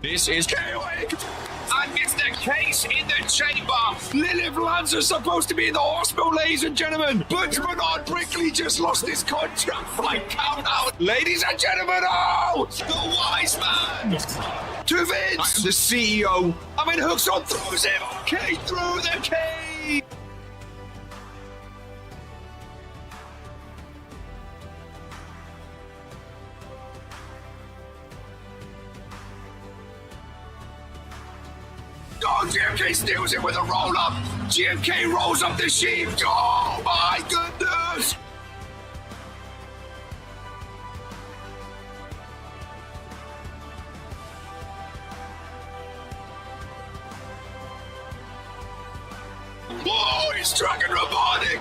This is chaotic. And it's the case in the chamber. Lilith Lance is supposed to be in the hospital, ladies and gentlemen. But Bernard Brickley just lost his contract by count out. Ladies and gentlemen, oh, the wise man. To Vince, the CEO. I mean, hooks on, throws him. Okay, through the cage. Oh, GMK steals it with a roll-up. GMK rolls up the sheep. Oh, my goodness. Oh, he's Dragon Robotic.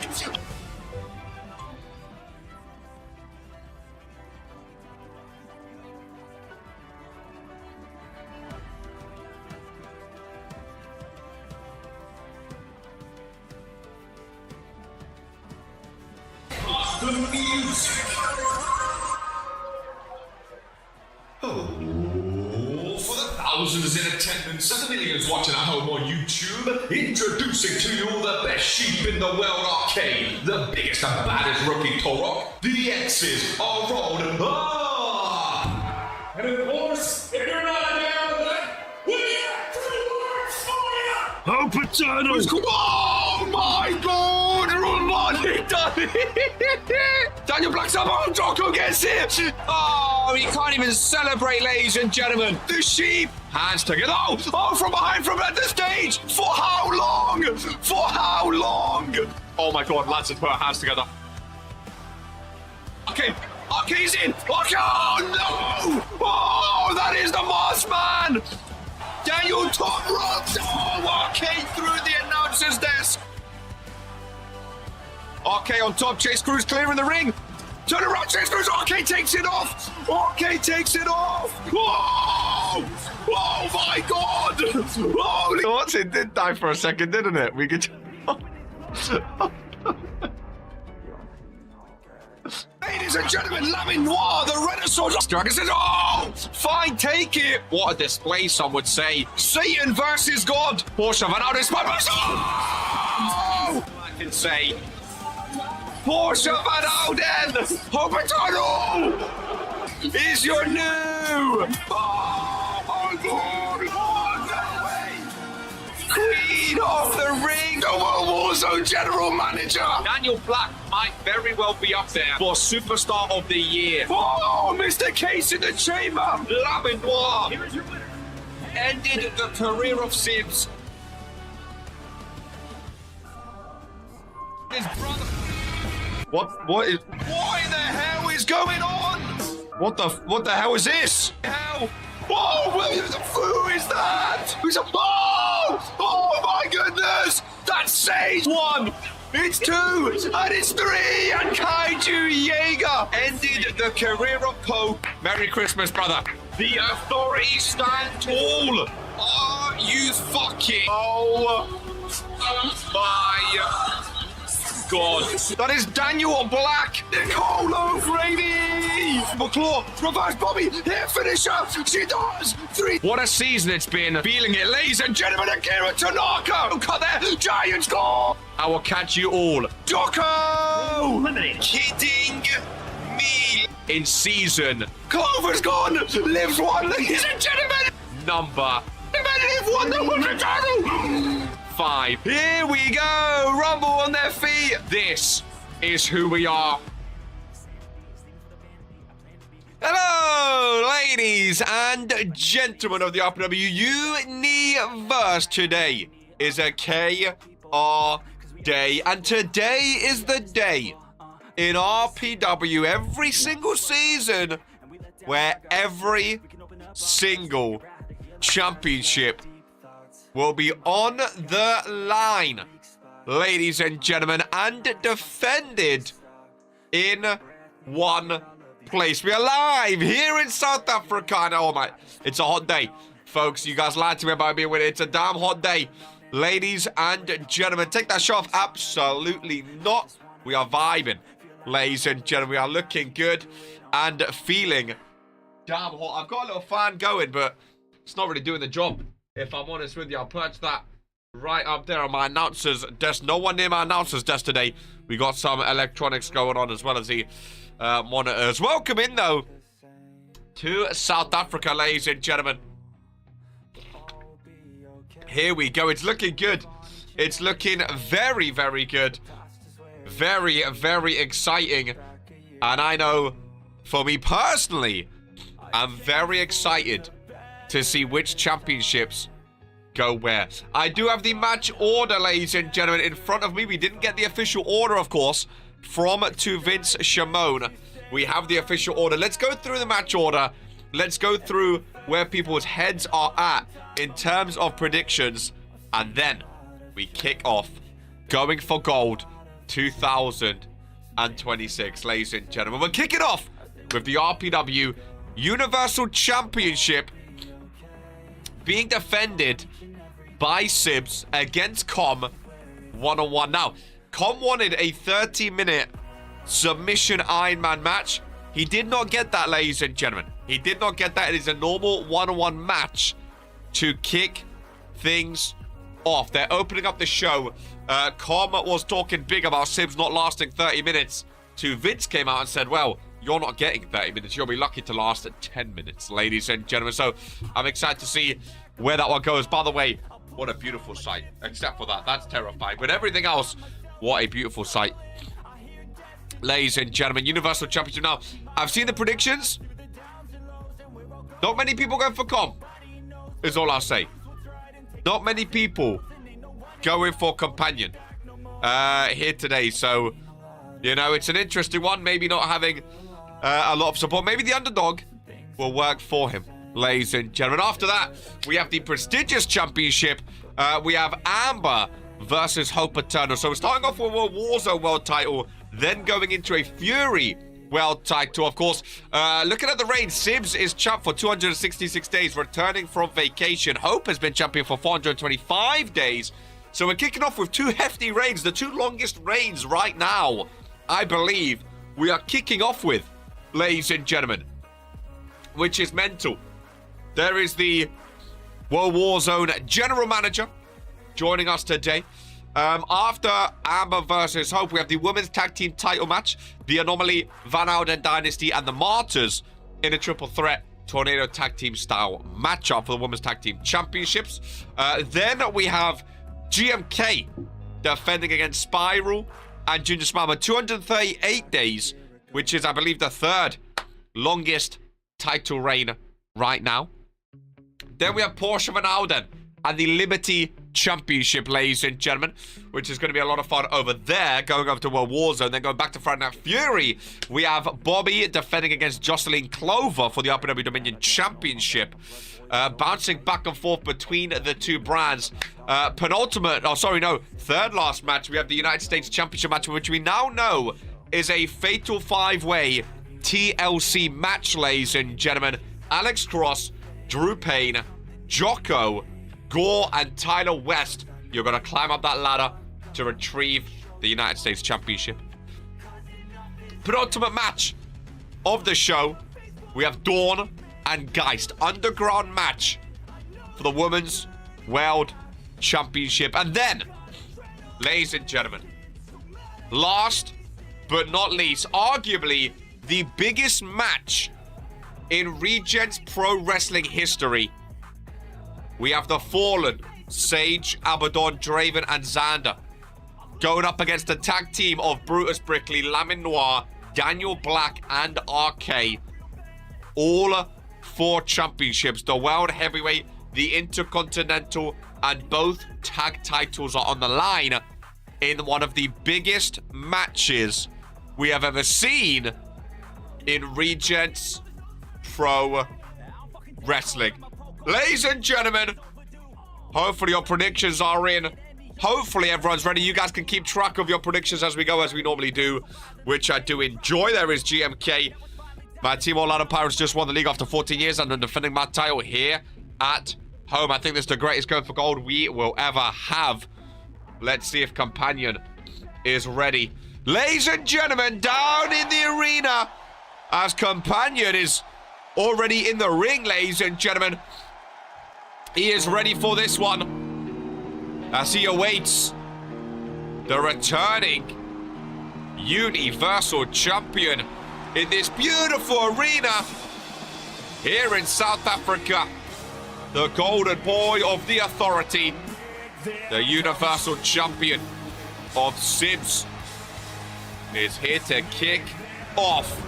The music. Oh, for the thousands in attendance and the millions watching at home on YouTube, introducing to you the best sheep in the world arcade, the biggest and baddest rookie Torok, the X's are rolled up. And of course, if you're not down with it, we have 3 words for you. Oh, Paterno. Oh, my God. Robotic done it. Daniel Black's up. Oh, Jocko gets it. Oh, he can't even celebrate, ladies and gentlemen. The sheep. Hands together. Oh, from behind, from at the stage. For how long? For how long? Oh, my God. Lance has put her hands together. Okay. Okay, he's in. Okay. Oh, no. Oh, that is the Moss Man. Daniel top ropes. Oh, okay, through the announcer's desk. RK on top, Chase Cruz clearing the ring. Turn around, Chase Cruz. RK takes it off. RK takes it off. Whoa! Oh my God! Holy what? It did die for a second, didn't it? We could. Ladies and gentlemen, Lamin Noir, the Renaissance Dragon says, oh, fine, take it. What a display, some would say. Satan versus God. Porsche Van Ouden's oh! I can say. Porsche Van Ouden, Hopatano is your new. Oh my God! Queen of the Ring, the World Warzone General Manager. Daniel Black might very well be up there for Superstar of the Year. Oh, Mr. Case in the chamber. Lamin Noir. Here is your winner. Ended the career of Sibs. His brother. What in the hell is going on? What the hell is this? Hell? Whoa, who is that? Who's a oh my goodness! That's Sage 1! It's 2! And it's 3! And Kaiju Jaeger ended the career of Poe. Merry Christmas, brother. The authority stand tall. Are you fucking? Oh my God. That is Daniel Black. Nicole O'Grady. McClaw. Reverse Bobby. Here finisher. She does. 3. What a season it's been. Feeling it, ladies and gentlemen. Akira Tanaka. Cut there. Giants goal. I will catch you all. Jocko. Kidding me. In season. Clover's gone. Lives 1, ladies and gentlemen. Number. Live 1. Number 5. Here we go. Rumble on their feet. This is who we are. Hello, ladies and gentlemen of the RPW Universe. Today is a KR day, and today is the day in RPW every single season where every single championship will be on the line, ladies and gentlemen, and defended in one place. We are live here in South Africa. And oh my, it's a hot day. Folks, you guys lied to me about being with it. It's a damn hot day. Ladies and gentlemen, take that shot off. Absolutely not. We are vibing, ladies and gentlemen. We are looking good and feeling damn hot. I've got a little fan going, but It's not really doing the job, if I'm honest with you. I'll perch that right up there on my announcer's desk. No one near my announcer's desk today. We got some electronics going on as well as the monitors. Welcome in, though, to South Africa, ladies and gentlemen. Here we go. It's looking good. It's looking very, very good. Very, very exciting. And I know, for me personally, I'm very excited to see which championships go where. I do have the match order, ladies and gentlemen, in front of me. We didn't get the official order, of course, from To Vince Shimon. We have the official order. Let's go through the match order. Let's go through where people's heads are at in terms of predictions. And then we kick off Going for Gold 2026, ladies and gentlemen. We're kicking off with the RPW Universal Championship being defended by Sibs against Com one-on-one. Now, Com wanted a 30-minute submission Iron Man match. He did not get that, ladies and gentlemen. He did not get that. It is a normal one-on-one match to kick things off. They're opening up the show. Com was talking big about Sibs not lasting 30 minutes. To Vince came out and said, well, you're not getting 30 minutes. You'll be lucky to last at 10 minutes, ladies and gentlemen. So I'm excited to see where that one goes. By the way, what a beautiful sight. Except for that. That's terrifying. But everything else, what a beautiful sight. Ladies and gentlemen, Universal Championship. Now, I've seen the predictions. Not many people going for Com, is all I'll say. Not many people going for Companion here today. So, you know, it's an interesting one. Maybe not having a lot of support. Maybe the underdog will work for him, ladies and gentlemen. After that, we have the prestigious championship. We have Amber versus Hope Eternal. So we're starting off with a Warzone World title, then going into a Fury World title, of course. Looking at the reign, Sibs is champ for 266 days, returning from vacation. Hope has been champion for 425 days. So we're kicking off with two hefty reigns, the two longest reigns right now, I believe, we are kicking off with, ladies and gentlemen, which is mental. There is the World Warzone General Manager joining us today. After Amber versus Hope, we have the Women's Tag Team title match, the Anomaly, Van Alden Dynasty, and the Martyrs in a triple threat Tornado Tag Team style matchup for the Women's Tag Team Championships. Then we have GMK defending against Spiral and Junior Smama. 238 days, which is, I believe, the third longest title reign right now. Then we have Porsche Van Alden and the Liberty Championship, ladies and gentlemen, which is going to be a lot of fun over there, going over to World Warzone, then going back to Friday Night Fury. We have Bobby defending against Jocelyn Clover for the RPW Dominion Championship. Bouncing back and forth between the two brands. Third last match, we have the United States Championship match, which we now know is a Fatal 5-Way TLC match, ladies and gentlemen. Alex Cross, Drew Payne, Jocko, Gore, and Tyler West. You're going to climb up that ladder to retrieve the United States Championship. Penultimate match of the show. We have Dawn and Geist. Underground match for the Women's World Championship. And then, ladies and gentlemen, last but not least, arguably the biggest match in Regents Pro Wrestling history. We have the Fallen, Sage, Abaddon, Draven, and Xander going up against the tag team of Brutus Brickley, Lamin Noir, Daniel Black, and RK. All 4 championships, the World Heavyweight, the Intercontinental, and both tag titles are on the line in one of the biggest matches we have ever seen in Regents Pro Wrestling. Ladies and gentlemen, hopefully your predictions are in. Hopefully everyone's ready. You guys can keep track of your predictions as we go, as we normally do, which I do enjoy. There is GMK. My team Orlando Pirates just won the league after 14 years and I'm defending my title here at home. I think this is the greatest going for gold we will ever have. Let's see if Companion is ready. Ladies and gentlemen, down in the arena, as Companion is already in the ring, ladies and gentlemen. He is ready for this one as he awaits the returning Universal Champion in this beautiful arena here in South Africa. The golden boy of the authority, the Universal Champion of Sibs, is here to kick off.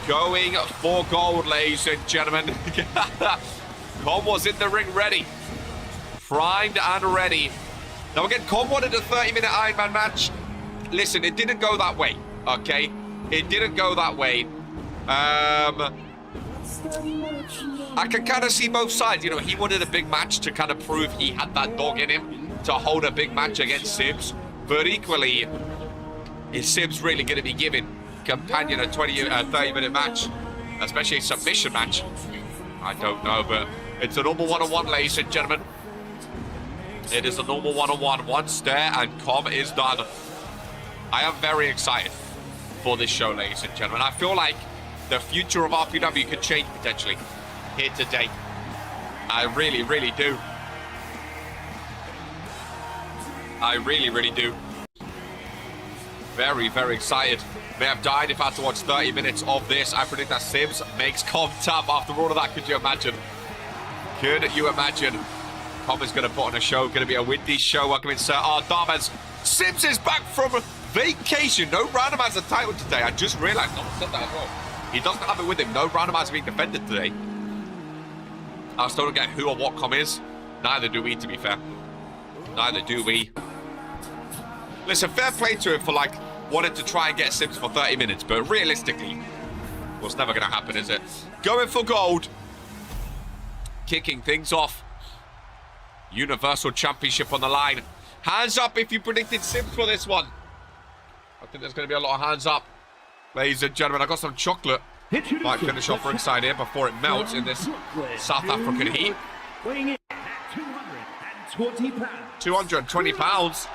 Going for gold, ladies and gentlemen. Com was in the ring ready. Primed and ready. Now again, Com wanted a 30-minute Iron Man match. Listen, it didn't go that way, okay? It didn't go that way. I can kind of see both sides. You know, he wanted a big match to kind of prove he had that dog in him to hold a big match against Sibs. But equally, is Sibs really going to be giving Companion a 30-minute match? Especially a submission match? I don't know, but it's a normal one-on-one, ladies and gentlemen. It is a normal one-on-one. One stare and Com is done. I am very excited for this show, ladies and gentlemen. I feel like the future of RPW could change potentially here today. I really, really do. I really, really do. Very, very excited. May have died if I had to watch 30 minutes of this. I predict that Sibs makes Com tap after all of that. Could you imagine? Could you imagine? Com is going to put on a show. Going to be a windy show. Welcome in, Sir Damas. Sibs is back from vacation. No randomizer title today. I just realized. No one said that as well. He doesn't have it with him. No randomizer being defended today. I still don't get who or what Com is. Neither do we, to be fair. Neither do we. Listen, fair play to him for like wanting to try and get Sibs for 30 minutes, but realistically, well, it's never going to happen, is it? Going for gold. Kicking things off. Universal Championship on the line. Hands up if you predicted Sibs for this one. I think there's going to be a lot of hands up. Ladies and gentlemen, I got some chocolate. Might finish off ringside here before it melts in this South African heat. Weighing in at 220 pounds. 220 pounds.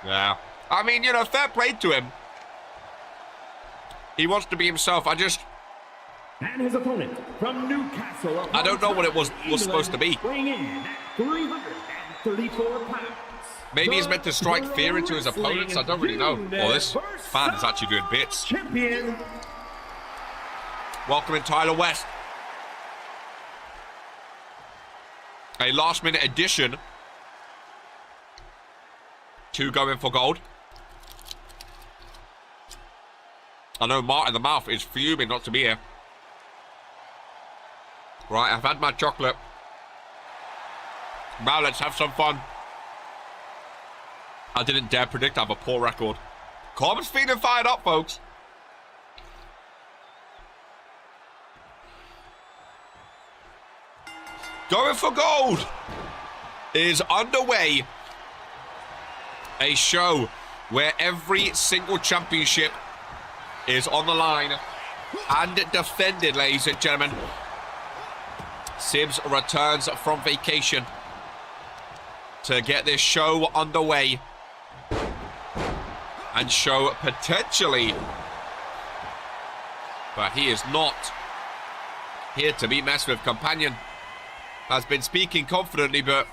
Yeah. I mean, you know, fair play to him. He wants to be himself. And his opponent from Newcastle. I don't know what it was supposed to be. Weighing in at 334 pounds. Maybe he's meant to strike fear into his opponents. I don't really know. Well, this fan is actually doing bits. Champion. Welcome in, Tyler West. A last-minute addition to going for gold. I know Martin the Mouth is fuming not to be here. Right, I've had my chocolate. Now let's have some fun. I didn't dare predict I have a poor record. Com's feeling fired up, folks. Going for gold is underway. A show where every single championship is on the line and defended, ladies and gentlemen. Sibs returns from vacation to get this show underway and show potentially, but he is not here to be messed with. Companion has been speaking confidently, but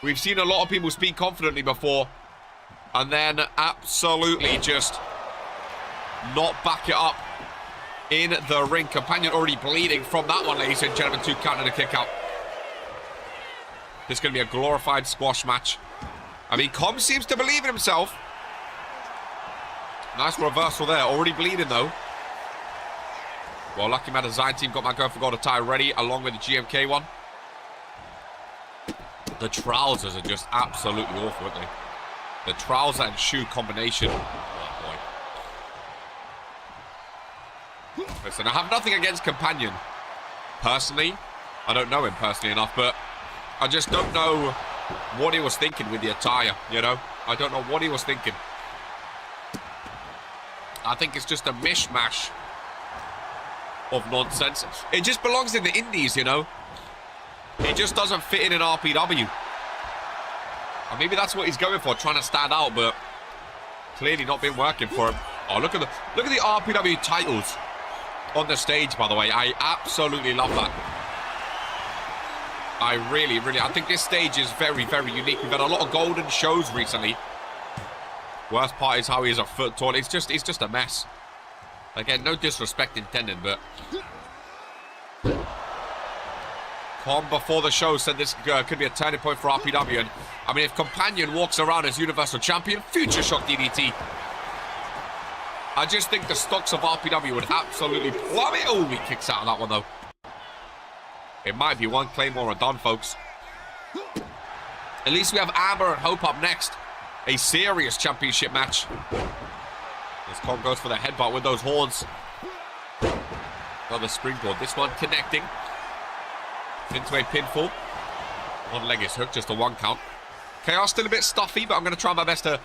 we've seen a lot of people speak confidently before and then absolutely just not back it up in the ring. Companion already bleeding from that one, ladies and gentlemen. 2 count and a kick out. This is going to be a glorified squash match. I mean, Com seems to believe in himself. Nice reversal there. Already bleeding, though. Well, lucky man, the Zion team got my go for gold attire ready, along with the GMK one. The trousers are just absolutely awful, aren't they? The trouser and shoe combination. Oh, boy. Listen, I have nothing against Companion. Personally, I don't know him personally enough, but I just don't know what he was thinking with the attire, you know? I don't know what he was thinking. I think it's just a mishmash of nonsense. It just belongs in the indies, you know? It just doesn't fit in RPW. Or maybe that's what he's going for, trying to stand out, but clearly not been working for him. Oh, look at the RPW titles. on the stage, by the way. I absolutely love that. I really, I think this stage is very, very unique. We've had a lot of golden shows recently. Worst part is how he is a foot tall. It's just a mess. Again, no disrespect intended, but Con before the show said this could be a turning point for RPW. And I mean, if Companion walks around as Universal Champion, future shock DDT. I just think the stocks of RPW would absolutely plummet. Oh, he kicks out of that one though. It might be one Claymore and done, folks. At least we have Amber and Hope up next. A serious championship match. As Con goes for the headbutt with those horns. Another springboard. This one connecting. Into a pinfall. One leg is hooked, just a one count. KR still a bit stuffy, but I'm going to try my best to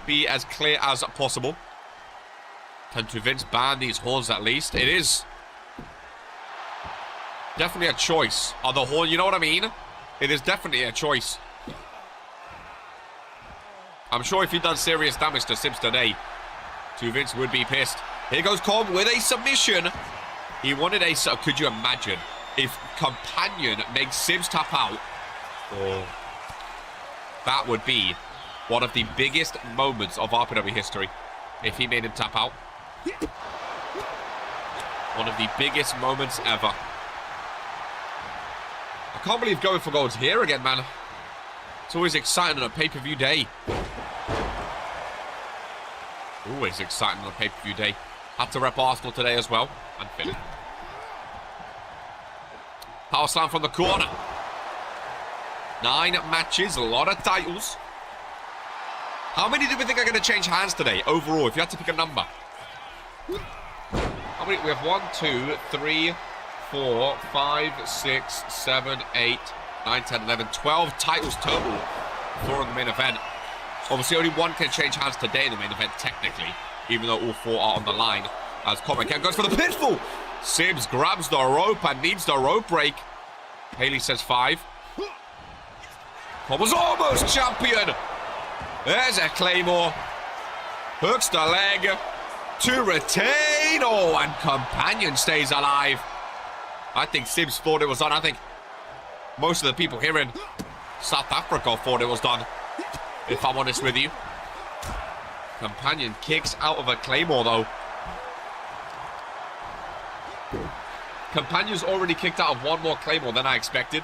be as clear as possible. Can to Vince ban these horns at least? It is definitely a choice. Are the horn, you know what I mean? It is definitely a choice. I'm sure if he'd done serious damage to Sims today, to Vince would be pissed. Here goes Cobb with a submission. He wanted a... Could you imagine if Companion makes Sims tap out? Oh, that would be one of the biggest moments of RPW history if he made him tap out. One of the biggest moments ever. I can't believe going for gold's here again, man. It's always exciting on a pay-per-view day. Always exciting on a pay-per-view day. Had to rep Arsenal today as well. And Philly. Power slam from the corner. 9 matches, a lot of titles. How many do we think are going to change hands today, overall, if you had to pick a number? How many? We have 1, 2, 3, 4, 5, 6, 7, 8, 9, 10, 11, 12 titles total for the main event. Obviously, only one can change hands today in the main event, technically, even though all 4 are on the line. As Comic Ken goes for the pitfall. Sims grabs the rope and needs the rope break. Haley says 5. Cobb was almost champion. There's a Claymore. Hooks the leg to retain. Oh, and Companion stays alive. I think Sims thought it was done. I think most of the people here in South Africa thought it was done, if I'm honest with you. Companion kicks out of a Claymore, though. Companion's already kicked out of one more Claymore than I expected.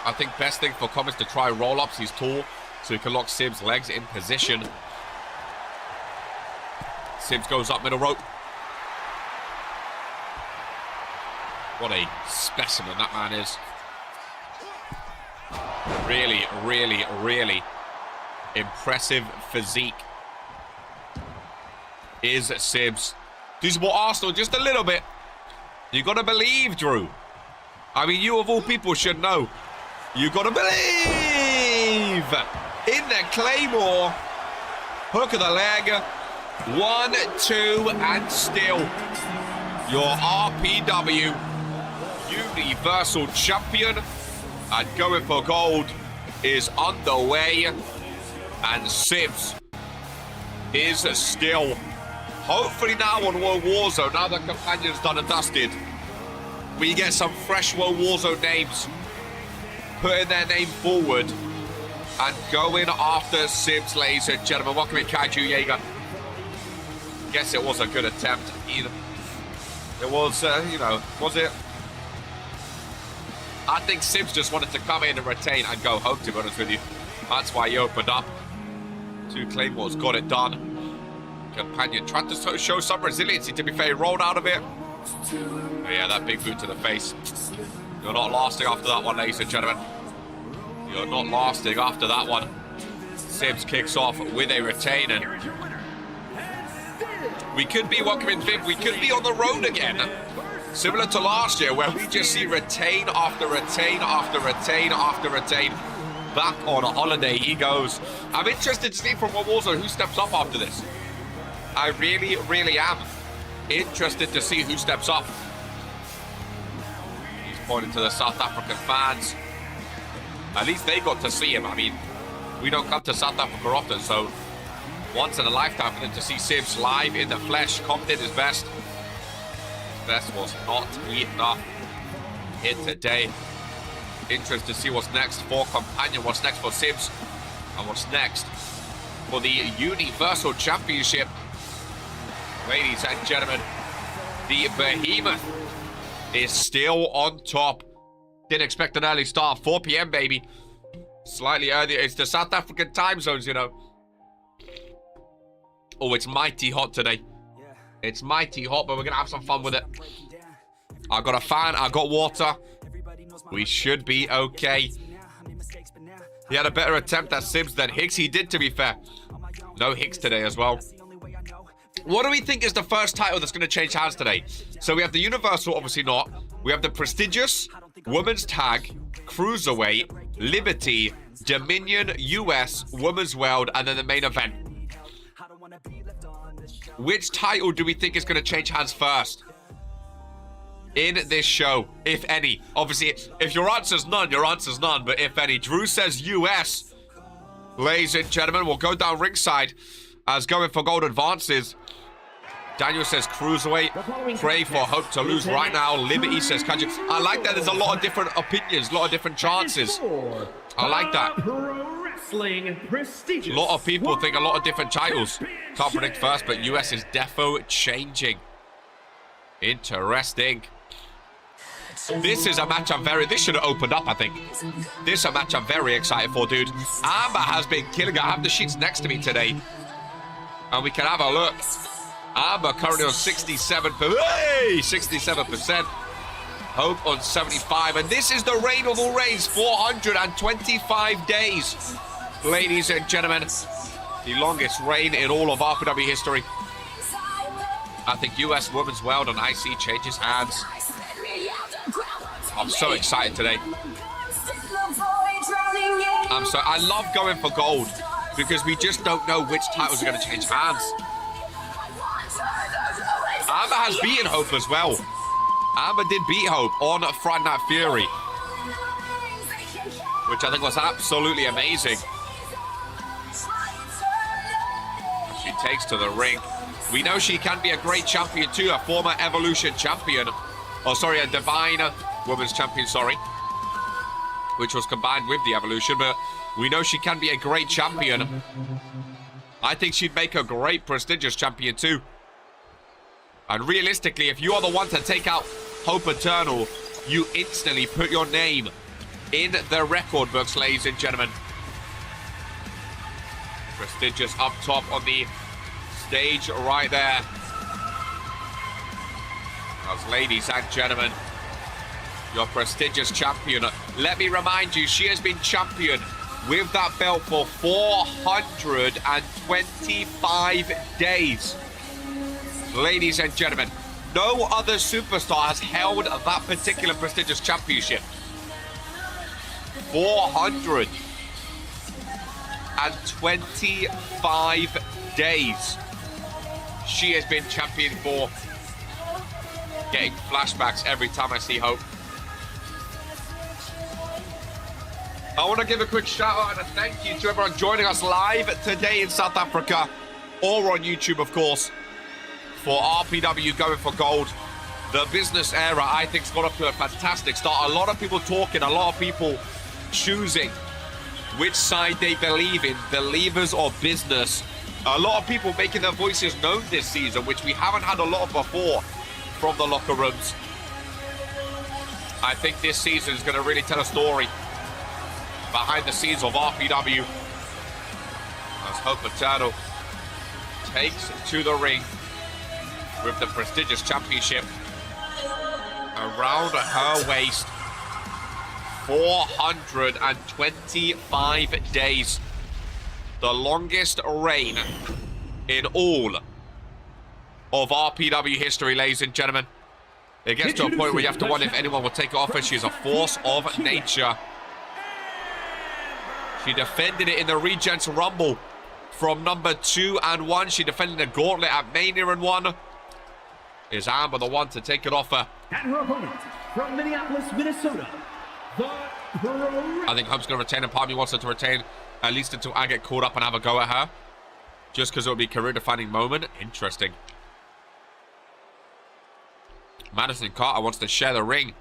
I think best thing for Com is to try roll-ups. He's tall, so he can lock Sims' legs in position. Sims goes up middle rope. What a specimen that man is. Really, really, really impressive physique is Sims. Do support Arsenal just a little bit. You got to believe, Drew. I mean, you of all people should know. You got to believe in the Claymore. Hook of the leg. 1, 2, and still your RPW Universal Champion. And going for gold is underway. And Sims is still, hopefully now on World Warzone, now that Companion's done and dusted, we get some fresh World Warzone names putting their name forward and going after Sims, ladies and gentlemen. Welcome in, Kaiju Jaeger. Guess it was a good attempt. Either it was, you know, was it? I think Sims just wanted to come in and retain and go home, to be honest with you. That's why he opened up. 2 Claymores, got it done. Companion tried to show some resiliency. To be fair, he rolled out of it. Oh, yeah, that big boot to the face. You're not lasting after that one, ladies and gentlemen. You're not lasting after that one. Sims kicks off with a retain, and we could be welcoming Viv. We could be on the road again. Similar to last year, where we just see retain after retain after retain after retain. Back on a holiday he goes. I'm interested to see from Warzone who steps up after this. I really, really am interested to see who steps up. He's pointing to the South African fans. At least they got to see him. I mean, we don't come to South Africa often, so Once in a lifetime for them to see Sibs live in the flesh. Cobb did his best. His best was not enough here today. Interested to see what's next for Companion, what's next for Sibs, and what's next for the Universal Championship. Ladies and gentlemen, the Behemoth is still on top. Didn't expect an early start. 4 p.m., baby. Slightly earlier. It's the South African time zones, you know. Oh, it's mighty hot today. It's mighty hot, but we're going to have some fun with it. I got a fan. I got water. We should be okay. He had a better attempt at Sibs than Hicks. He did, to be fair. No Hicks today as well. What do we think is the first title that's going to change hands today? So we have the Universal, obviously not. We have the prestigious Women's Tag, Cruiserweight, Liberty, Dominion, US, Women's World, and then the main event. Which title do we think is going to change hands first in this show, if any? Obviously, if your answer's none, your answer's none. But if any, Drew says US. Ladies and gentlemen, we'll go down ringside as Going for Gold advances. Daniel says Cruiserweight. Pray for Hope to lose right now. Liberty says Kanji. I like that there's a lot of different opinions, a lot of different chances. I like that. A lot of people think a lot of different titles. Can't predict first, but US is defo changing. Interesting. This is a match this should have opened up, I think. This is a match I'm very excited for, dude. Amber has been killing it. I have the sheets next to me today. And we can have a look. Amber currently on 67%. Hope on 75. And this is the reign of all reigns. 425 days. Ladies and gentlemen, the longest reign in all of RPW history. I think US Women's World and IC changes hands. I'm so excited today. I love Going for Gold because we just don't know which titles are going to change hands. Amber has beaten Hope as well. Amber did beat Hope on Friday Night Fury, which I think was absolutely amazing. She takes to the ring. We know she can be a great champion too, a former Evolution champion. Oh, sorry, a Divine Women's champion, sorry. Which was combined with the Evolution, but we know she can be a great champion. I think she'd make a great prestigious champion too. And realistically, if you are the one to take out Hope Eternal, you instantly put your name in the record books, ladies and gentlemen. Prestigious up top on the stage right there. As ladies and gentlemen, your prestigious champion. Let me remind you, she has been champion with that belt for 425 days. Ladies and gentlemen, no other superstar has held that particular prestigious championship. 425 days she has been champion for. Getting flashbacks every time I see Hope. I want to give a quick shout out and a thank you to everyone joining us live today in South Africa or on YouTube, of course, for RPW Going for Gold. The business era, I think, has got off to a fantastic start. A lot of people talking, a lot of people choosing which side they believe in, believers or business. A lot of people making their voices known this season, which we haven't had a lot of before from the locker rooms. I think this season is going to really tell a story behind the scenes of RPW. As Hope Eternal takes to the ring with the prestigious championship around her waist. 425 days. The longest reign in all of RPW history, ladies and gentlemen. It gets to a point where you have to wonder if anyone will take it off her. She's a force of nature. She defended it in the Regents Rumble from number 2 and 1. She defended the gauntlet at Mania and 1. Is Amber the one to take it off her? And her opponent from Minneapolis, Minnesota, I think Hope's going to retain, and part of me wants her to retain at least until I get caught up and have a go at her. Just because it'll be a career-defining moment. Interesting. Madison Carter wants to share the ring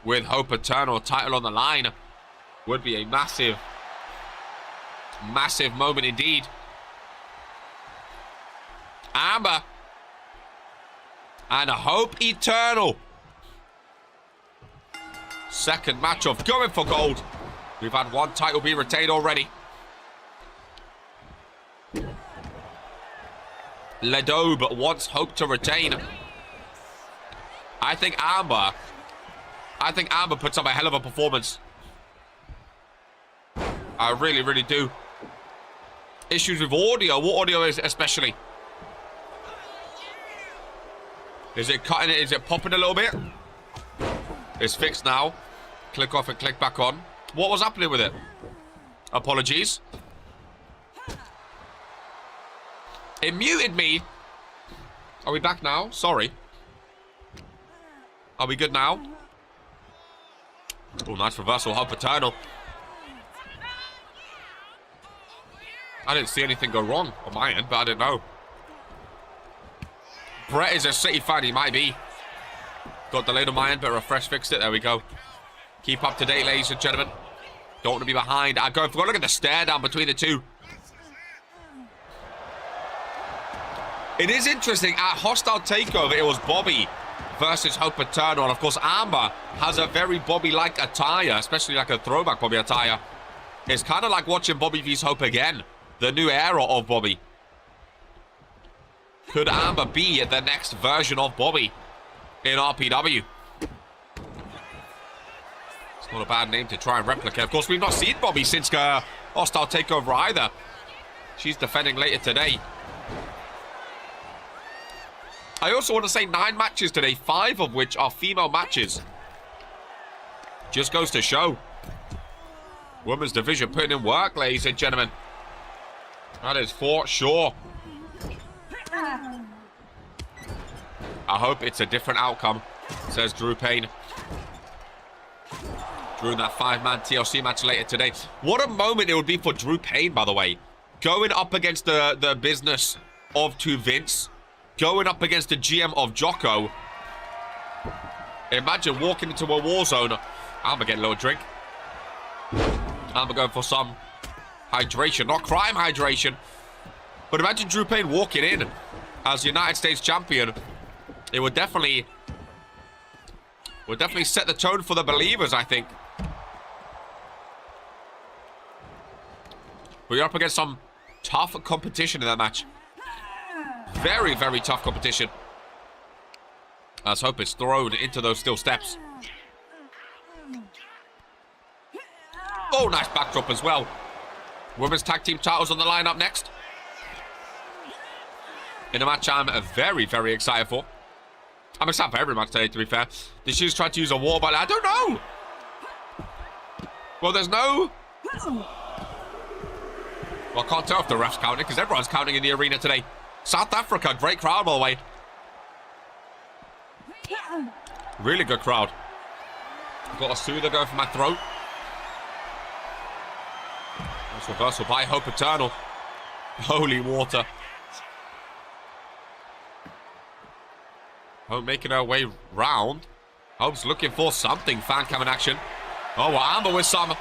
with Hope Eternal. Title on the line. Would be a massive, massive moment indeed. Amber and Hope Eternal. Second match of going for gold. We've had one title be retained already. Ledobe wants Hope to retain. I think Amber puts up a hell of a performance. I really, really do. Issues with audio. What audio is it especially? Is it cutting it? Is it popping a little bit? It's fixed now. Click off and click back on. What was happening with it? Apologies. It muted me. Are we back now? Sorry. Are we good now? Oh, nice reversal. Hope Eternal. I didn't see anything go wrong on my end, but I didn't know. Brett is a City fan. He might be. Got delayed on my end, but refresh fixed it. There we go. Keep up to date, ladies and gentlemen. Don't want to be behind. I forgot to look at the stare down between the two. It is interesting. At Hostile Takeover, it was Bobby versus Hope Eternal. And of course, Amber has a very Bobby-like attire, especially like a throwback Bobby attire. It's kind of like watching Bobby vs Hope again. The new era of Bobby. Could Amber be the next version of Bobby in RPW? It's not a bad name to try and replicate. Of course, we've not seen Bobby since Hostile Takeover either. She's defending later today. I also want to say 9 matches today, 5 of which are female matches. Just goes to show. Women's division putting in work, ladies and gentlemen. That is for sure. I hope it's a different outcome, says Drew Payne. Drew in that 5-man TLC match later today. What a moment it would be for Drew Payne, by the way. Going up against the business of 2 Vince. Going up against the GM of Jocko. Imagine walking into a war zone. I'm gonna get a little drink. I'm going for some hydration, not crime hydration. But imagine Drew Payne walking in as United States champion. It would definitely set the tone for the believers, I think. We're up against some tough competition in that match. Very, very tough competition. As Hope is thrown into those steel steps. Oh, nice backdrop as well. Women's tag team titles on the line up next. In a match I'm very, very excited for. I'm excited for every match today, to be fair. Did she just try to use a wall? But I don't know. Well, there's no... Well, I can't tell if the ref's counting, because everyone's counting in the arena today. South Africa, great crowd, by the way. Really good crowd. Got a soother going for my throat. Nice reversal by Hope Eternal. Holy water. Hope making her way round. Hope's looking for something. Fan cam in action. Oh, well, Amber with some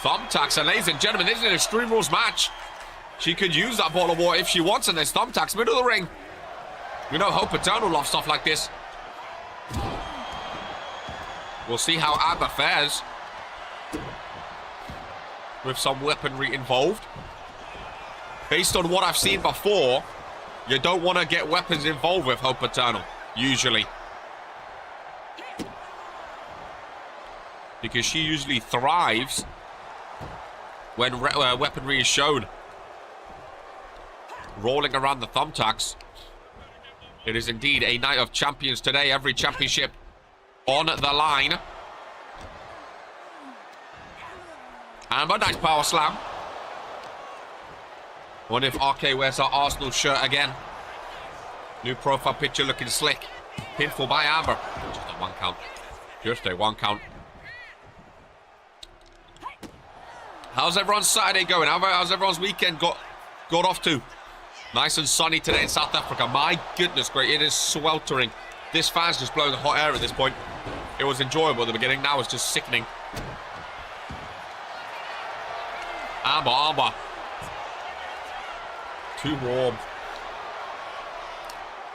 thumbtacks. And ladies and gentlemen, this is an Extreme Rules match. She could use that ball of water if she wants, and there's thumbtacks middle of the ring. We know Hope Eternal loves stuff like this. We'll see how Amber fares with some weaponry involved. Based on what I've seen before, you don't want to get weapons involved with Hope Eternal, usually. Because she usually thrives when weaponry is shown. Rolling around the thumbtacks. It is indeed a night of champions today. Every championship on the line. Amber, nice power slam. Wonder if RK wears our Arsenal shirt again. New profile picture looking slick. Pinfall by Amber. Just a 1 count. Just a 1 count. How's everyone's Saturday going? How's everyone's weekend got off to. Nice and sunny today in South Africa. My goodness, great. It is sweltering. This fan's just blowing the hot air at this point. It was enjoyable at the beginning. Now it's just sickening. Amber. Too warm.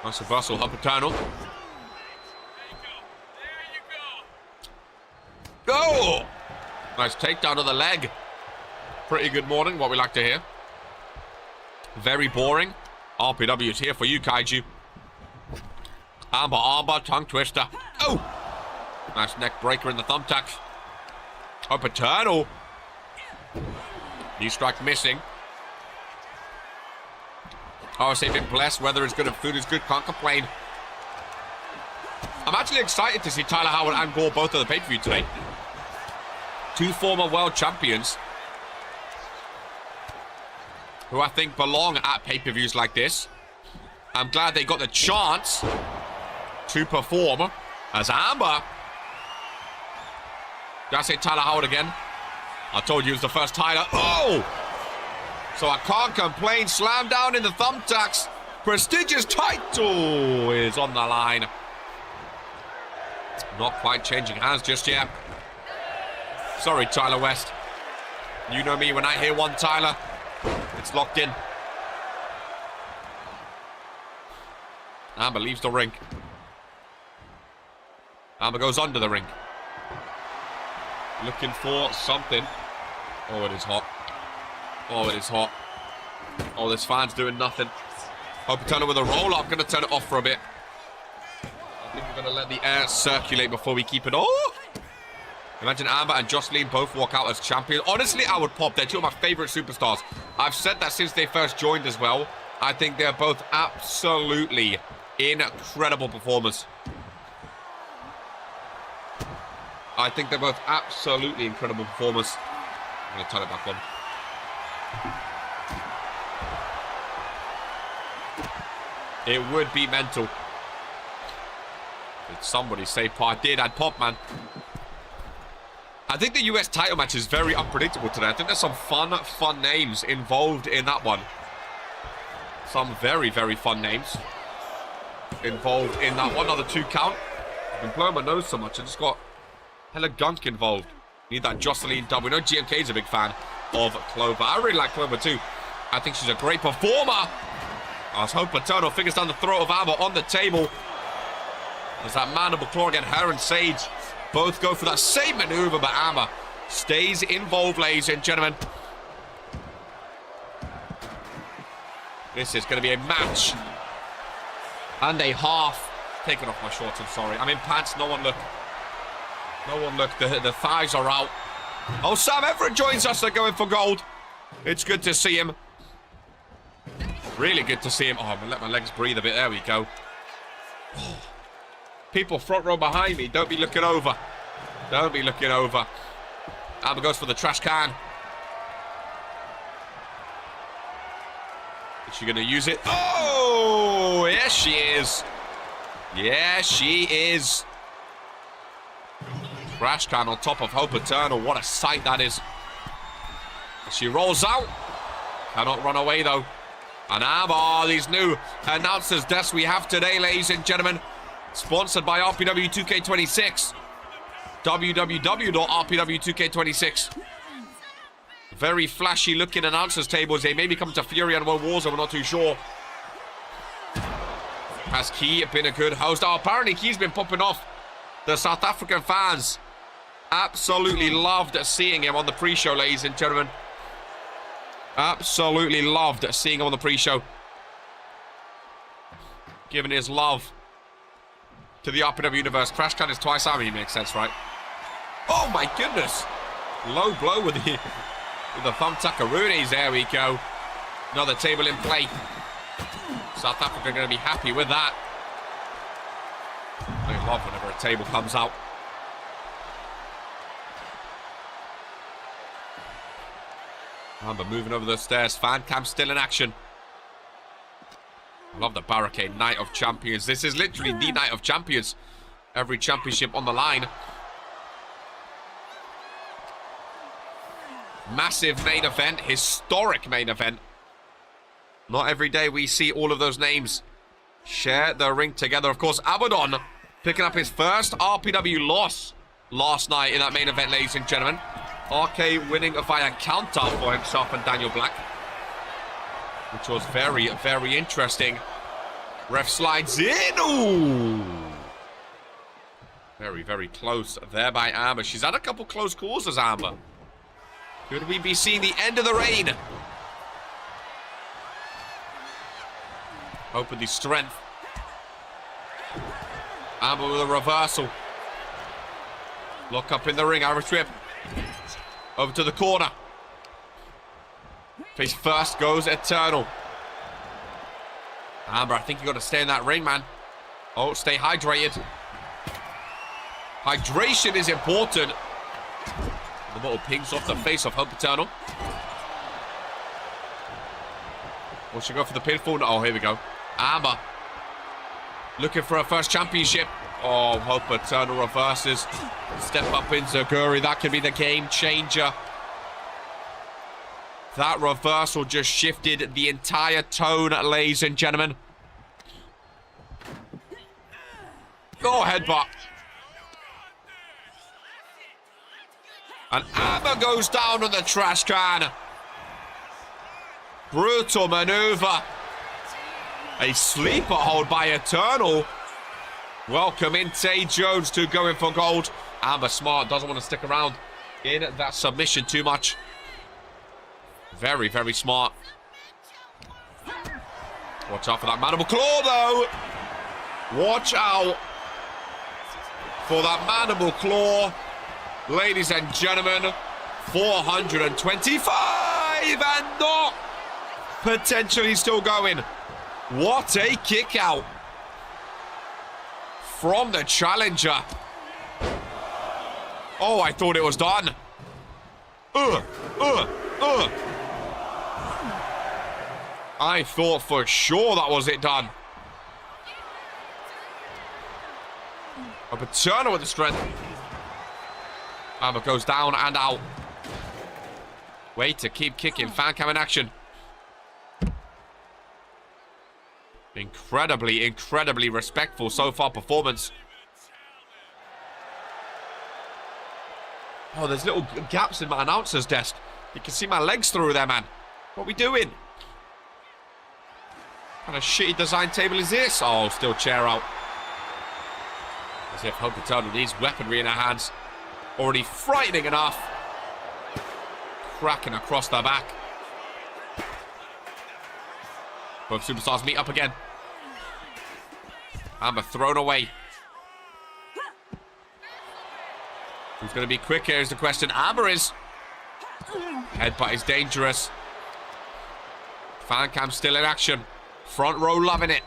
Nice reversal, up eternal. Go! Nice takedown of the leg. Pretty good morning, what we like to hear. Very boring. RPW is here for you, Kaiju. Amber, tongue twister. Oh! Nice neck breaker in the thumbtack. Up eternal. Knee strike missing. RSA been blessed. Weather is good and food is good. Can't complain. I'm actually excited to see Tyler Howard and Gore both at the pay-per-view today. Two former world champions who I think belong at pay-per-views like this. I'm glad they got the chance to perform as Amber. Did I say Tyler Howard again? I told you it was the first Tyler. Oh! So I can't complain. Slam down in the thumbtacks. Prestigious title is on the line. Not quite changing hands just yet. Sorry, Tyler West. You know me, when I hear one Tyler, it's locked in. Amber leaves the ring. Amber goes under the ring. Looking for something. Oh, it is hot. Oh, it is hot. Oh, this fan's doing nothing. Hope you turn it with a roll. I'm going to turn it off for a bit. I think we're going to let the air circulate before we keep it off. Imagine Amber and Jocelyn both walk out as champions. Honestly, I would pop. They're two of my favorite superstars. I've said that since they first joined as well. I think they're both absolutely incredible performers. I think they're both absolutely incredible performers. I'm going to turn it back on. It would be mental. Did somebody say pop? I'd pop, man. I think the US title match is very unpredictable today. I think there's some fun names involved in that one. Some very, very fun names involved in that one. Another 2 count. I've been blowing my nose so much. I just got hella gunk involved. Need that Jocelyn dub. We know GMK is a big fan of Clover. I really like Clover too. I think she's a great performer. As Hope Paterno figures down the throat of Amber on the table. There's that mandible claw again. Her and Sage both go for that same maneuver, but Amber stays involved, ladies and gentlemen. This is going to be a match and a half. Taking off my shorts, I'm sorry. I'm in pants. No one look. No one look. The thighs are out. Oh, Sam Everett joins us. They're going for gold. It's good to see him. Really good to see him. Oh, I'm going to let my legs breathe a bit. There we go. People front row behind me. Don't be looking over. Don't be looking over. Amber goes for the trash can. Is she going to use it? Oh, yes, she is. Yes, she is. Trash can on top of Hope Eternal. What a sight that is. She rolls out. Cannot run away, though. And Amber, these new announcers' desks we have today, ladies and gentlemen. Sponsored by RPW 2K26. www.rpw2k26. Very flashy looking announcers tables. They maybe come to Fury and World Warzone, we're not too sure. Has Key been a good host? Oh, apparently Key's been popping off. The South African fans absolutely loved seeing him on the pre-show, ladies and gentlemen. Absolutely loved seeing him on the pre-show. Giving his love to the RPW universe. Crash Can is twice out. It makes sense, right? Oh my goodness. Low blow with the thumbtackaroonies. There we go. Another table in play. South Africa are going to be happy with that. They love whenever a table comes out. Amber moving over the stairs. Fan cam still in action. I love the barricade. Night of Champions. This is literally the Night of Champions. Every championship on the line. Massive main event. Historic main event. Not every day we see all of those names share the ring together. Of course, Abaddon picking up his first RPW loss last night in that main event, ladies and gentlemen. RK winning via counter for himself and Daniel Black, which was very, very interesting. Ref slides in. Ooh. Very, very close there by Amber. She's had a couple close calls as Amber. Could we be seeing the end of the reign? Hope with the strength. Amber with a reversal. Lock up in the ring. Irish whip. Over to the corner. Face first goes Eternal. Amber, I think you got to stay in that ring, man. Oh, stay hydrated. Hydration is important. The bottle pings off the face of Hope Eternal. Will she go for the pinfall? Oh, here we go. Amber looking for her first championship. Oh, Hope Eternal reverses. Step up in Zaguri. That could be the game changer. That reversal just shifted the entire tone, ladies and gentlemen. Oh, headbutt. And Amber goes down on the trash can. Brutal maneuver. A sleeper hold by Eternal. Welcome in Tay Jones to going for gold. Amber smart, doesn't want to stick around in that submission too much. Very, very smart. Watch out for that mandible claw, though. Watch out for that mandible claw. Ladies and gentlemen, 425 and not potentially still going. What a kick out from the challenger. Oh, I thought it was done. I thought for sure that was it done. A Paterno with the strength. Amber goes down and out. Way to keep kicking. Fan cam in action. Incredibly, incredibly respectful so far performance. Oh, there's little gaps in my announcer's desk. You can see my legs through there, man. What are we doing? What kind of shitty design table is this? Oh, still chair out. As if Hope Eternal needs weaponry in her hands. Already frightening enough. Cracking across their back. Both superstars meet up again. Amber thrown away. Who's going to be quick here is the question. Amber is. Headbutt is dangerous. Fan cam still in action. Front row loving it.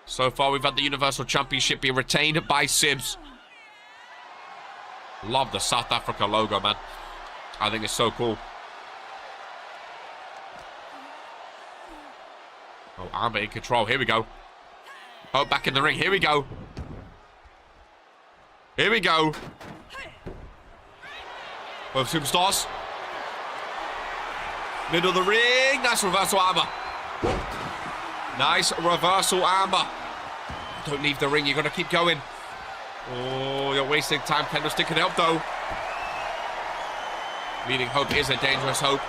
So far we've had the Universal Championship be retained by Sibs. Love the South Africa logo, man. I think it's so cool. Oh, Amber in control. Here we go. Oh, back in the ring. Here we go. Here we go. Both superstars. Middle of the ring. Nice reversal, Amber. Nice reversal, Amber. Don't leave the ring. You've got to keep going. Oh, you're wasting time. Candlestick can help, though. Leading Hope is a dangerous Hope.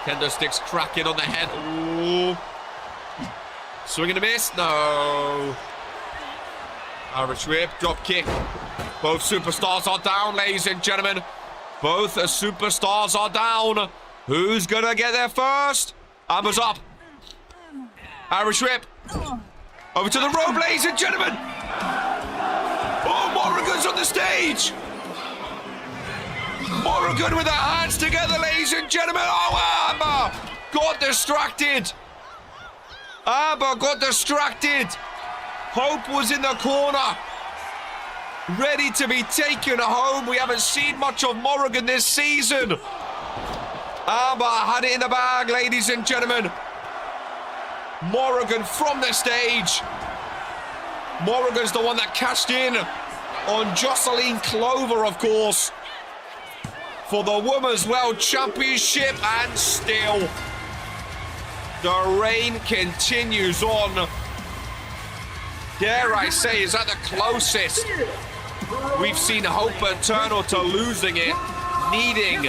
Candlestick's cracking on the head. Ooh. Swing and a miss. No. Irish whip. Drop kick. Both superstars are down, ladies and gentlemen. Both superstars are down. Who's going to get there first? Amber's up. Irish whip. Over to the rope, ladies and gentlemen. Oh, Morrigan's on the stage. Morrigan with her hands together, ladies and gentlemen. Oh, Amber got distracted. Amber got distracted. Hope was in the corner, ready to be taken home. We haven't seen much of Morrigan this season. Amber had it in the bag, ladies and gentlemen. Morrigan from the stage. Morrigan's the one that cashed in on Jocelyn Clover, of course, for the Women's World Championship, and still The reign continues on. Dare I say, is that the closest we've seen Hope Eternal to losing it, needing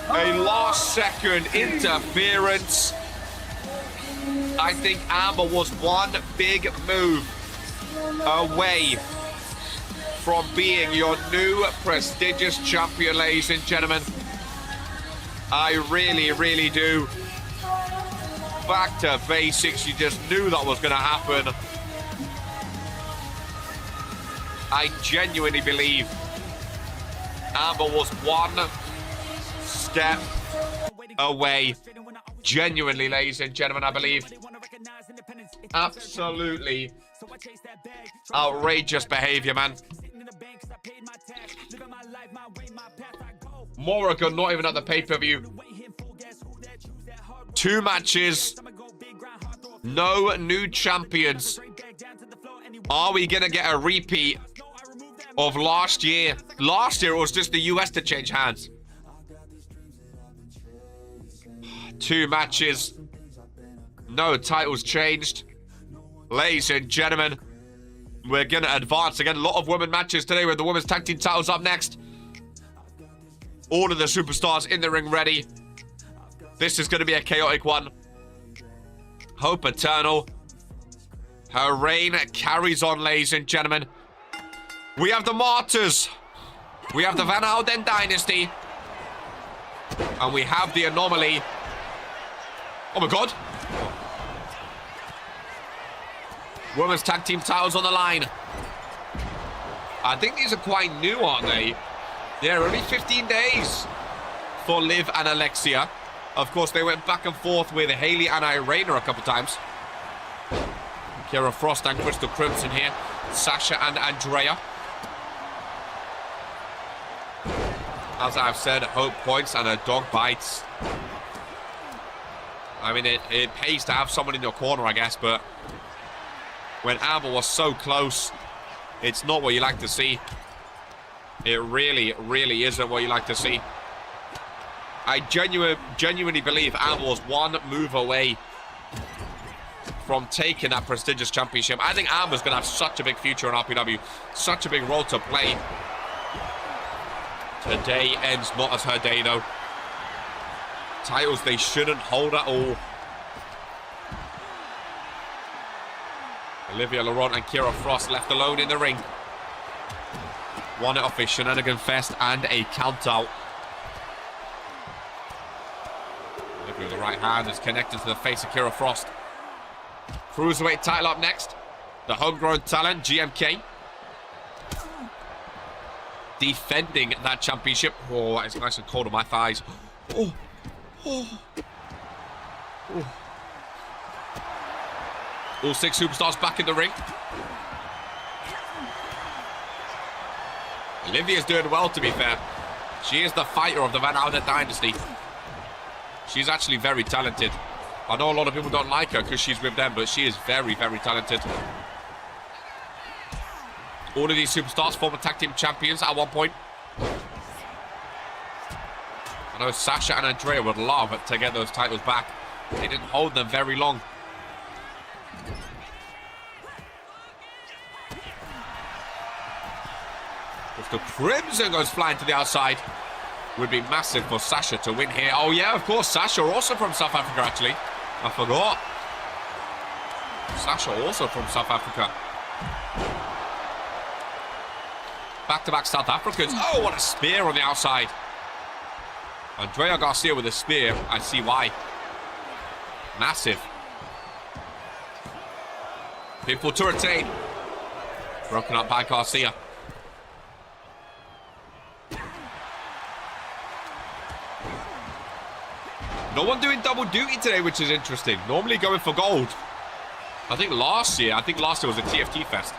a last-second interference. I think Amber was one big move away from being your new prestigious champion, ladies and gentlemen. I really, really do. Back to basics. You just knew that was going to happen. I genuinely believe Amber was one step away. Genuinely, ladies and gentlemen, I believe. Absolutely outrageous behavior, man. Morrigan not even at the pay-per-view. 2 matches. No new champions. Are we going to get a repeat of last year? Last year it was just the US to change hands. 2 matches. No titles changed. Ladies and gentlemen, we're going to advance again. A lot of women matches today with the women's tag team titles up next. All of the superstars in the ring ready. This is going to be a chaotic one. Hope Eternal. Her reign carries on, ladies and gentlemen. We have the Martyrs. We have the Van Alden Dynasty. And we have the Anomaly. Oh my God. Women's tag team titles on the line. I think these are quite new, aren't they? Yeah, only 15 days for Liv and Alexia. Of course, they went back and forth with Haley and Irena a couple times. Kira Frost and Crystal Crimson here. Sasha and Andrea. As I've said, Hope points and a dog bites. I mean, it pays to have someone in your corner, I guess, but when Amber was so close, it's not what you like to see. It really, really isn't what you like to see. I genuinely believe Amber was one move away from taking that prestigious championship. I think Amber's going to have such a big future in RPW, such a big role to play. Today ends not as her day, though. Titles they shouldn't hold at all. Olivia Laurent and Kira Frost left alone in the ring. Won it off a shenanigan fest and a count out. Olivia with the right hand is connected to the face of Kira Frost. Cruiserweight title up next. The homegrown talent, GMK. Defending that championship. Oh, it's nice and cold on my thighs. Oh. Oh. Oh. All 6 superstars back in the ring. Olivia's doing well, to be fair. She is the fighter of the Van Alden Dynasty. She's actually very talented. I know a lot of people don't like her because she's with them, but she is very, very talented. All of these superstars, former tag team champions at one point. I know Sasha and Andrea would love to get those titles back. They didn't hold them very long. If the Crimson goes flying to the outside, would be massive for Sasha to win here. Oh yeah, of course, Sasha also from South Africa, actually. I forgot. Sasha also from South Africa. Back-to-back South Africans. Oh, what a spear on the outside. Andrea Garcia with a spear. I see why. Massive. Pinfall to retain. Broken up by Garcia. No one doing double duty today, which is interesting. Normally going for gold. I think last year was a TFT fest.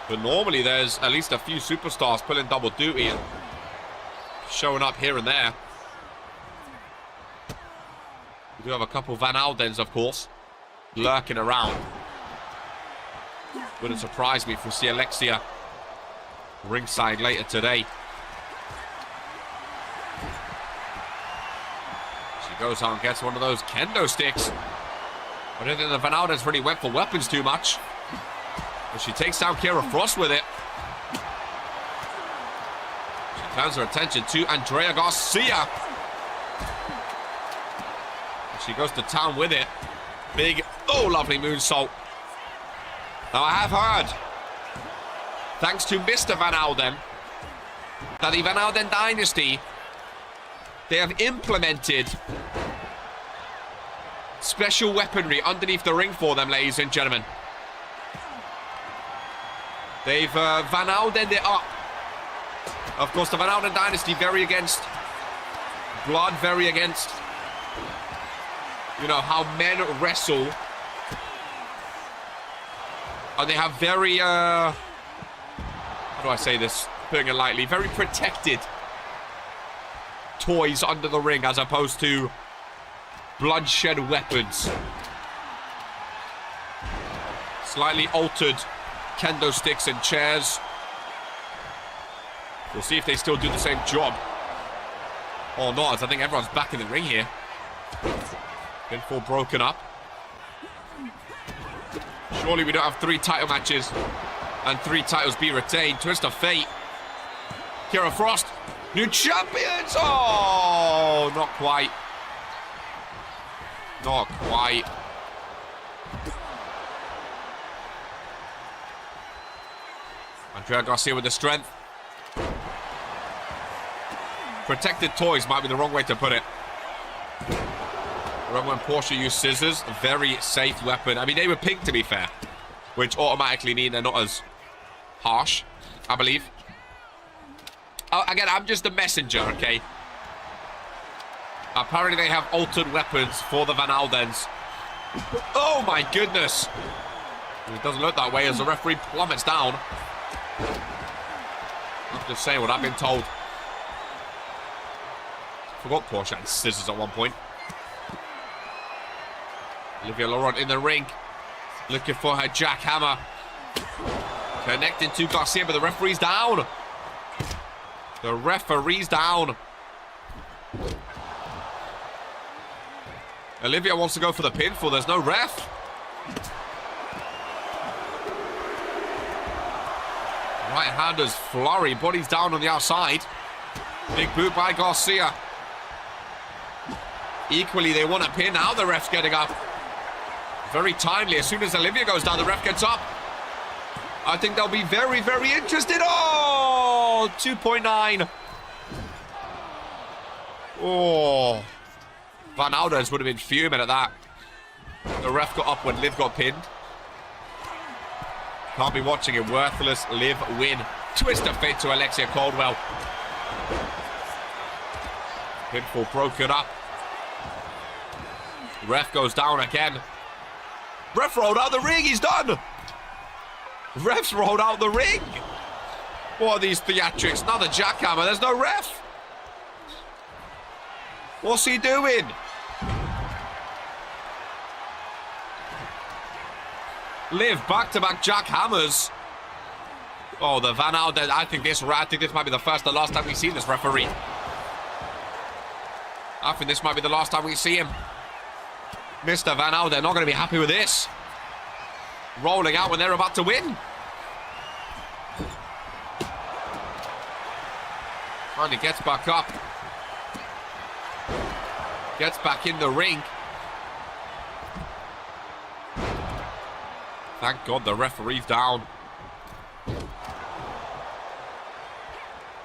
But normally there's at least a few superstars pulling double duty and showing up here and there. We do have a couple Van Aldens, of course, lurking around. Wouldn't surprise me if we see Alexia ringside later today. She goes out and gets one of those kendo sticks. I don't think the Van Alden's really went for weapons too much. But she takes down Kira Frost with it. She turns her attention to Andrea Garcia. She goes to town with it. Big, oh, lovely moonsault. Now, I have heard, thanks to Mr. Van Alden, that the Van Alden dynasty, they have implemented special weaponry underneath the ring for them, ladies and gentlemen. They've Van Aldened it up. Of course, the Van Alden dynasty very against blood, very against, you know, how men wrestle. And they have very, how do I say this? Putting it lightly, very protected toys under the ring as opposed to bloodshed weapons. Slightly altered kendo sticks and chairs. We'll see if they still do the same job or not, as I think everyone's back in the ring here. Pinfall broken up. Surely we don't have 3 title matches and 3 titles be retained. Twist of fate. Kira Frost, new champions! Oh, not quite. Not quite. Andrea Garcia with the strength. Protected toys might be the wrong way to put it. Remember when Portia used scissors? A very safe weapon. I mean, they were pink, to be fair, which automatically mean they're not as harsh, I believe. Oh, again, I'm just a messenger, okay? Apparently they have altered weapons for the Van Aldens. Oh my goodness! It doesn't look that way as the referee plummets down. I'm just saying what I've been told. Forgot Portia had scissors at one point. Olivia Laurent in the ring, looking for her jackhammer. Connecting to Garcia, but the referee's down. The referee's down. Olivia wants to go for the pinfall. There's no ref. Right-handers flurry. Body's down on the outside. Big boot by Garcia. Equally, they want a pin. Now the ref's getting up. Very timely. As soon as Olivia goes down, the ref gets up. I think they'll be very, very interested. Oh, 2.9. Oh. Van Aldens would have been fuming at that. The ref got up when Liv got pinned. Can't be watching it. Worthless. Liv win. Twist of fate to Alexia Caldwell. Pinfall broken up. Ref goes down again. Ref rolled out the ring. He's done. Ref's rolled out the ring. What are these theatrics? Another jackhammer. There's no ref. What's he doing? Liv, back-to-back jackhammers. Oh, the Van Alden. I think this might be the first and last time we see this referee. I think this might be the last time we see him. Mr. Van Alden not going to be happy with this. Rolling out when they're about to win. Finally gets back up. Gets back in the ring. Thank God the referee's down.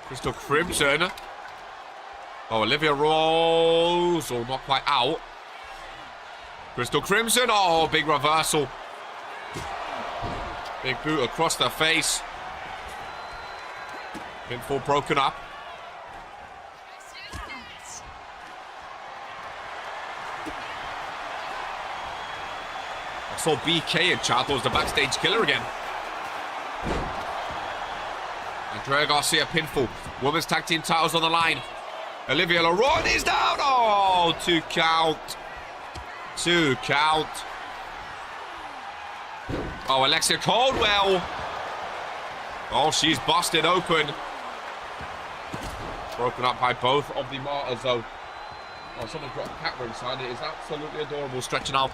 Crystal Crimson. Oh, Olivia rolls. Oh, not quite out. Crystal Crimson. Oh, big reversal. Big boot across the face. Pinfall broken up. I saw BK in chat was the backstage killer again. Andrea Garcia pinfall. Women's tag team titles on the line. Olivia Laurent is down. Oh, 2 count. 2 count. Oh, Alexia Caldwell. Oh, she's busted open. Broken up by both of the Martyrs, though. Oh, someone's got a cat ringside. It is absolutely adorable, stretching out.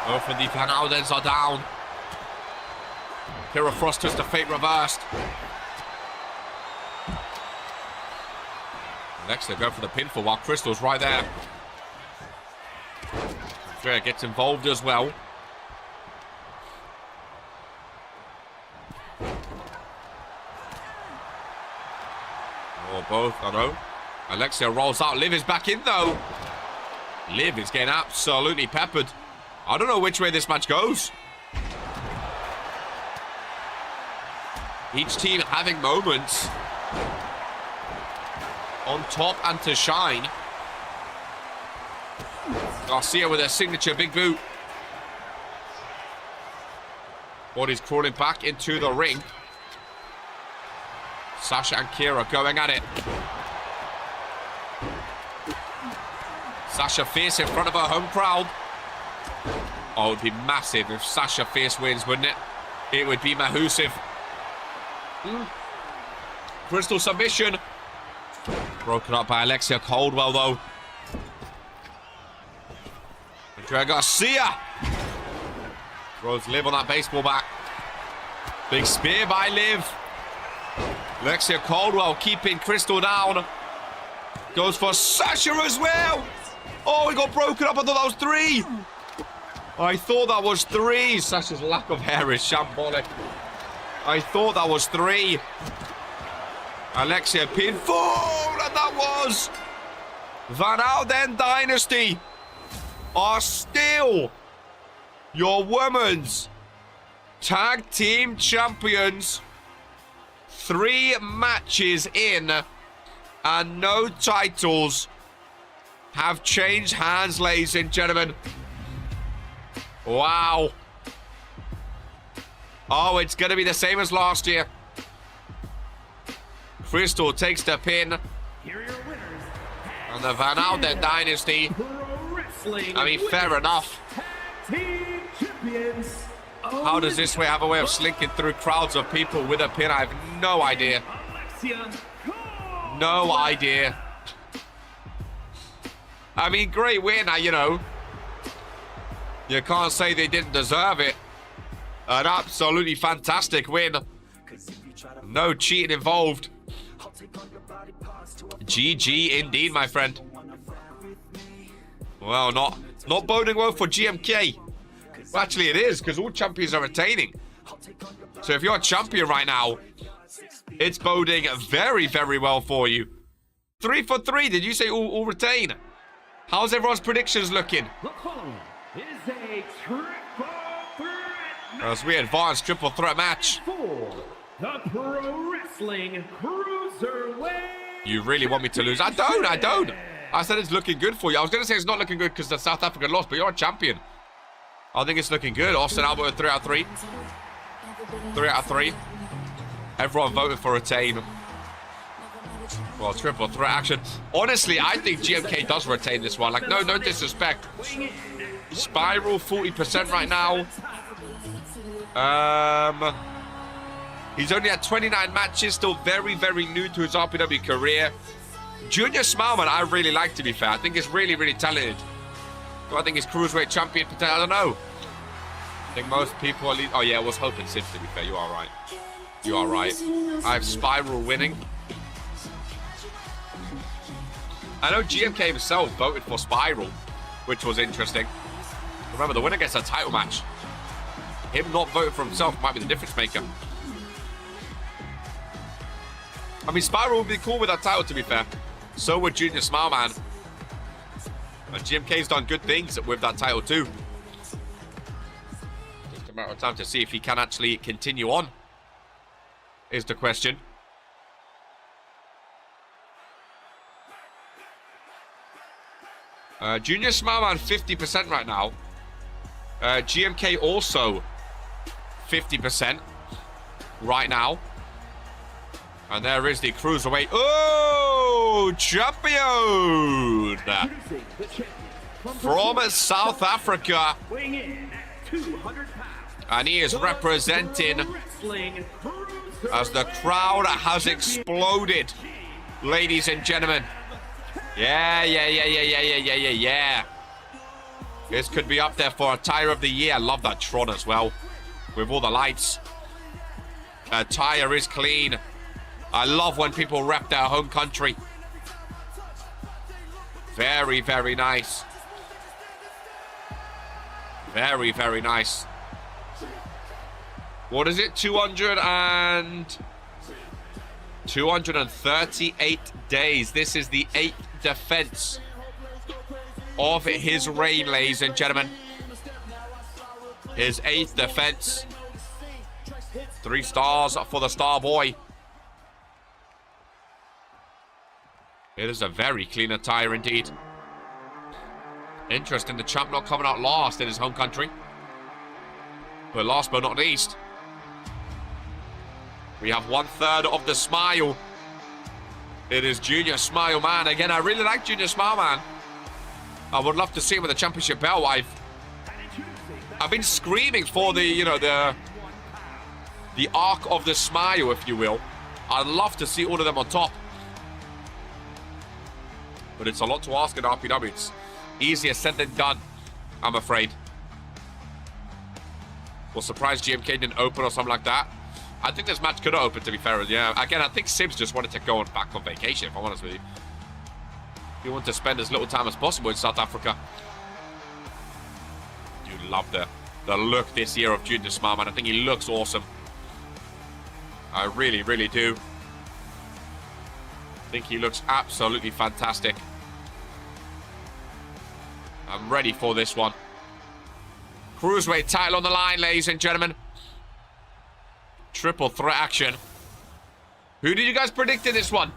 Both of the Van Oudens are down. Kira Frost twist of fate reversed. Next, they go for the pinfall while Crystal's right there. Andrea gets involved as well. Or both, I know. Alexia rolls out. Liv is back in though. Liv is getting absolutely peppered. I don't know which way this match goes. Each team having moments on top and to shine. Garcia with a signature big boot. Body's crawling back into the ring. Sasha and Kira going at it. Sasha Fierce in front of her home crowd. Oh, it would be massive if Sasha Fierce wins, wouldn't it? It would be massive. Crystal submission. Broken up by Alexia Coldwell, though. Andrea Garcia throws Liv on that baseball bat. Big spear by Liv. Alexia Coldwell keeping Crystal down. Goes for Sasha as well. Oh, he got broken up. I thought that was 3. I thought that was 3. Sasha's lack of hair is shambolic. I thought that was 3. Alexia pinfall, and that was Van Ouden Dynasty are still your women's tag team champions. 3 matches in, and no titles have changed hands, ladies and gentlemen. Wow. Oh, it's going to be the same as last year. Crystal takes the pin. Here are your winners. And the Van Ouden Dynasty. I mean, fair enough. Team champions. How does this way have a way of slinking through crowds of people with a pin? I have no idea. No idea. I mean, great win, you know. You can't say they didn't deserve it. An absolutely fantastic win. No cheating involved. GG indeed, my friend. Well, not boding well for GMK. Well, actually, it is, because all champions are retaining. So if you're a champion right now, it's boding very, very well for you. 3 for 3. Did you say all retain? How's everyone's predictions looking? The following is a triple threat As we advance, triple threat match. for the Pro Wrestling Cruiserweight. You really want me to lose? I don't. I said it's looking good for you. I was going to say it's not looking good because the South African lost, but you're a champion. I think it's looking good. Austin Albert, 3 out of 3. 3 out of 3. Everyone voted for retain. Well, triple threat action. Honestly, I think GMK does retain this one. Like, no disrespect. Spiral, 40% right now. He's only had 29 matches, still very, very new to his RPW career. Junior Smileman, I really like, to be fair. I think he's really, really talented. Do I think he's Cruiserweight Champion potential? I don't know. I think most people at least... Oh, yeah, I was hoping Sid, to be fair. You are right. You are right. I have Spiral winning. I know GMK himself voted for Spiral, which was interesting. Remember, the winner gets a title match. Him not voting for himself might be the difference maker. I mean, Spiral would be cool with that title, to be fair. So would Junior Smileman. And GMK's done good things with that title, too. Just a matter of time to see if he can actually continue on, is the question. Junior Smileman, 50% right now. GMK also 50% right now. And there is the Cruiserweight. Oh, champion! From South Africa. Weighing in at 200 pounds. And he is representing Wrestling as the crowd has exploded, ladies and gentlemen. Yeah. This could be up there for attire of the year. I love that Tron as well, with all the lights. Attire is clean. I love when people rep their home country. Very, very nice. Very, very nice. What is it? 238 days. This is the 8th defense of his reign, ladies and gentlemen. His 8th defense. 3 stars for the Star Boy. It is a very clean attire indeed. Interesting, the champ not coming out last in his home country. But last but not least, we have 1/3 of the Smile. It is Junior Smile Man. Again, I really like Junior Smile Man. I would love to see him with the championship belt. I've been screaming for the, you know, the arc of the Smile, if you will. I'd love to see all of them on top. But it's a lot to ask in RPW. It's easier said than done, I'm afraid. Well, surprised GMK didn't open or something like that. I think this match could have opened, to be fair. Yeah, again, I think Sibs just wanted to go back on vacation, if I'm honest with you. He wanted to spend as little time as possible in South Africa. You love the look this year of Junior Smile Man. I think he looks awesome. I really, really do. I think he looks absolutely fantastic. I'm ready for this one. Cruiserweight title on the line, ladies and gentlemen. Triple threat action. Who did you guys predict in this one?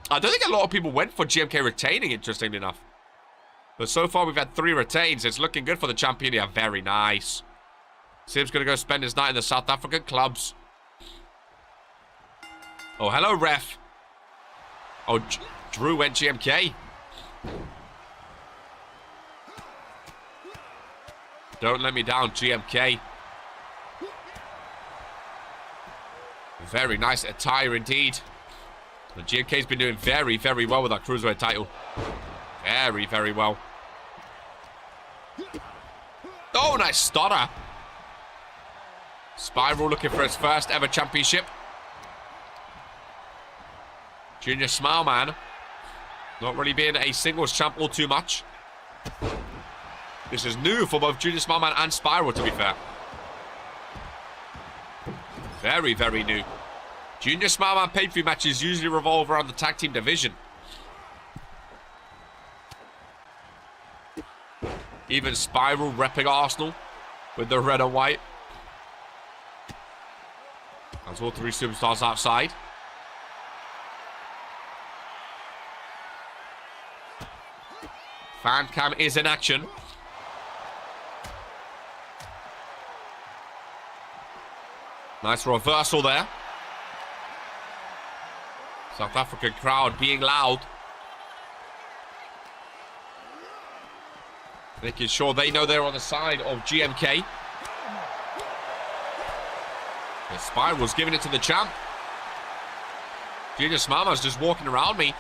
I don't think a lot of people went for GMK retaining, interestingly enough. But so far, we've had 3 retains. It's looking good for the champion here. Very nice. Sim's going to go spend his night in the South African clubs. Oh, hello, ref. Oh, Drew went GMK. Don't let me down, GMK. Very nice attire indeed. The GMK's been doing very, very well with that Cruiserweight title. Very, very well. Oh, nice stutter. Spiral looking for his first ever championship. Junior Smile Man. Not really being a singles champ all too much. This is new for both Junior Smile Man and Spiral, to be fair. Very, very new. Junior Smile Man pay-per-view matches usually revolve around the tag team division. Even Spiral repping Arsenal with the red and white. That's all 3 superstars outside. Fan cam is in action. Nice reversal there. South African crowd being loud. Making sure they know they're on the side of GMK. The Spiral's giving it to the champ. Junior Smile Man's just walking around me.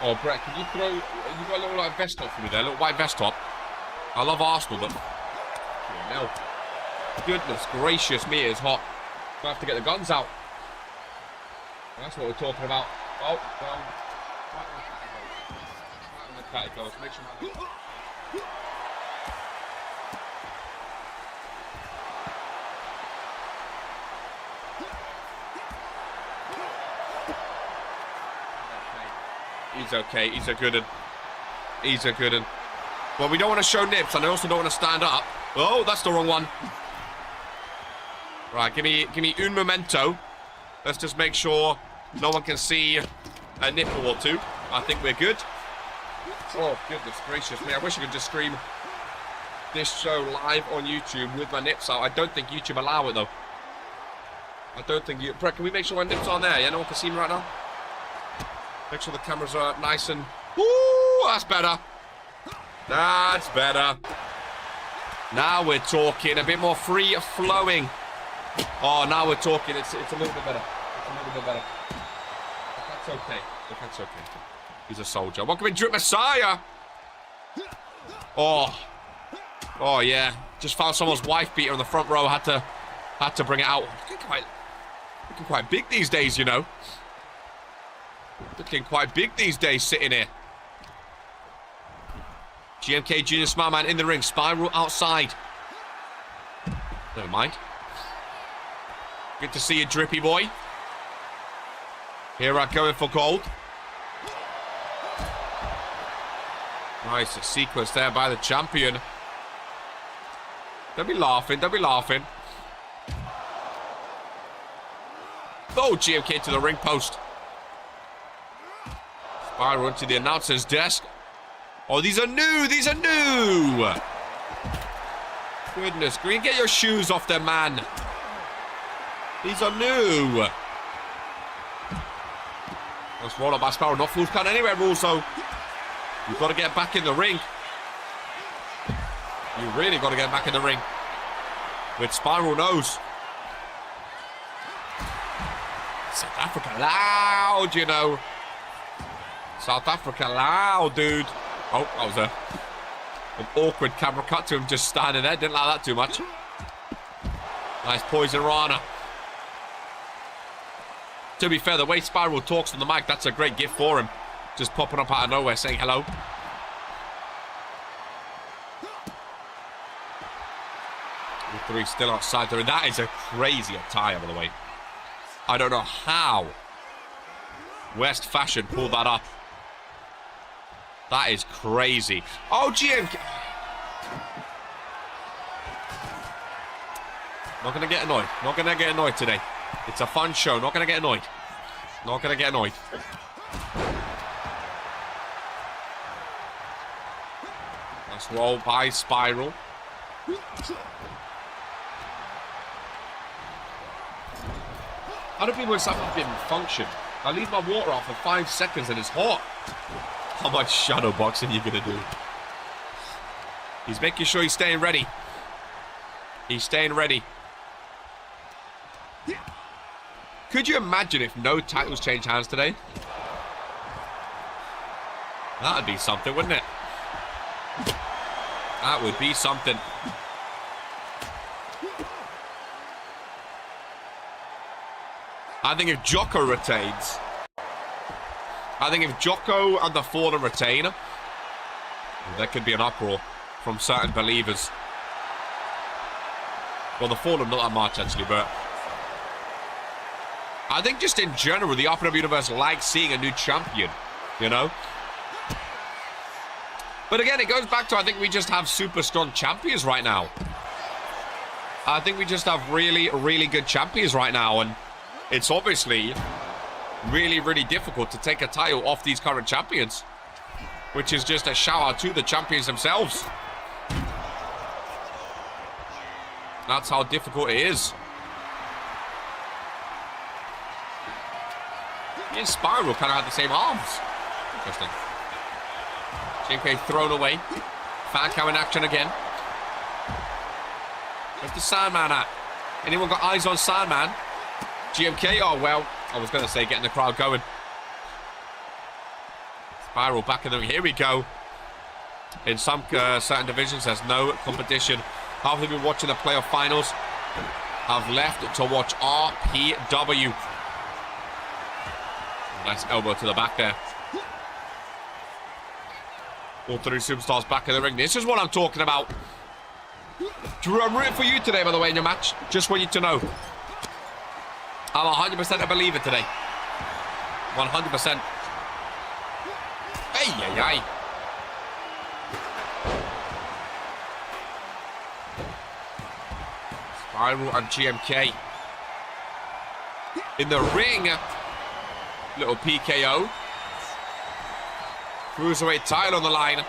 Oh, Brett, can you throw... You got a little like vest top for me there, a little white vest top. I love Arsenal, but... No. Goodness gracious me, it's hot. I have to get the guns out. That's what we're talking about. Oh, well... Right on the cat it goes. Make sure my... He's okay. He's a good one. He's a good one. Well, we don't want to show nips, and I also don't want to stand up. Oh, that's the wrong one. Right, give me un momento. Let's just make sure no one can see a nipple or two. I think we're good. Oh, goodness gracious me. I wish I could just stream this show live on YouTube with my nips out. I don't think YouTube allow it, though. I don't think you... Brett, can we make sure my nips aren't there? Yeah, no one can see me right now? Make sure the cameras are nice and... Ooh, that's better. That's better. Now we're talking. A bit more free flowing. Oh, now we're talking. It's a little bit better. It's a little bit better. But that's okay. But that's okay. He's a soldier. Welcome in, Drip Messiah. Oh. Oh, yeah. Just found someone's wife beater in the front row. Had to bring it out. Looking quite big these days, you know. Looking quite big these days, sitting here. GMK Junior Smart Man in the ring. Spiral outside. Never mind. Good to see you, Drippy boy. Here I going for gold. Nice sequence there by the champion. Don't be laughing. Don't be laughing. Oh, GMK to the ring post. Spiral into the announcer's desk. Oh, these are new. These are new. Goodness green. Get your shoes off there, man. These are new. Let's roll up by Spiral. Not full count anywhere, Russo. You've got to get back in the ring. You really got to get back in the ring. With Spiral nose. South Africa loud, you know. South Africa loud, dude. Oh, that was an awkward camera cut to him just standing there. Didn't like that too much. Nice Poison Rana. To be fair, the way Spiral talks on the mic, that's a great gift for him. Just popping up out of nowhere saying hello. The three still outside there. And that is a crazy attire, by the way. I don't know how West Fashion pulled that up. That is crazy. Oh, GMK. Not going to get annoyed. Not going to get annoyed today. It's a fun show. Not going to get annoyed. Not going to get annoyed. Let's roll by Spiral. How do people have been function? I leave my water off for 5 seconds and it's hot. How much shadow boxing are you going to do? He's making sure he's staying ready. He's staying ready. Could you imagine if no titles change hands today? That would be something, wouldn't it? That would be something. I think if Jocko retains... I think if Jocko and the Fallen retain, there could be an uproar from certain believers. Well, the Fallen not that much, actually, but... I think just in general, the RPW universe likes seeing a new champion, you know? But again, it goes back to, I think we just have super strong champions right now. I think we just have really, really good champions right now, and it's obviously really, really difficult to take a title off these current champions, which is just a shout out to the champions themselves. That's how difficult it is. Me and Spiral kind of had the same arms. Interesting. JK thrown away. Fan cam in action again. Where's the Sandman at? Anyone got eyes on Sandman? GMK? Oh, well, I was going to say getting the crowd going. Spiral back in the ring. Here we go. In some certain divisions, there's no competition. Half of the people watching the playoff finals have left to watch RPW. Nice elbow to the back there. All three superstars back in the ring. This is what I'm talking about. Drew, I'm rooting for you today, by the way, in your match. Just want you to know. I'm 100% a believer today. 100%. Hey, hey, hey. Spiral and GMK. In the ring. Little PKO. Cruiserweight title on the line.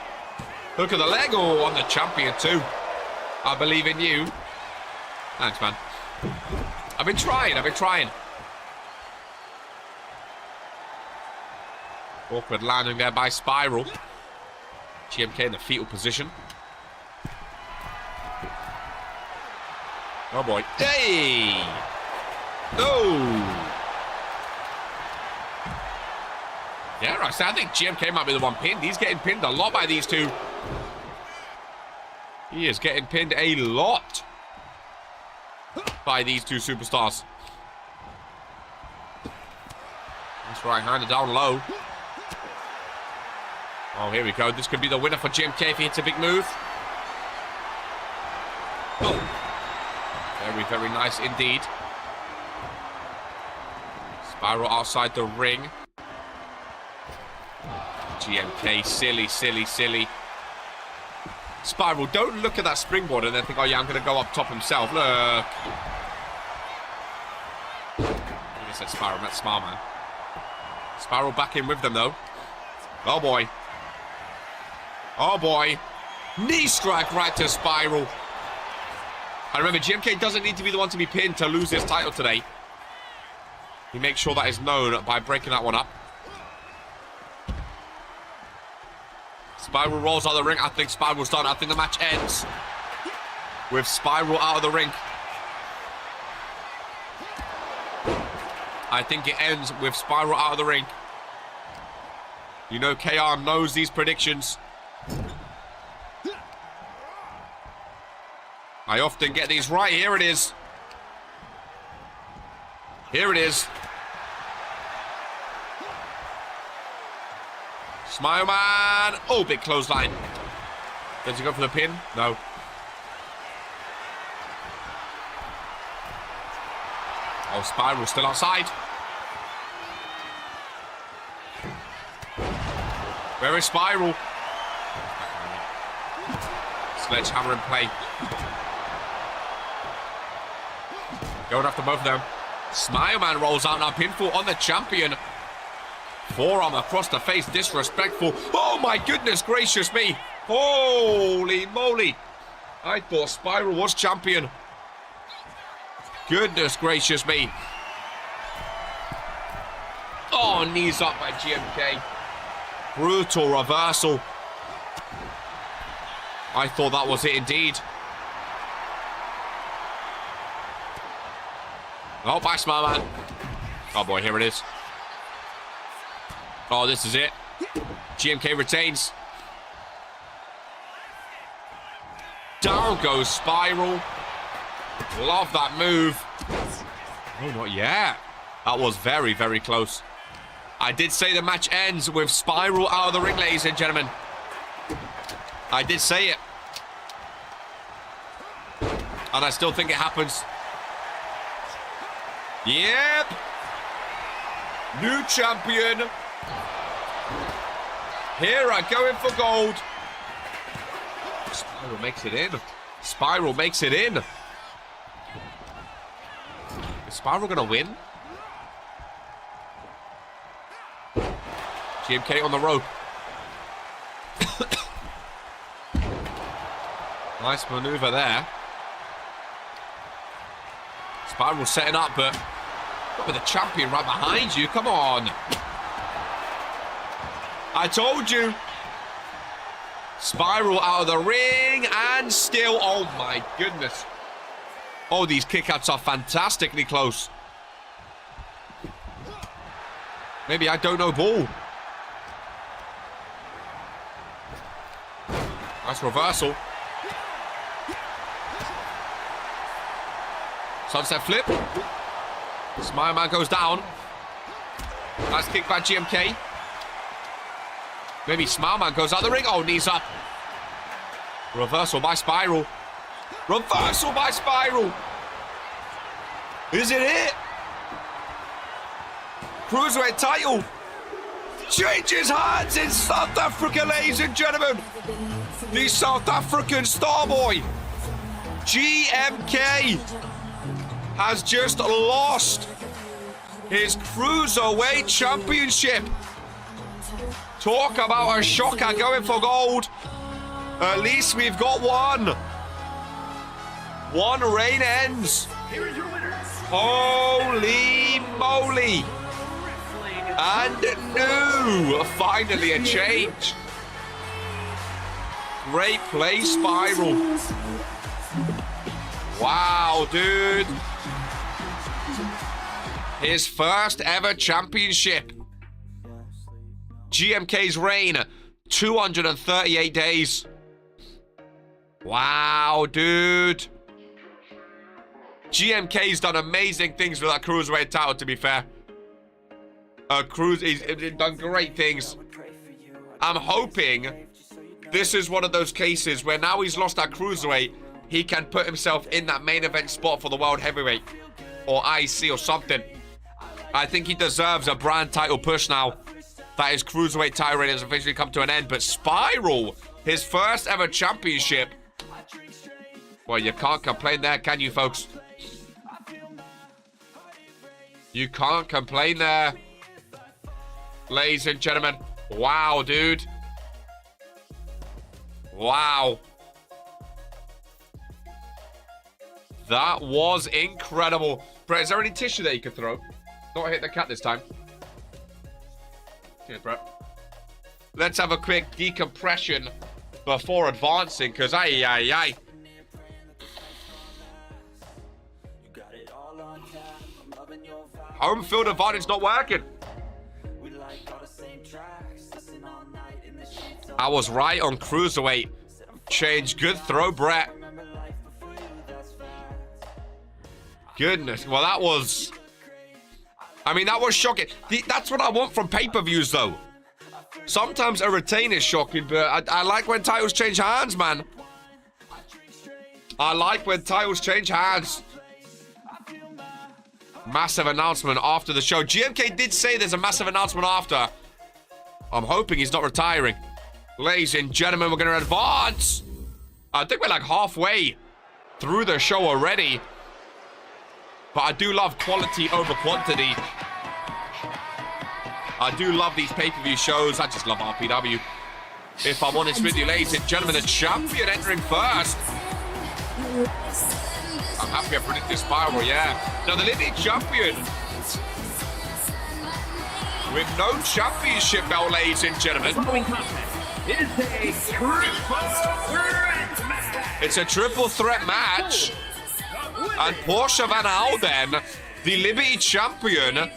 Look at the leg. Oh, on the champion too. I believe in you. Thanks, man. I've been trying. Awkward landing there by Spiral. GMK in the fetal position. Oh boy. Hey! Oh! Yeah, right. So I think GMK might be the one pinned. He's getting pinned a lot by these two. He is getting pinned a lot by these two superstars. That's right, handed down low. Oh, here we go. This could be the winner for GMK if he hits a big move. Oh. Very, very nice indeed. Spiral outside the ring. GMK, silly, silly, silly. Spiral, don't look at that springboard and then think, oh yeah, I'm going to go up top himself. Look. I think I said Spiral, not Smart Man. Spiral back in with them though. Oh boy. Oh boy. Knee strike right to Spiral. And remember, GMK doesn't need to be the one to be pinned to lose his title today. He makes sure that is known by breaking that one up. Spiral rolls out of the ring. I think Spiral's done. I think the match ends with Spiral out of the ring. I think it ends with Spiral out of the ring. You know, KR knows these predictions. I often get these right. Here it is. Here it is. Smile Man. Oh, big clothesline. Does he go for the pin? No. Oh, Spiral still outside. Where is Spiral? Sledgehammer in play. Going after both of them. Smile Man rolls out now. Pinfall on the champion. Forearm across the face. Disrespectful. Oh my goodness gracious me. Holy moly. I thought Spiral was champion. Goodness gracious me. Oh, knees up by GMK. Brutal reversal. I thought that was it indeed. Oh, bye, Smile Man. Oh boy, here it is. Oh, this is it. GMK retains. Down goes Spiral. Love that move. Oh, not yet. That was very, very close. I did say the match ends with Spiral out of the ring, ladies and gentlemen. I did say it. And I still think it happens. Yep. New champion. Hera going for gold. Spiral makes it in. Spiral makes it in. Is Spiral going to win? GMK on the rope. Nice maneuver there. Spiral setting up, but with the champion right behind you. Come on. I told you. Spiral out of the ring and still. Oh my goodness. Oh, these kickouts are fantastically close. Maybe I don't know ball. Nice reversal. Sunset flip. Smile Man goes down. Nice kick by GMK. Maybe Smile Man goes out the ring. Oh, knees up. Reversal by Spiral. Reversal by Spiral. Is it? Cruiserweight title changes hands in South Africa, ladies and gentlemen. The South African Starboy, GMK, has just lost his Cruiserweight Championship. Talk about a shocker going for gold. At least we've got one. One reign ends. Holy moly. And new. Finally a change. Great play, Spiral. Wow, dude. His first ever championship. GMK's reign, 238 days. Wow, dude. GMK's done amazing things with that Cruiserweight title, to be fair. He's done great things. I'm hoping this is one of those cases where now he's lost that Cruiserweight, he can put himself in that main event spot for the World Heavyweight or IC or something. I think he deserves a brand title push now that his Cruiserweight title reign has officially come to an end. But Spiral, his first ever championship. Well, you can't complain there, can you, folks? You can't complain there, ladies and gentlemen. Wow, dude. Wow. That was incredible. Brett, is there any tissue that you could throw? Not hit the cat this time. Cheers, Brett. Let's have a quick decompression before advancing, because aye. Home field advantage not working. I was right on Cruiserweight. Change. Good throw, Brett. Goodness. Well, that was... I mean, that was shocking. That's what I want from pay-per-views, though. Sometimes a retain is shocking, but I like when titles change hands, man. I like when titles change hands. Massive announcement after the show. GMK did say there's a massive announcement after. I'm hoping he's not retiring. Ladies and gentlemen, we're going to advance. I think we're like halfway through the show already. But I do love quality over quantity. I do love these pay-per-view shows. I just love RPW. If I'm honest with you, ladies and gentlemen, the champion entering first. I'm happy I predicted Spiral, yeah. Now, the Living Champion. With no championship belt, ladies and gentlemen. It's a triple threat match. And Portia Van Alden, the Liberty Champion.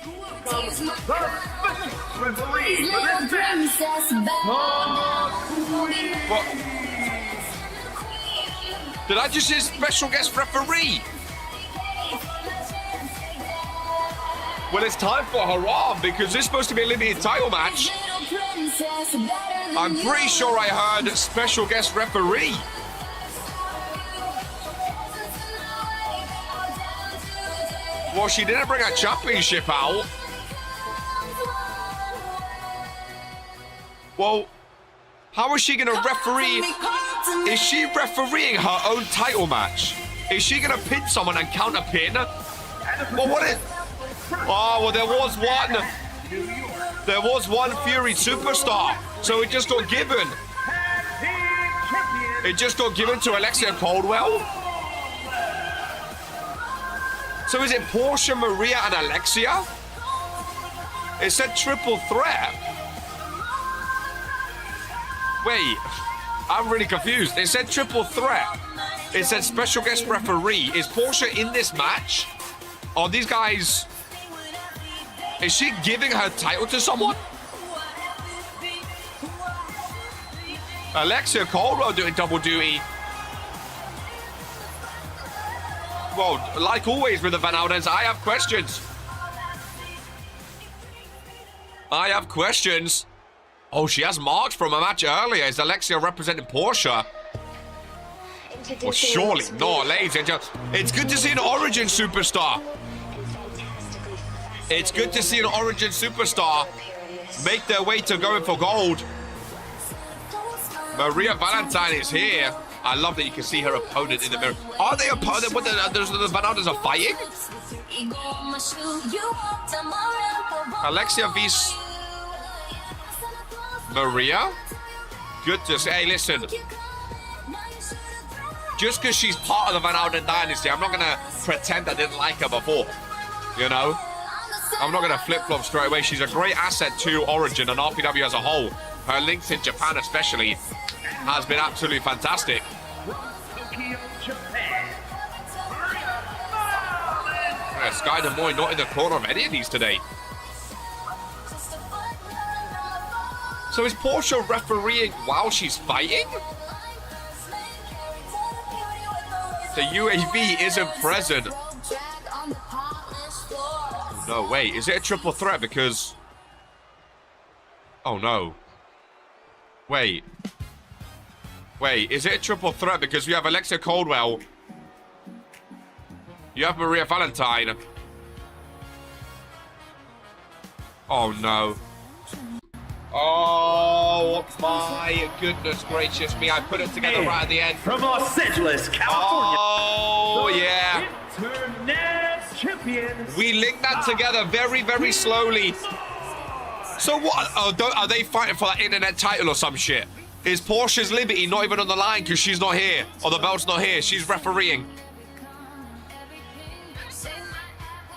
What? Did I just say special guest referee? Well, it's time for Haram because this is supposed to be a limited title match. I'm pretty sure I heard special guest referee. Well, she didn't bring a championship out. Well, how is she going to referee? Is she refereeing her own title match? Is she going to pin someone and counter pin? Well, what is... Oh, well, there was one. There was one Fury Superstar. So it just got given. It just got given to Alexia Coldwell. So is it Portia, Maria, and Alexia? It said triple threat. Wait, I'm really confused. It said triple threat. It said special guest referee. Is Portia in this match? Are these guys... Is she giving her title to someone? Alexia Coldwell doing double duty. Well, like always with the Van Aldens, I have questions. I have questions. Oh, she has marks from a match earlier. Is Alexia representing Portia? Well, surely not, ladies and gentlemen. It's good to see an Origin superstar. It's good to see an Origin superstar make their way to going for gold. Maria Valentine is here. I love that you can see her opponent in the mirror. Are they opponent? What the Van Aldens are fighting? Alexia vs Maria? Good to see. Hey, listen. Just because she's part of the Van Alden dynasty, I'm not going to pretend I didn't like her before. You know? I'm not going to flip-flop straight away. She's a great asset to Origin and RPW as a whole. Her links in Japan especially. has been absolutely fantastic. Tokyo, Japan. Yeah, Sky Demoy not in the corner of any of these today. So is Portia refereeing while she's fighting? The UAV isn't present. No, wait, is it a triple threat? Because... Oh, no. Wait, is it a triple threat? Because you have Alexa Caldwell. You have Maria Valentine. Oh, no. Oh, my goodness gracious me. I put it together right at the end. From Los Angeles, California. Oh, yeah. Internet champions. We linked that together very, very slowly. So what? Oh, are they fighting for that internet title or some shit? Is Portia's Liberty not even on the line because she's not here? Or the belt's not here? She's refereeing.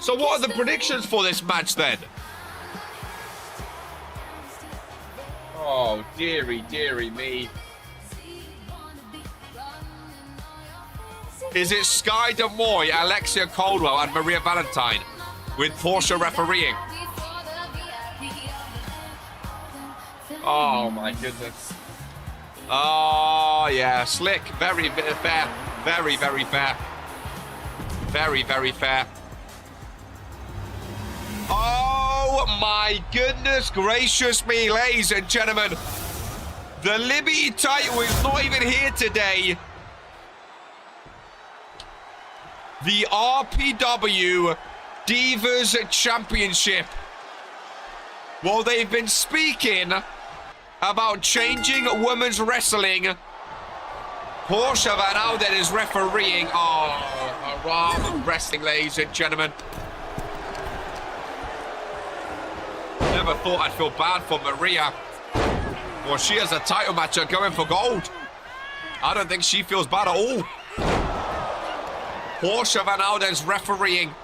So what are the predictions for this match then? Oh, dearie, dearie me. Is it Sky Demoy, Alexia Caldwell, and Maria Valentine with Portia refereeing? Oh, my goodness. Oh, yeah. Slick. Very fair. Very, very fair. Very, very fair. Oh, my goodness gracious me, ladies and gentlemen. The Liberty title is not even here today. The RPW Divas Championship. Well, they've been speaking about changing women's wrestling. Portia Van Alden is refereeing. Oh, Raw wrestling, ladies and gentlemen. Never thought I'd feel bad for Maria. Well, she has a title match going for gold. I don't think she feels bad at all. Portia Van Alden's refereeing.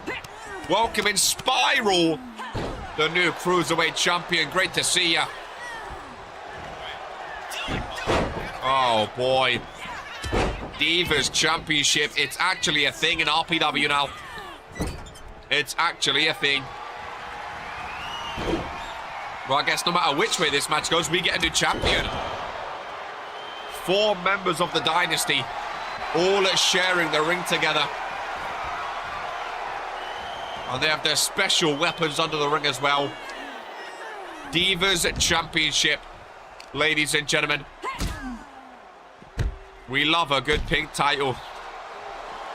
Welcoming Spiral, the new Cruiserweight champion. Great to see ya. Oh, boy. Divas Championship. It's actually a thing in RPW now. It's actually a thing. Well, I guess no matter which way this match goes, we get a new champion. 4 members of the dynasty, all sharing the ring together. And they have their special weapons under the ring as well. Divas Championship, ladies and gentlemen. We love a good pink title.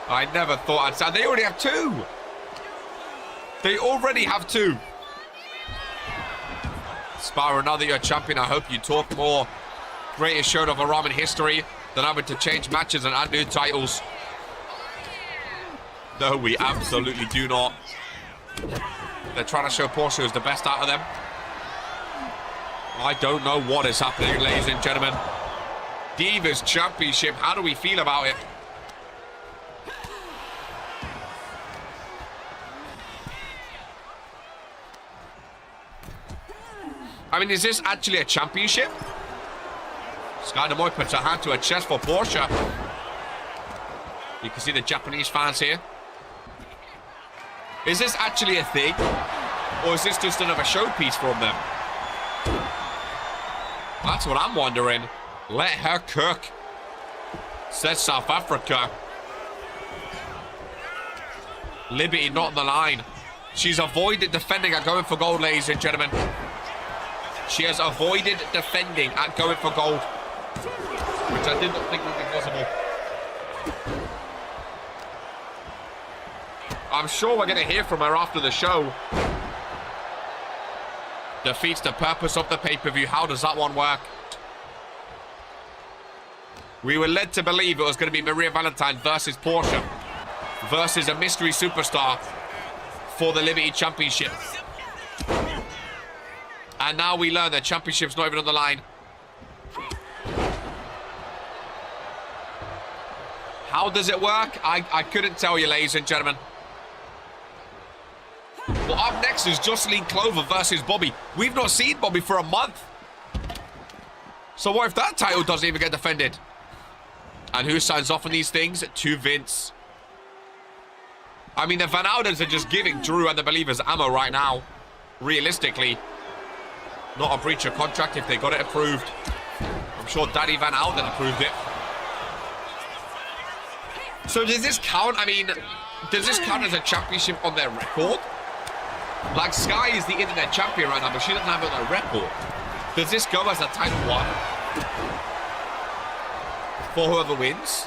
I never thought I'd say. They already have 2. They already have 2. Spyro, now that you're a champion, I hope you talk more. Greatest show of a Ramen history than having to change matches and add new titles. No, we absolutely do not. They're trying to show Portia is the best out of them. I don't know what is happening, ladies and gentlemen. Divas Championship, how do we feel about it? I mean, is this actually a championship? Sky Demoy puts her hand to her chest for Portia. You can see the Japanese fans here. Is this actually a thing? Or is this just another showpiece from them? That's what I'm wondering. Let her cook, says South Africa. Liberty not on the line. She's avoided defending at going for gold, ladies and gentlemen. She has avoided defending at going for gold, which I did not think would be possible. I'm sure we're going to hear from her after the show. Defeats the purpose of the pay-per-view. How does that one work? We were led to believe it was going to be Maria Valentine versus Portia versus a mystery superstar for the Liberty Championship. And now we learn that championship's not even on the line. How does it work? I couldn't tell you, ladies and gentlemen. Well, up next is Jocelyn Clover versus Bobby. We've not seen Bobby for a month. So what if that title doesn't even get defended? And who signs off on these things? To Vince. I mean, the Van Oudens are just giving Drew and the Believers ammo right now. Realistically. Not a breach of contract if they got it approved. I'm sure Daddy Van Ouden approved it. So does this count? I mean, does this count as a championship on their record? Like, Sky is the internet champion right now, but she doesn't have it on her record. Does this go as a title one? For whoever wins?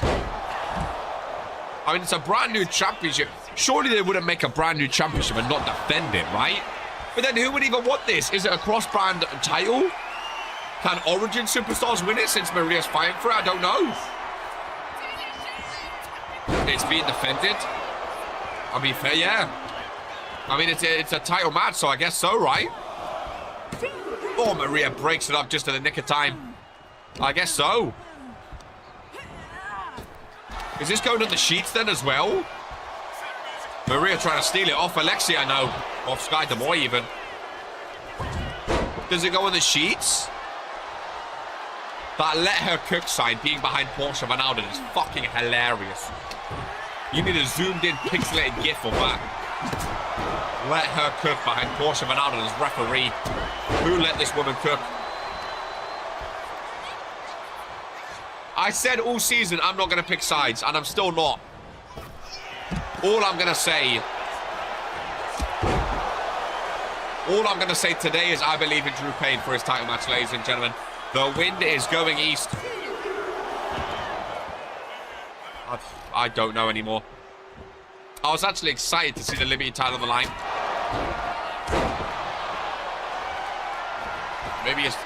I mean, it's a brand new championship. Surely they wouldn't make a brand new championship and not defend it, right? But then who would even want this? Is it a cross-brand title? Can Origin Superstars win it since Maria's fighting for it? I don't know. It's being defended. I mean, fair, yeah. I mean, it's a title match, so I guess so, right? Oh, Maria breaks it up just in the nick of time. I guess so. Is this going on the sheets then as well? Maria trying to steal it off Alexia, I know. Off Sky Demoy even. Does it go on the sheets? That let her cook sign being behind Portia Van Ouden is fucking hilarious. You need a zoomed in pixelated gif of that. Let her cook behind Portia Van Ouden as referee. Who let this woman cook? I said all season I'm not going to pick sides, and I'm still not. All I'm going to say today is I believe in Drew Payne for his title match, ladies and gentlemen. The wind is going east. I don't know anymore. I was actually excited to see the Liberty title on the line. Maybe it's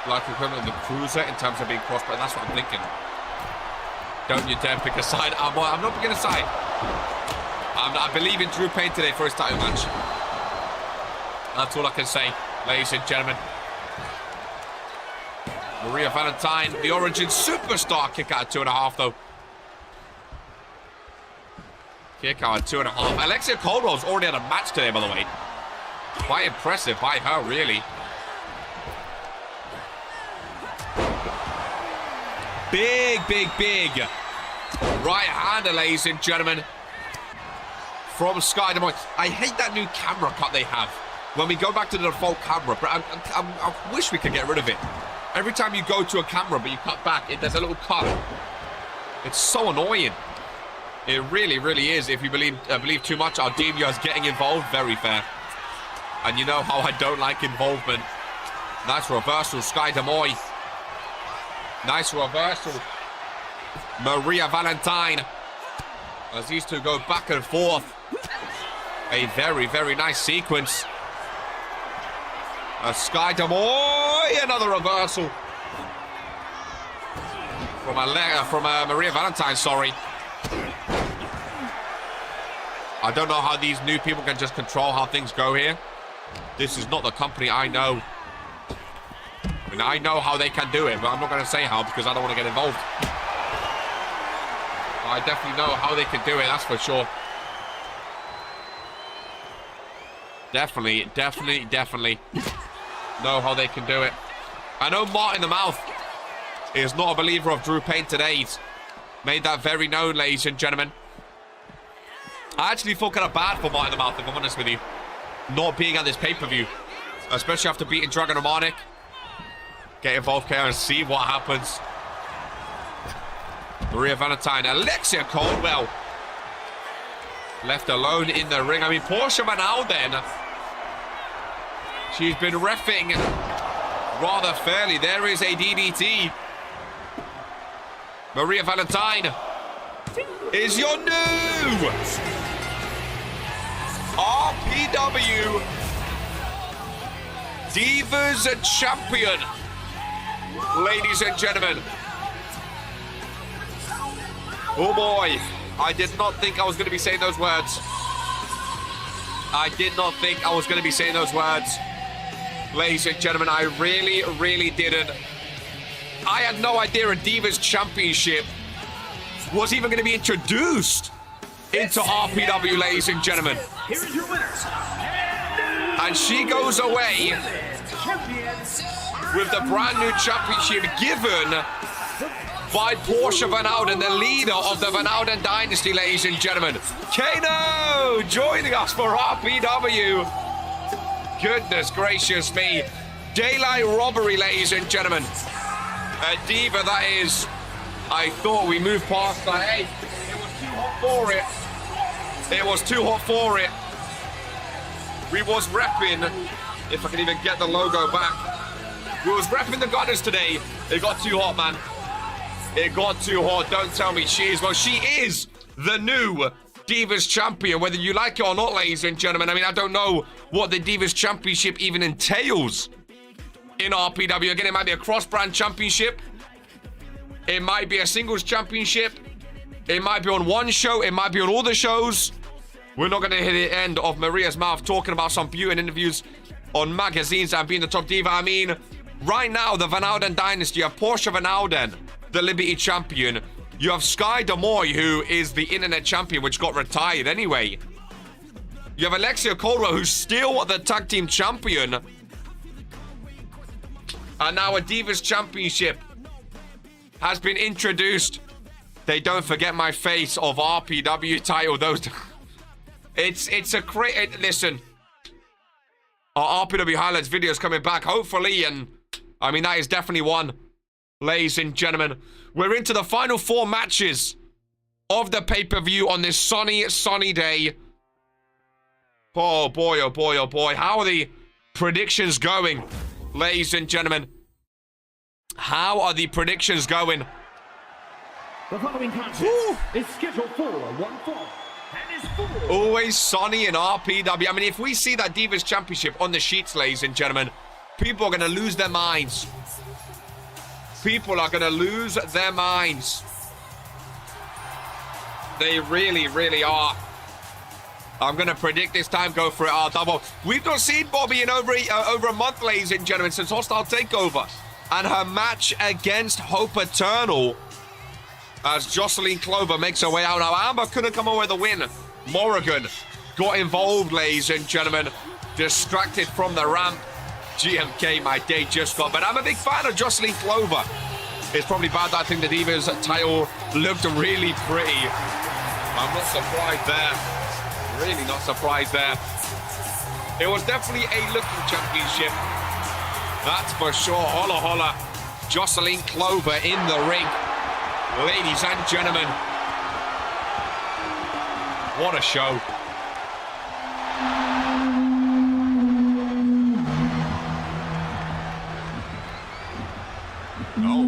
like equivalent of the Cruiser in terms of being crossed, but that's what I'm thinking. Don't you dare pick a side. I'm not picking a side. I believe in Drew Payne today for his title match. That's all I can say, ladies and gentlemen. Maria Valentine, the Origin Superstar, kick out at 2.5 though. Kick out at 2.5. Alexia Caldwell's already had a match today, by the way. Quite impressive by her, really. Big right-hander, ladies and gentlemen, from Sky Demoy. I hate that new camera cut they have when we go back to the default camera, but I wish we could get rid of it. Every time you go to a camera but you cut back, there's a little cut. It's so annoying. It really is. If you believe too much, I'll deem you as getting involved. Very fair. And you know how I don't like involvement. Nice reversal, Sky Demoy. Nice reversal. Maria Valentine. As these two go back and forth. A very nice sequence. A Sky Demoy. Another reversal. From Maria Valentine, sorry. I don't know how these new people can just control how things go here. This is not the company I know. And I know how they can do it, but I'm not going to say how because I don't want to get involved. I definitely know how they can do it, that's for sure. Definitely know how they can do it. I know Martin the Mouth is not a believer of Drew Payne today. He's made that very known, ladies and gentlemen. I actually feel kind of bad for Martin the Mouth, if I'm honest with you. Not being at this pay-per-view. Especially after beating Dragon Harmonic. Get involved, KO, and see what happens. Maria Valentine, Alexia Caldwell. Left alone in the ring. I mean, Portia Van Ouden. She's been reffing rather fairly. There is a DDT. Maria Valentine is your new RPW Divas Champion. Ladies and gentlemen. Oh boy. I did not think I was going to be saying those words. I did not think I was going to be saying those words. Ladies and gentlemen, I really didn't. I had no idea a Divas Championship was even going to be introduced into RPW, ladies and gentlemen. Here is your winners. And she goes away with the brand new championship given by Portia Van Ouden, the leader of the Van Ouden dynasty, ladies and gentlemen. Kano joining us for RPW. Goodness gracious me. Daylight robbery, ladies and gentlemen. A diva that is. I thought we moved past that. Hey, it was too hot for it. It was too hot for it. We was repping, if I can even get the logo back. We was repping the goddess today. It got too hot, man. It got too hot. Don't tell me she is. Well, she is the new Divas Champion, whether you like it or not, ladies and gentlemen. I mean, I don't know what the Divas Championship even entails in RPW. Again, it might be a cross-brand championship. It might be a singles championship. It might be on one show. It might be on all the shows. We're not going to hit the end of Maria's mouth talking about some beauty and interviews on magazines and being the top diva. I mean, right now, the Van Ouden dynasty, you have Portia Van Ouden, the Liberty champion. You have Sky Demoy, who is the internet champion, which got retired anyway. You have Alexia Caldwell, who's still the tag team champion. And now a Divas Championship has been introduced. They don't forget my face of RPW title. Those... It's a great... Listen. Our RPW highlights video is coming back, hopefully. And, I mean, that is definitely one. Ladies and gentlemen, we're into the final 4 matches of the pay-per-view on this sunny, sunny day. Oh, boy, oh, boy, oh, boy. How are the predictions going, ladies and gentlemen? How are the predictions going? The following contest is scheduled for one fall and is for... Always sunny in RPW. I mean, if we see that Divas Championship on the sheets, ladies and gentlemen, people are going to lose their minds. People are going to lose their minds. They really, really are. I'm going to predict this time, go for it, R-double. We've not seen Bobby in over a month, ladies and gentlemen, since Hostile Takeover. And her match against Hope Eternal as Jocelyn Clover makes her way out. Now, Amber couldn't come away with a win. Morrigan got involved, ladies and gentlemen. Distracted from the ramp. GMK, my day just got. But I'm a big fan of Jocelyn Clover. It's probably bad that I think the Divas title looked really pretty. I'm not surprised there. Really not surprised there. It was definitely a looking championship. That's for sure. Holla, holla. Jocelyn Clover in the ring. Ladies and gentlemen. What a show. Oh.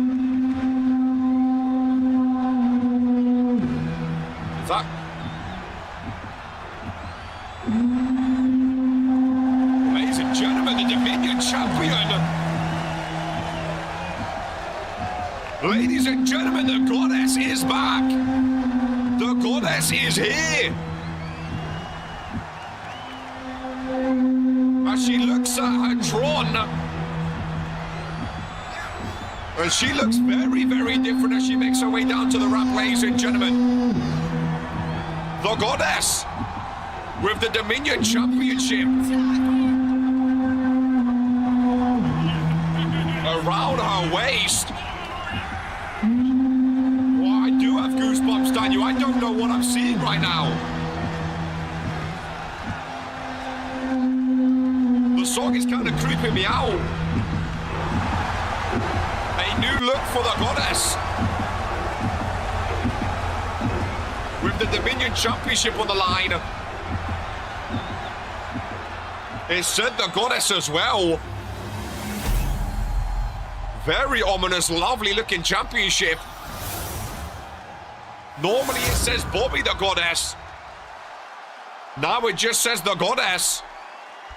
Is that... Ladies and gentlemen, the Dominion champion. Ladies and gentlemen, the goddess is back. The goddess is here. As she looks at her Tron. And she looks very, very different as she makes her way down to the ramp, ladies and gentlemen. The goddess with the Dominion Championship around her waist. Oh, I do have goosebumps, Daniel. I don't know what I'm seeing right now. The song is kind of creeping me out. A new look for the goddess. With the Dominion Championship on the line. It said the goddess as well. Very ominous, lovely looking championship. Normally it says Bobby the goddess. Now it just says the goddess.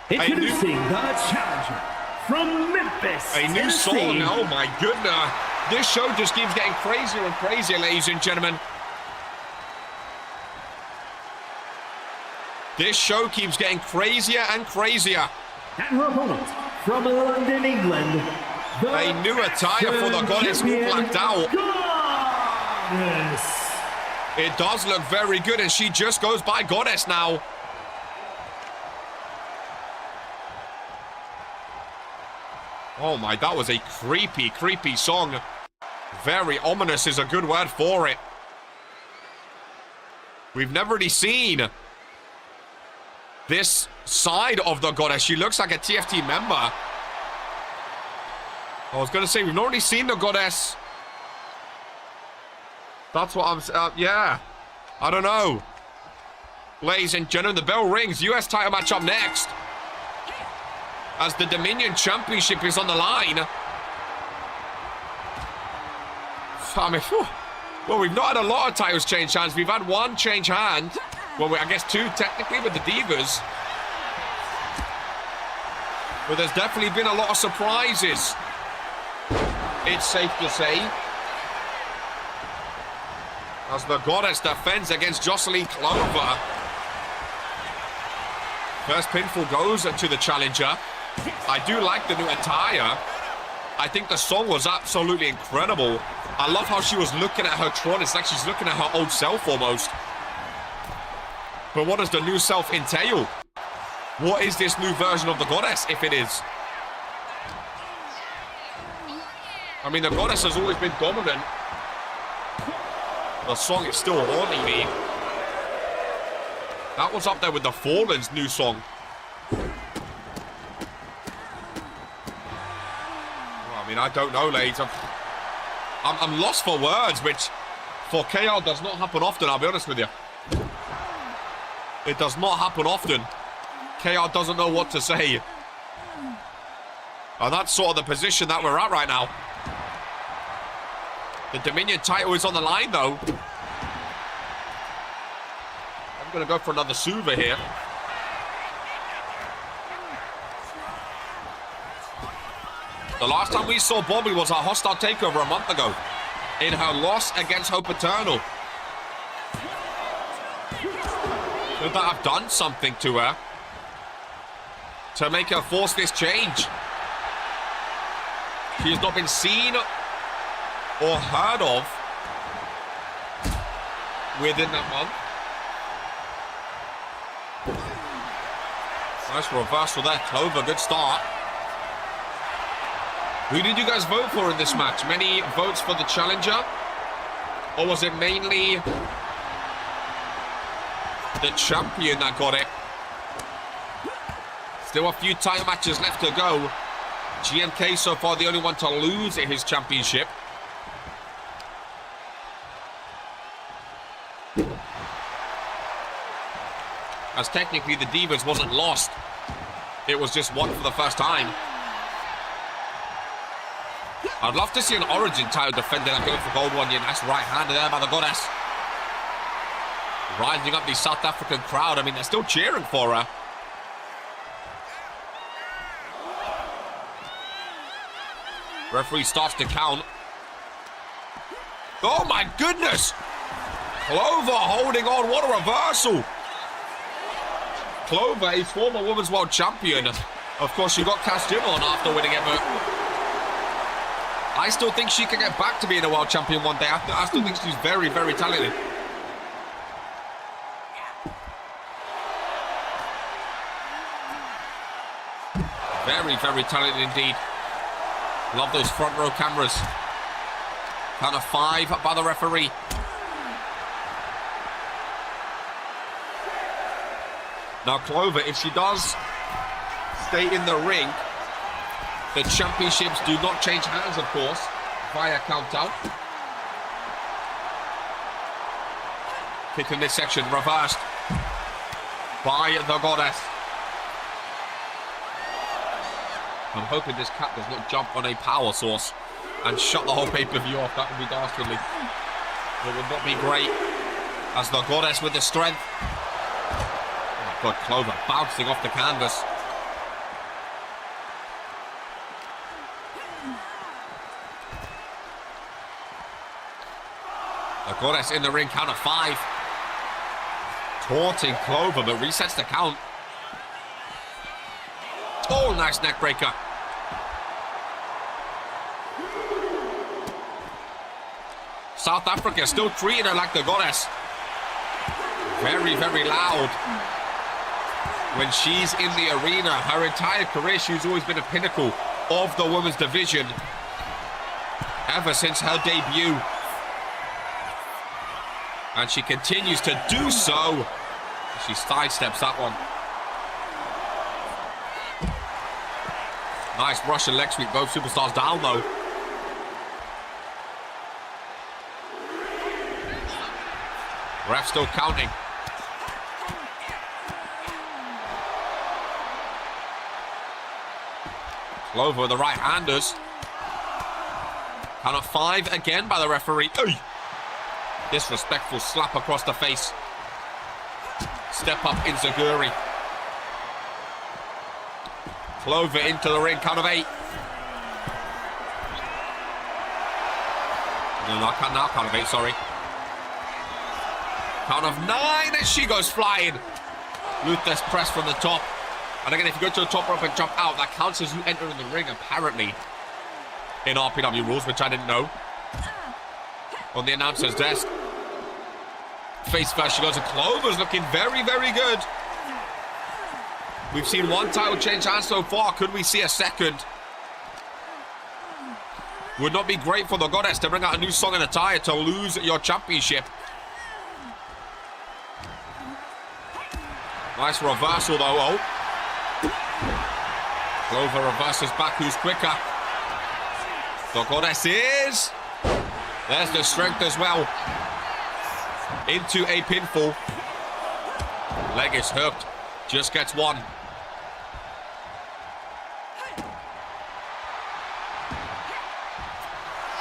Introducing the challenger from Memphis, A new Tennessee. song. Oh my goodness. This show just keeps getting crazier and crazier, ladies and gentlemen. This show keeps getting crazier and crazier. And her opponent from London, England. A new attire for the goddess, all blacked out. Goddess. It does look very good, and she just goes by goddess now. Oh my, that was a creepy, creepy song. Very ominous is a good word for it. We've never really seen this side of the goddess. She looks like a TFT member. I was going to say, we've not really seen the goddess. That's what I'm... yeah. I don't know. Ladies and gentlemen, the bell rings. US title match up next. As the Dominion Championship is on the line. I mean, whew. Well, we've not had a lot of titles change hands. We've had one change hand. Well, I guess two technically with the Divas. But there's definitely been a lot of surprises. It's safe to say. As the goddess defends against Jocelyn Clover. First pinfall goes to the challenger. I do like the new attire. I think the song was absolutely incredible. I love how she was looking at her Tron. It's like she's looking at her old self almost. But what does the new self entail? What is this new version of the goddess, if it is? I mean, the goddess has always been dominant. The song is still haunting me. That was up there with the Fallen's new song. I mean, I don't know, ladies. I'm lost for words, which for KL does not happen often, I'll be honest with you. It does not happen often. KR doesn't know what to say. And that's sort of the position that we're at right now. The Dominion title is on the line, though. I'm going to go for another Suva here. The last time we saw Bobby was our hostile takeover a month ago in her loss against Hope Eternal. Could that have done something to her to make her force this change? She has not been seen or heard of within that month. Nice reversal there, Clover. Good start. Who did you guys vote for in this match? Many votes for the challenger? Or was it mainly the champion that got it? Still a few title matches left to go. GMK so far the only one to lose in his championship. As technically the Divas wasn't lost. It was just won for the first time. I'd love to see an Origin title defended and going for gold one. Yeah, nice right hand there by the goddess. Rising up the South African crowd. I mean, they're still cheering for her. Referee starts to count. Oh my goodness! Clover holding on. What a reversal! Clover, a former Women's World Champion. Of course, she got cast in on after winning it, but I still think she can get back to being a world champion one day. I still think she's very, very talented. Very, very talented indeed. Love those front row cameras. Count of 5 by the referee. Now Clover, if she does stay in the ring, the championships do not change hands, of course, via count out. Kick in this section, reversed by the goddess. I'm hoping this cat does not jump on a power source and shut the whole pay-per-view off. That would be dastardly. It would not be great. As the goddess with the strength. Oh my God, Clover bouncing off the canvas. The goddess in the ring, count of 5. Taunting Clover, but resets the count. Oh, nice neck breaker. South Africa still treating her like the goddess. Very, very loud. When she's in the arena, her entire career, she's always been a pinnacle of the women's division ever since her debut. And she continues to do so. She sidesteps that one. Nice Russian leg sweep. Both superstars down, though. Ref still counting. Clover with the right-handers. Count of 5 again by the referee. Oy! Disrespectful slap across the face. Step up Inzaguri. Clover into the ring, count of 8. No, not count of 8, sorry. Count of 9 as she goes flying. Luther's press from the top. And again, if you go to the top rope and jump out, that counts as you enter in the ring, apparently. In RPW rules, which I didn't know. On the announcer's desk. Face first, she goes to Clover's looking very, very good. We've seen one title change hands so far. Could we see a second? Would not be great for the goddess to bring out a new song and attire to lose your championship. Nice reversal though. Oh. Clover reverses back. Who's quicker? The goddess is. There's the strength as well. Into a pinfall. Leg is hooked. Just gets one.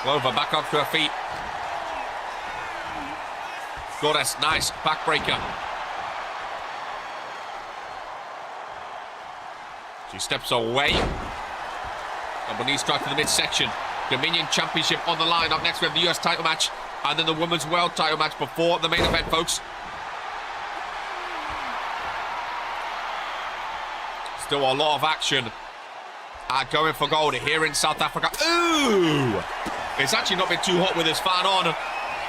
Clover back up to her feet. Goddess, nice backbreaker. She steps away. Double knee strike to the midsection. Dominion Championship on the line. Up next we have the US title match. And then the Women's World title match before the main event, folks. Still a lot of action. Going for gold here in South Africa. Ooh! It's actually not been too hot with his fan on.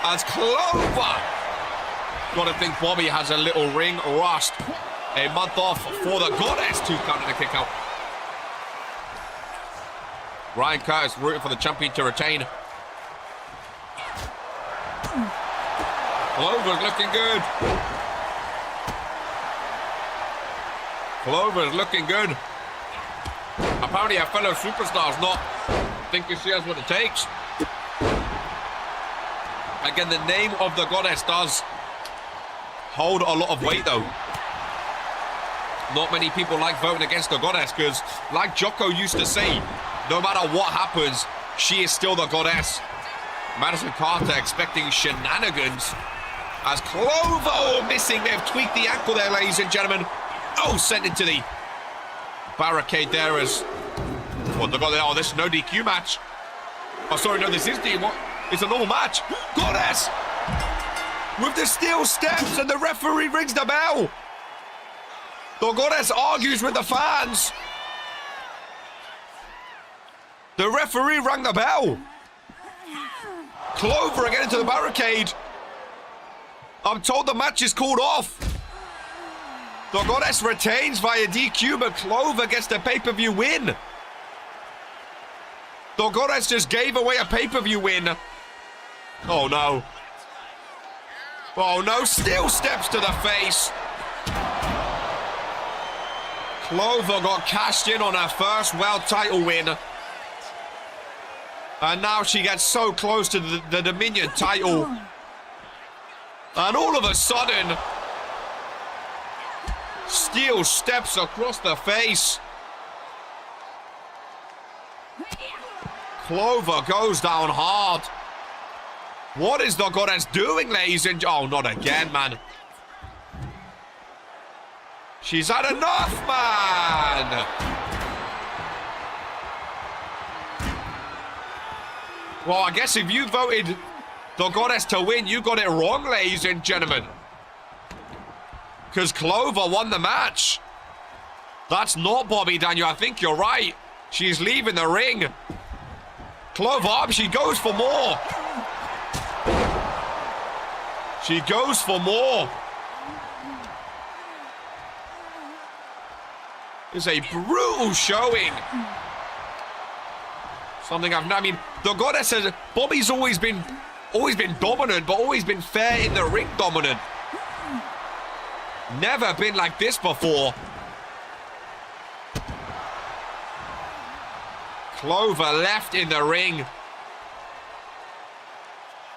As Clover. Gotta think Bobby has a little ring rust. A month off for the goddess to counter the kick out. Ryan Curtis rooting for the champion to retain. Clover's looking good. Clover's looking good. Apparently our fellow superstar's not thinking she has what it takes. Again, the name of the goddess does hold a lot of weight though. Not many people like voting against the goddess because, like Jocko used to say, no matter what happens, she is still the goddess. Madison Carter expecting shenanigans. As Clover missing, they've tweaked the ankle there, ladies and gentlemen. Oh, sent into the barricade there as... What the goddess? Oh, this is no DQ match. Oh, sorry, no, this is DQ. It's a normal match. Goddess! With the steel steps and the referee rings the bell. The goddess argues with the fans. The referee rang the bell. Clover again into the barricade. I'm told the match is called off. The goddess retains via DQ, but Clover gets the pay-per-view win. The goddess just gave away a pay-per-view win. Oh no. Oh no, steel steps to the face. Clover got cashed in on her first world title win. And now she gets so close to the Dominion title. And all of a sudden, steel steps across the face. Clover goes down hard. What is the goddess doing, ladies and... Oh, not again, man. She's had enough, man. Well, I guess if you voted the goddess to win, you got it wrong, ladies and gentlemen. Because Clover won the match. That's not Bobby Daniel. I think you're right. She's leaving the ring. Clover up. She goes for more. She goes for more. It's a brutal showing. Something I mean, the goddess says Bobby's always been dominant, but always been fair in the ring dominant. Never been like this before. Clover left in the ring.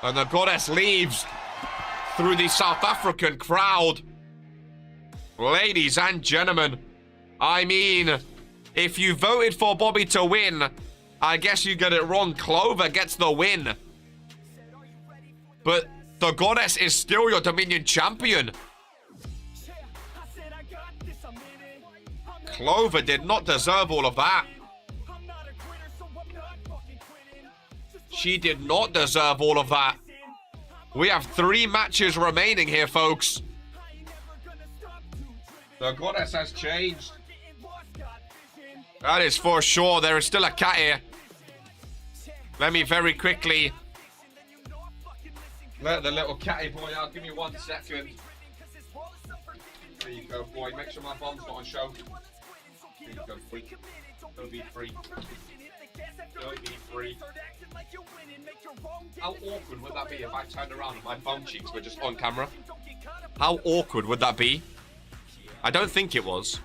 And the goddess leaves through the South African crowd. Ladies and gentlemen, I mean, if you voted for Bobby to win, I guess you get it wrong. Clover gets the win. But the goddess is still your Dominion champion. Clover did not deserve all of that. She did not deserve all of that. We have 3 matches remaining here, folks. The goddess has changed. That is for sure. There is still a cat here. Let me very quickly let the little catty boy out. Give me 1 second. There you go, boy. Make sure my bomb's not on show. There you go, freak. Don't be free. Don't be free. How awkward would that be if I turned around and my bum cheeks were just on camera? How awkward would that be? I don't think it was.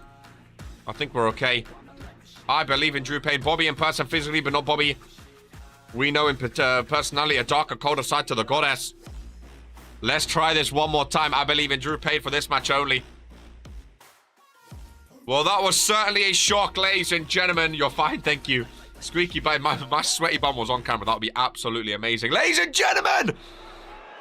I think we're okay. I believe in Drew Payne. Bobby in person physically, but not Bobby. We know in personality a darker, colder side to the goddess. Let's try this one more time. I believe in Drew Payne for this match only. Well, that was certainly a shock, ladies and gentlemen. You're fine, thank you. Squeaky bum, my sweaty bum was on camera. That would be absolutely amazing. Ladies and gentlemen,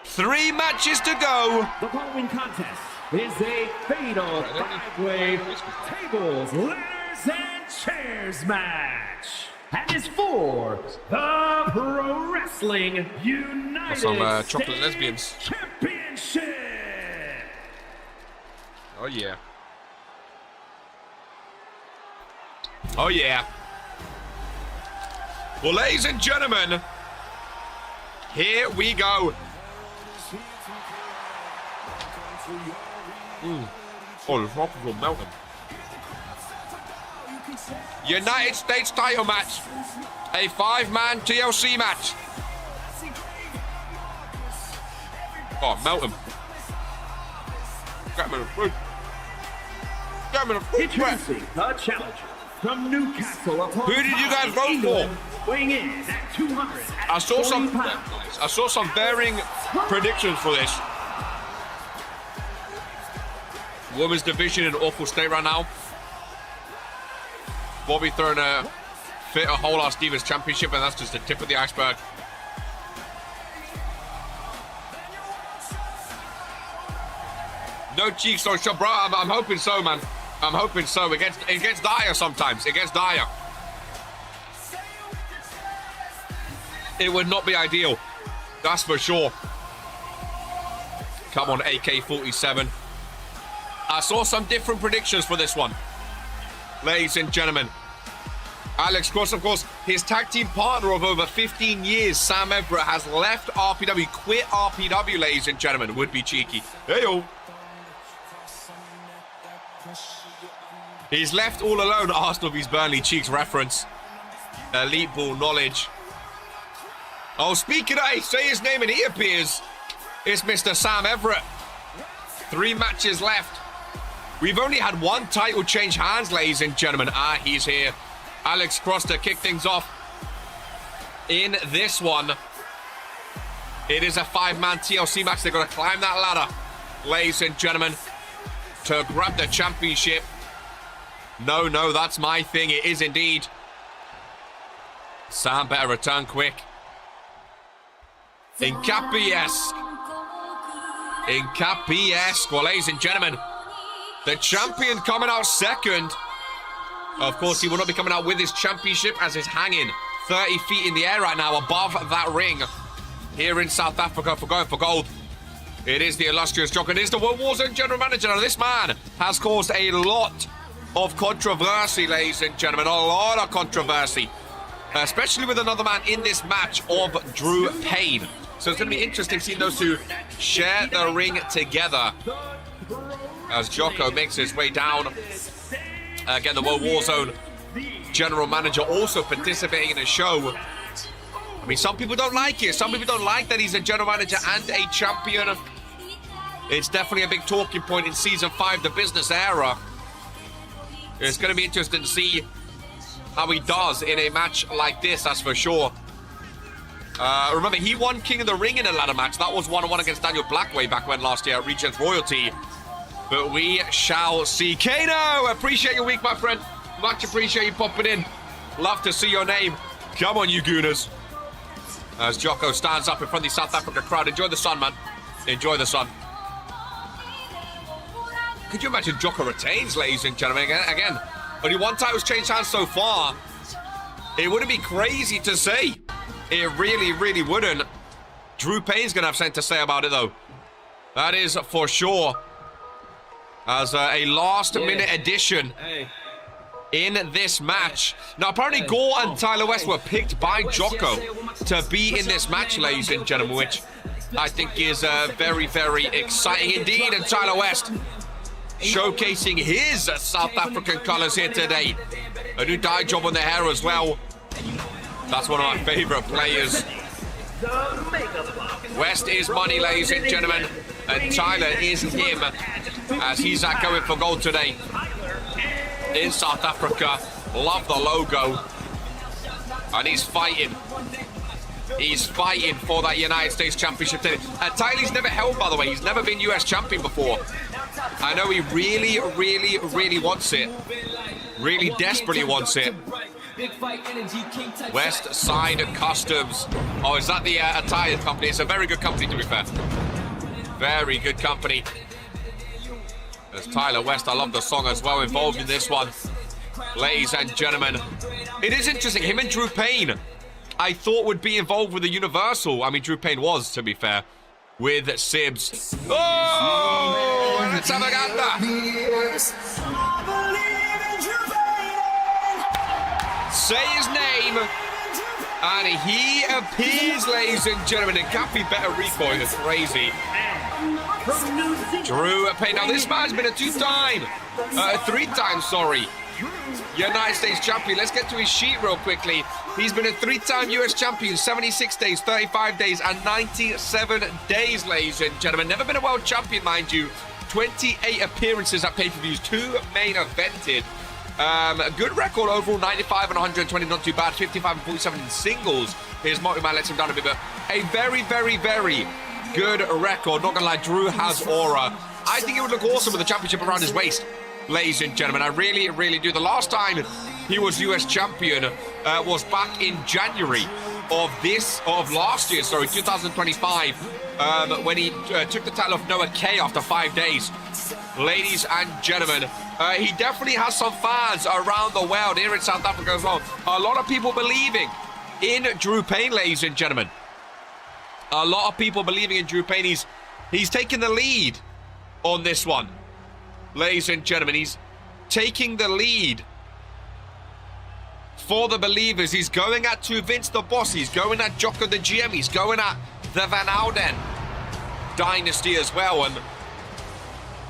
3 matches to go. The following contest is a fatal 5-way tables, ladders, and chairs match. And is for the Pro Wrestling United Some chocolate States lesbians. Championship. Oh, yeah. Oh, yeah. Well, ladies and gentlemen, here we go. Oh, the rock is melting. United States title match. A 5-man TLC match. Oh, melt him. Get me the fruit. Get me the fruit. Introducing the challenger from Newcastle upon Who did you guys vote for? Weighing in at 200. I saw some varying predictions for this. Women's division in an awful state right now. Bobby throwing a whole ass Divas Championship, and that's just the tip of the iceberg. No cheeks on shot, bro. I'm hoping so, man. I'm hoping so. It gets dire sometimes. It gets dire. It would not be ideal. That's for sure. Come on, AK-47. I saw some different predictions for this one. Ladies and gentlemen, Alex Cross, of course, his tag team partner of over 15 years, Sam Everett, has left RPW, quit RPW, ladies and gentlemen. Would be cheeky. Hey-yo. He's left all alone. Arsenal vs Burnley, Cheeks reference. Elite ball knowledge. Oh, speaking of, say his name and he appears. It's Mr. Sam Everett. 3 matches left. We've only had 1 title change hands, ladies and gentlemen. He's here. Alex Cross to kick things off in this one. It is a 5-man TLC match. They've got to climb that ladder, ladies and gentlemen, to grab the championship. No, that's my thing. It is indeed. Sam better return quick. Incapiesque. Well, ladies and gentlemen, the champion coming out second. Of course, he will not be coming out with his championship as he's hanging 30 feet in the air right now above that ring here in South Africa for going for gold. It is the illustrious Jock. It is the World Warzone General Manager. Now, this man has caused a lot of controversy, ladies and gentlemen. A lot of controversy. Especially with another man in this match of Drew Payne. So it's going to be interesting seeing those two share the ring together. As Jocko makes his way down. Again, the World Warzone General Manager also participating in a show I mean, some people don't like it. Some people don't like that he's a general manager and a champion. It's definitely a big talking point in Season 5, the business era. It's going to be interesting to see how he does in a match like this, that's for sure. Remember, he won King of the Ring in a ladder match. That was 1-on-1 against Daniel Black way back when last year at Regents Royalty. But we shall see. Kano, appreciate your week, my friend. Much appreciate you popping in. Love to see your name. Come on, you gooners. As Jocko stands up in front of the South Africa crowd. Enjoy the sun, man. Enjoy the sun. Could you imagine Jocko retains, ladies and gentlemen? Again, only one title's changed hands so far. It wouldn't be crazy to say. It really, really wouldn't. Drew Payne's going to have something to say about it, though. That is for sure. As a last-minute addition in this match. Now, apparently, Gore and Tyler West were picked by Jocko to be in this match, ladies and gentlemen, which I think is very, very exciting indeed. And Tyler West showcasing his South African colors here today. A new dye job on the hair as well. That's one of my favorite players. West is money, ladies and gentlemen, and Tyler is him, as he's going for gold today in South Africa. Love the logo, and he's fighting. He's fighting for that United States Championship today. Tyler's never held, by the way. He's never been US champion before. I know he really, really, really wants it. Really desperately wants it. West Side Customs. Oh, is that the attire company? It's a very good company, to be fair. Very good company. There's Tyler West. I love the song as well, involved in this one. Ladies and gentlemen, it is interesting. Him and Drew Payne, I thought would be involved with the Universal. I mean, Drew Payne was, to be fair, with Sibs. Oh, it's Amaganda. Say his name, and he appears, ladies and gentlemen. It can't be better recoil. It's crazy. Drew Payne. Now, this man's been a three-time, sorry, United States champion. Let's get to his sheet real quickly. He's been a three-time US champion, 76 days, 35 days, and 97 days, ladies and gentlemen. Never been a world champion, mind you. 28 appearances at pay-per-views, 2 main evented. A good record overall, 95 and 120, not too bad. 55 and 47 in singles. His multi-man lets him down a bit, but a very, very, very good record. Not gonna lie, Drew has aura. I think it would look awesome with the championship around his waist, ladies and gentlemen. I really, really do. The last time he was US champion was back in January of last year, sorry, 2025, when he took the title of Noah K after 5 days. Ladies and gentlemen, he definitely has some fans around the world, here in South Africa as well. A lot of people believing in Drew Payne, ladies and gentlemen. A lot of people believing in Drew Payne. He's taking the lead on this one, ladies and gentlemen. He's taking the lead for the believers. He's going at to Vince the Boss. He's going at Jocko the GM. He's going at the Van Ouden dynasty as well. And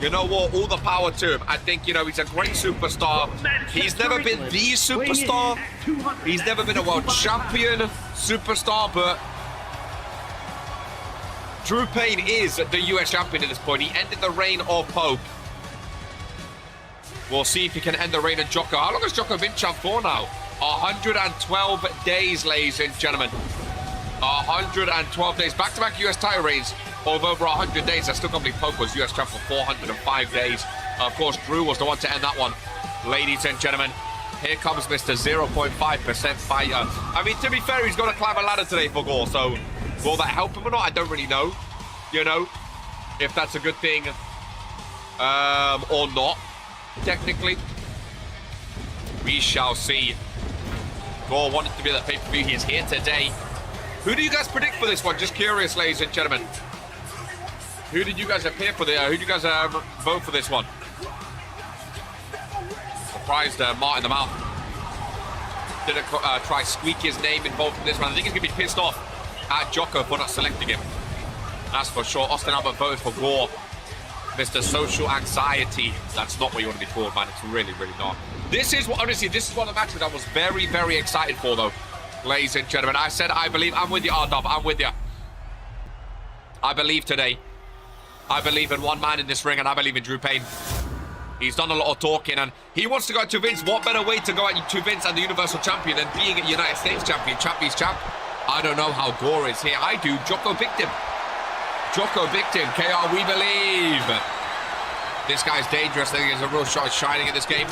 you know what? All the power to him. I think, you know, he's a great superstar. He's never been the superstar. He's never been a world champion superstar, but Drew Payne is the US champion at this point. He ended the reign of Pope. We'll see if he can end the reign of Jocko. How long has Jocko been champ for now? 112 days, ladies and gentlemen. 112 days. Back-to-back US title reigns of over 100 days. I still can't believe Pope was US champ for 405 days. Of course, Drew was the one to end that one. Ladies and gentlemen, here comes Mr. 0.5% fighter. I mean, to be fair, he's got to climb a ladder today for Gore, so will that help him or not? I don't really know, you know, if that's a good thing or not, technically. We shall see. Gore wanted to be at the pay-per-view. He is here today. Who do you guys predict for this one? Just curious, ladies and gentlemen. Who did you guys appear for who did you guys vote for this one? Surprised Martin the Mouth didn't try squeak his name involved in this one. I think he's going to be pissed off at Jocko for not selecting him. That's for sure. Austin Albert voted for Gore. Mr. Social Anxiety. That's not what you want to be called, man. It's really, really not. This is what, honestly, this is one of the matches I was very, very excited for, though. Ladies and gentlemen, I said I believe. I'm with you, R-Dub. I'm with you. I believe today. I believe in one man in this ring, and I believe in Drew Payne. He's done a lot of talking, and he wants to go to Vince. What better way to go to Vince and the Universal Champion than being a United States Champion, Champion's champ? I don't know how Gore is here. I do. Jocko picked him. Jocko picked him. KR, we believe. This guy's dangerous. I think there's a real shot shining in this game.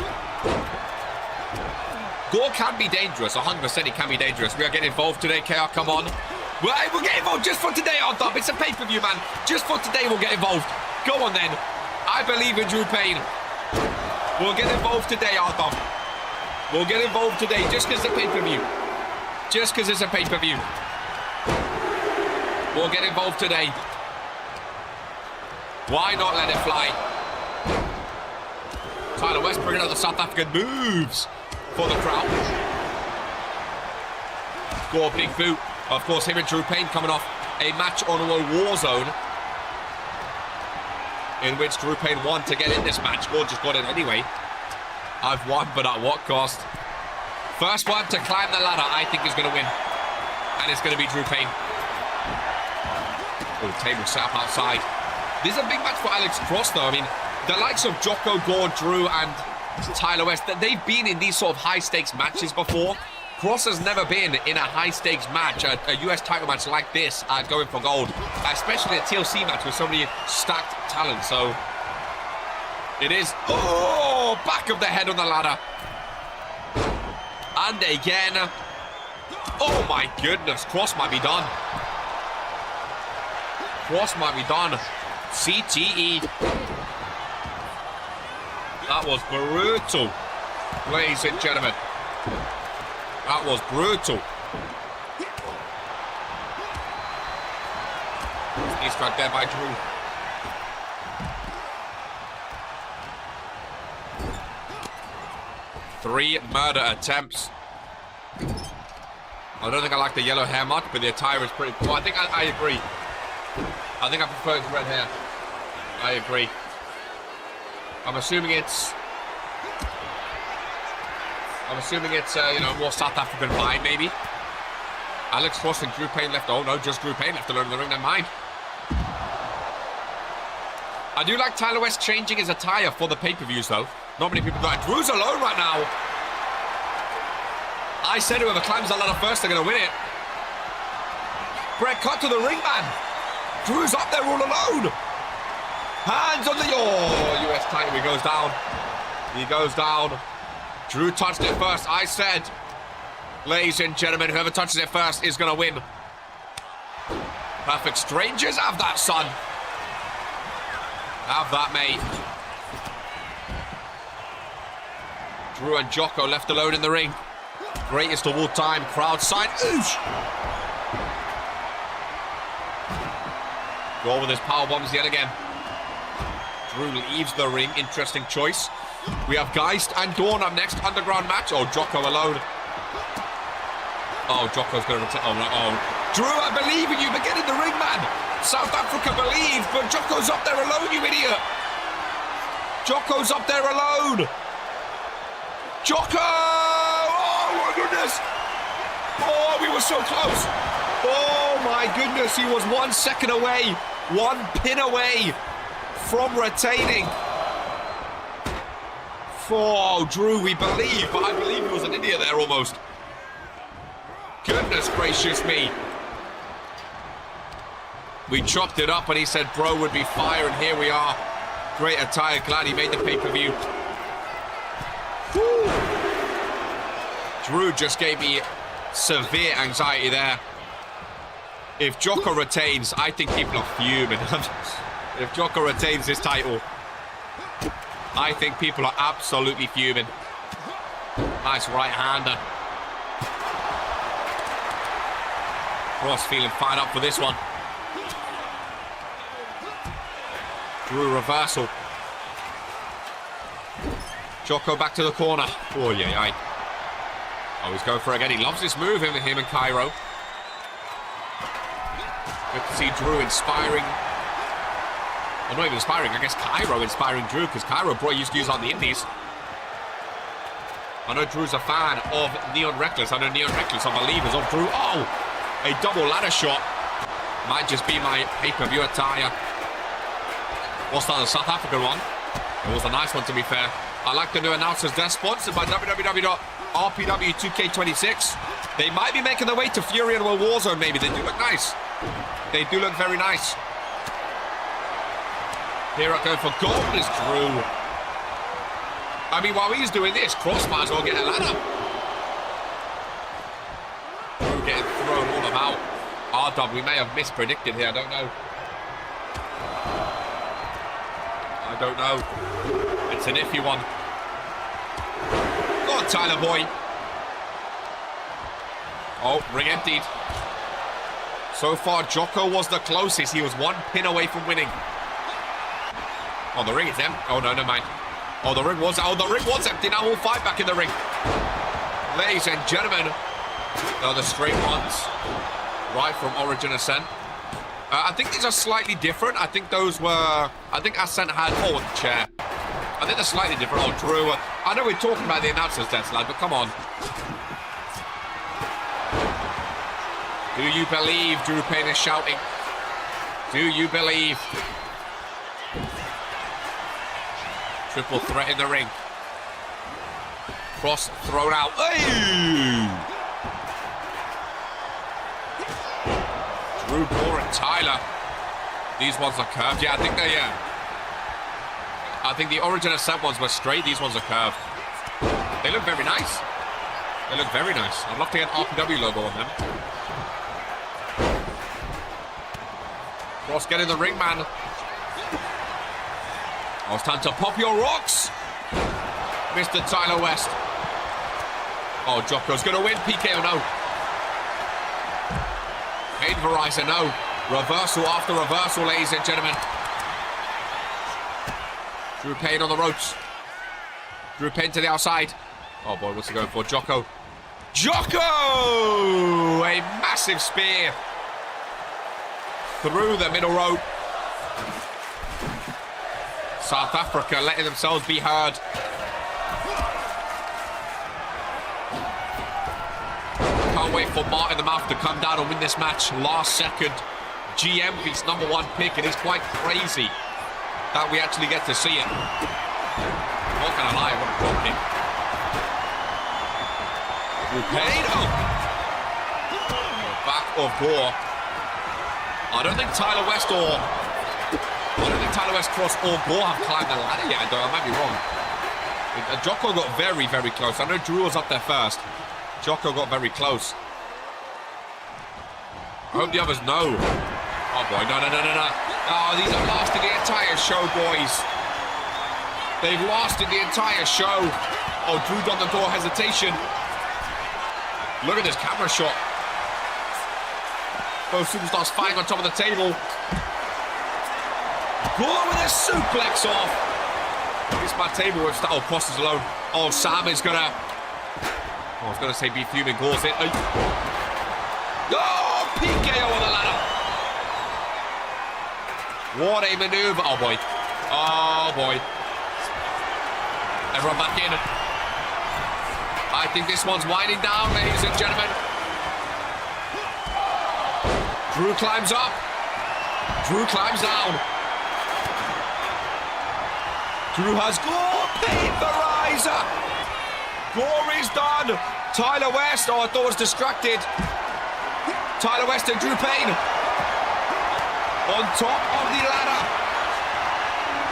Gore can be dangerous. 100% he can be dangerous. We are getting involved today, KR. Come on. We'll get involved just for today, R-Dub. It's a pay-per-view, man. Just for today, we'll get involved. Go on, then. I believe in Drew Payne. We'll get involved today, R-Dub. We'll get involved today just because it's a pay-per-view. Just because it's a pay-per-view. We'll get involved today. Why not let it fly? Tyler West bringing out the South African moves for the crowd. Gore, big boot. Of course, him and Drew Payne coming off a match on Warzone in which Drew Payne won to get in this match. Gore just got in anyway. I've won, but at what cost? First one to climb the ladder, I think, is going to win. And it's going to be Drew Payne. Oh, table set up outside. This is a big match for Alex Cross, though. I mean, the likes of Jocko, Gore, Drew, and Tyler West, they've been in these sort of high-stakes matches before. Cross has never been in a high-stakes match, a US title match like this, going for gold. Especially a TLC match with so many stacked talent, so... It is... Oh! Back of the head on the ladder. And again. Oh my goodness. Cross might be done. Cross might be done. CTE. That was brutal. Ladies and gentlemen. That was brutal. He's struck there by Drew. Three murder attempts. I don't think I like the yellow hair much, but the attire is pretty cool. I think I agree. I think I prefer the red hair. I agree. I'm assuming it's you know, more South African vibe, maybe. Alex Cross and Drew Payne left. Oh no, just Drew Payne left alone in the ring. Never mind. I do like Tyler West changing his attire for the pay-per-views, though. Not many people do that. Drew's alone right now. I said whoever climbs the ladder first, they're going to win it. Brett, cut to the ring, man. Drew's up there all alone. Hands on the... Oh, US title. He goes down. He goes down. Drew touched it first. I said, ladies and gentlemen, whoever touches it first is going to win. Perfect strangers. Have that, son. Have that, mate. Drew and Jocko left alone in the ring. Greatest of all time. Crowd sign. Oosh! Gore with his power bombs yet again. Drew leaves the ring. Interesting choice. We have Geist and Dawn up next. Underground match. Oh, Jocko alone. Oh, Jocko's going to return. Oh, no. Oh. Drew, I believe in you, but get in the ring, man. South Africa believe, but Jocko's up there alone, you idiot. Jocko's up there alone. Jocko! Oh, my goodness. Oh, we were so close. Oh, my goodness. He was 1 second away. One pin away from retaining. For Drew, we believe, but I believe he was an idiot there almost. Goodness gracious me. We chopped it up and he said bro would be fire, and here we are. Great attire. Glad he made the pay-per-view. Drew just gave me severe anxiety there. If Jocko retains, I think people are fuming. If Jocko retains this title, I think people are absolutely fuming. Nice right-hander. Ross feeling fired up for this one. Drew reversal. Jocko back to the corner. Oh, yeah. Oh, he's going for it again. He loves this move, him and Cairo. Good to see Drew inspiring. Well, not even inspiring, I guess Cairo inspiring Drew, because Cairo used to use on the Indies. I know Drew's a fan of Neon Reckless. I know Neon Reckless are believers of Drew. Oh, a double ladder shot. Might just be my pay-per-view attire. What's that, the South African one? It was a nice one, to be fair. I like the new announcers. They're sponsored by RPW 2K26. They might be making their way to Fury and Warzone, maybe. They do look nice. They do look very nice. Here I go for gold is Drew. I mean, while he's doing this, Cross might as well get a ladder. Drew getting thrown all about. R-Dub, we may have mispredicted here, I don't know. I don't know. It's an iffy one. Go on, Tyler boy. Oh, ring emptied. So far, Jocko was the closest. He was one pin away from winning. Oh, the ring is empty. Oh, no, never mind. Oh, the ring was empty. Now we'll fight back in the ring. Ladies and gentlemen, they're the straight ones. Right from Origin Ascent. I think these are slightly different. I think those were... I think Ascent had... Oh, the chair. I think they're slightly different. Oh, Drew. I know we're talking about the announcers desk, lad, but come on. Do you believe Drew Payne is shouting? Do you believe? Triple threat in the ring. Cross thrown out. Hey! Drew, Gore, and Tyler. These ones are curved. Yeah, I think they, I think the Origin Ascent ones were straight. These ones are curved. They look very nice. They look very nice. I'd love to get an RPW logo on them. Cross, get in the ring, man. Oh, it's time to pop your rocks. Mr. Tyler West. Oh, Jocko's going to win. PKO, no. Pain Verizon, no. Reversal after reversal, ladies and gentlemen. Drew Payne on the ropes. Drew Payne to the outside. Oh, boy, what's he going for? Jocko. Jocko! A massive spear. Through the middle rope. South Africa letting themselves be heard. Can't wait for Martin the Mouth to come down and win this match. Last second. GM beats #1 pick. It is quite crazy that we actually get to see it. Not gonna lie, what a drop kick. Payne. Oh! Back of Gore. I don't think Tyler West Cross or Gore have climbed the ladder yet, though. I might be wrong. Jocko got very, very close. I know Drew was up there first. Jocko got very close. I hope the others know. Oh, boy. No. Oh, these have lasted the entire show, boys. They've lasted the entire show. Oh, Drew done the door hesitation. Look at this camera shot. Both superstars fighting on top of the table. Gore with a suplex off. It's my table with style crosses alone. Oh, Sam is gonna... Oh, I was gonna say be fuming. Gore's it. Oh, PKO on the ladder. What a maneuver. Oh, boy. Oh, boy. Everyone back in. I think this one's winding down, ladies and gentlemen. Drew climbs up. Drew climbs down. Drew has Gore. Payne the riser. Gore is done. Tyler West. Oh, I thought I was distracted. Tyler West and Drew Payne. On top of the ladder.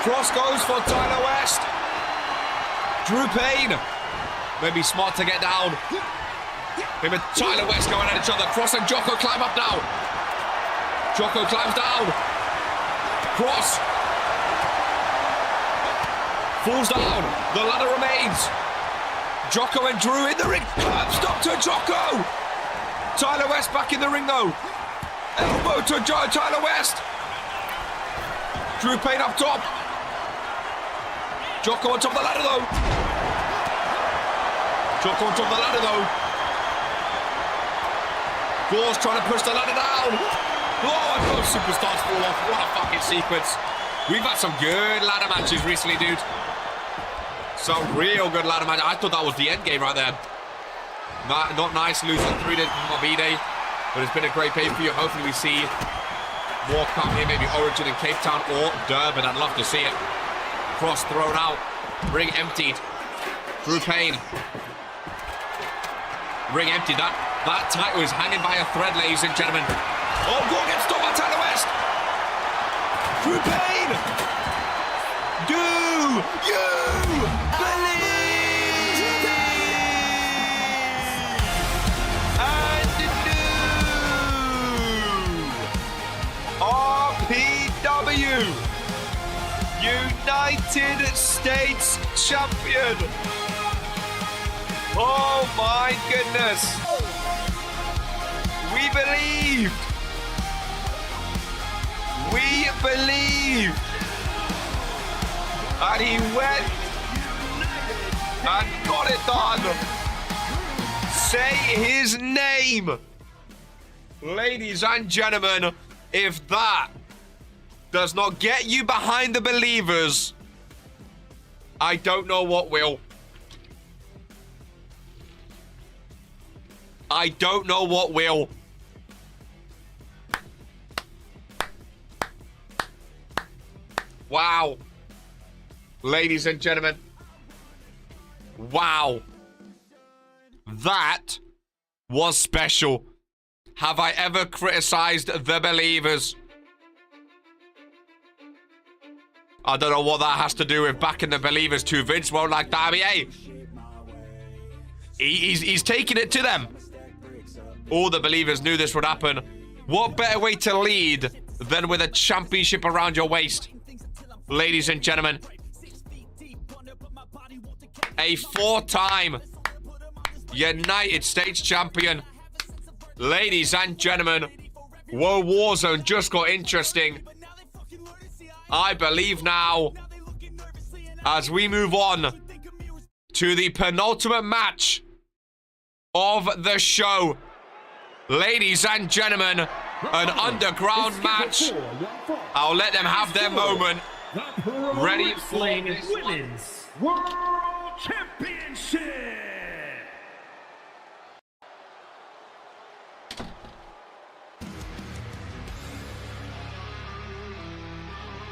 Cross goes for Tyler West. Drew Payne. Maybe smart to get down. Him and Tyler West going at each other. Cross and Jocko climb up now. Jocko climbs down. Cross. Falls down. The ladder remains. Jocko and Drew in the ring. Stop to Jocko. Tyler West back in the ring though. Elbow to Tyler West. Drew Payne up top. Jocko on top of the ladder though. Jocko on top of the ladder though. Gore's trying to push the ladder down. Oh, and both superstars fall off. What a fucking sequence. We've had some good ladder matches recently, dude. Some real good ladder match. I thought that was the end game right there. Not nice losing 3 days from B-Day, but it's been a great pay-per-view. Hopefully we see more come here, maybe Origin in Cape Town or Durban. I'd love to see it. Cross thrown out, ring emptied. Through pain. Ring emptied. That title is hanging by a thread, ladies and gentlemen. Oh, Gore gets stopped by Tyler West. Through pain. Do you believe? RPW United States Champion. Oh my goodness. We believed. We believed. And he went and got it done. Say his name. Ladies and gentlemen, if that does not get you behind the believers, I don't know what will. I don't know what will. Wow. Ladies and gentlemen. Wow. That was special. Have I ever criticized the believers? I don't know what that has to do with backing the believers too. Vince won't like that. I mean, hey, he's taking it to them. All the believers knew this would happen. What better way to lead than with a championship around your waist? Ladies and gentlemen, a 4-time United States champion. Ladies and gentlemen, whoa, Warzone just got interesting. I believe now, as we move on to the penultimate match of the show. Ladies and gentlemen, an underground match. I'll let them have their moment. Ready for this Women's World Championship.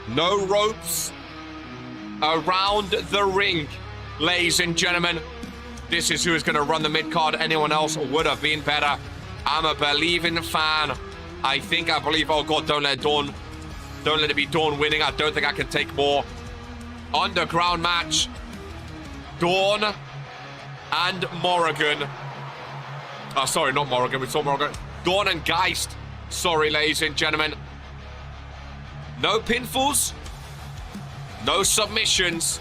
No ropes around the ring, ladies and gentlemen. This is who is going to run the mid-card. Anyone else would have been better. I'm a believing fan. I believe. Oh, God, don't let it be Dawn winning. I don't think I can take more. Underground match. Dawn and Morrigan. Oh, sorry, not Morrigan. We saw Morrigan. Dawn and Geist. Sorry, ladies and gentlemen. No pinfalls. No submissions.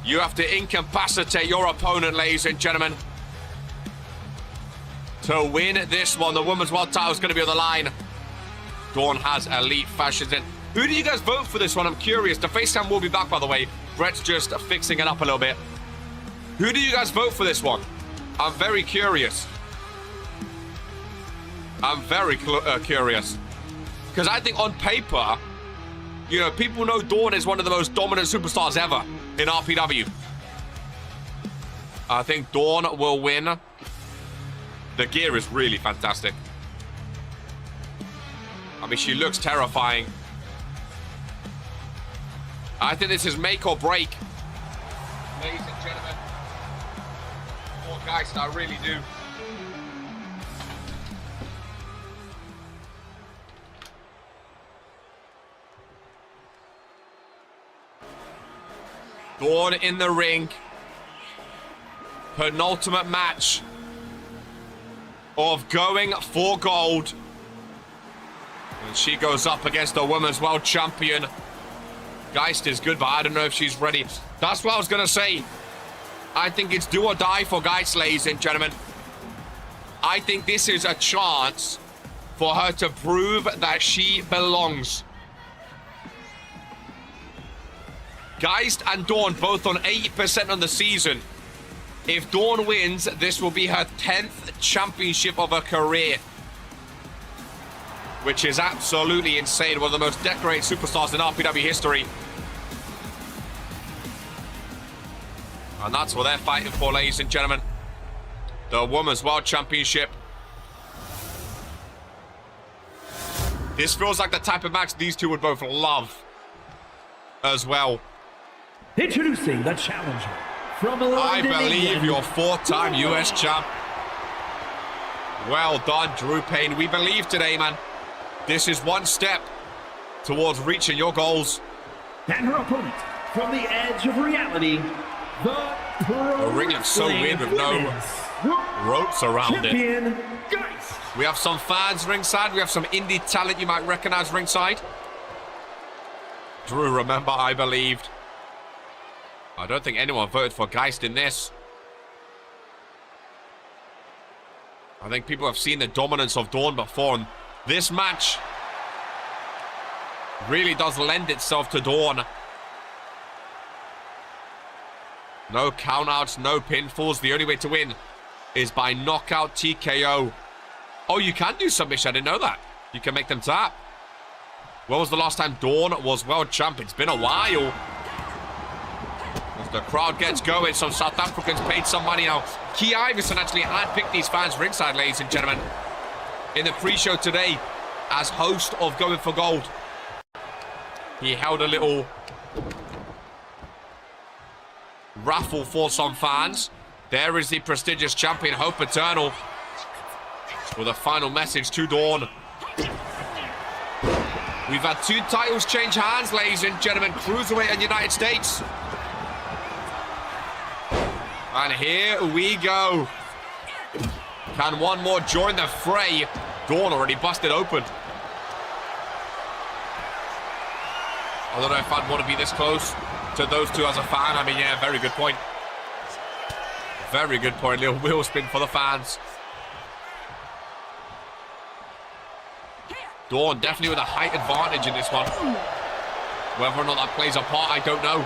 You have to incapacitate your opponent, ladies and gentlemen, to win this one. The women's world title is going to be on the line. Dawn has elite fashions in. Who do you guys vote for this one? I'm curious. The FaceTime will be back, by the way. Brett's just fixing it up a little bit. Who do you guys vote for this one? I'm very curious. I'm very curious. Because I think on paper, you know, people know Dawn is one of the most dominant superstars ever in RPW. I think Dawn will win. The gear is really fantastic. I mean, she looks terrifying. I think this is make or break. Ladies and gentlemen. Poor Geist, I really do. Dawn in the ring. Penultimate match of going for gold. And she goes up against the women's world champion. Geist is good, but I don't know if she's ready. That's what I was going to say. I think it's do or die for Geist, ladies and gentlemen. I think this is a chance for her to prove that she belongs. Geist and Dawn both on 80% on the season. If Dawn wins, this will be her 10th championship of her career. Which is absolutely insane. One of the most decorated superstars in RPW history. And that's what they're fighting for, ladies and gentlemen. The Women's World Championship. This feels like the type of match these two would both love as well. Introducing the challenger from I London, believe England. your 4-time US champ. Well done, Drew Payne. We believe today, man. This is one step towards reaching your goals. And her opponent from the edge of reality, the Pro The ring looks so Wrestling weird with no Women's ropes around it. Champion, Geist. We have some fans ringside. We have some indie talent you might recognize ringside. Drew, remember, I believed. I don't think anyone voted for Geist in this. I think people have seen the dominance of Dawn before, and this match really does lend itself to Dawn. No countouts, no pinfalls. The only way to win is by knockout TKO. Oh, you can do submission. I didn't know that. You can make them tap. When was the last time Dawn was world champ? It's been a while. As the crowd gets going, some South Africans paid some money now. Key Iverson actually handpicked these fans ringside, ladies and gentlemen, in the pre-show today as host of Going for Gold. He held a little raffle for some fans. There is the prestigious champion, Hope Eternal, with a final message to Dawn. We've had 2 titles change hands, ladies and gentlemen, Cruiserweight and United States. And here we go. Can one more join the fray? Dawn already busted open. I don't know if I'd want to be this close to those two as a fan. I mean, yeah, very good point. Very good point. Little wheel spin for the fans. Dawn definitely with a height advantage in this one. Whether or not that plays a part, I don't know.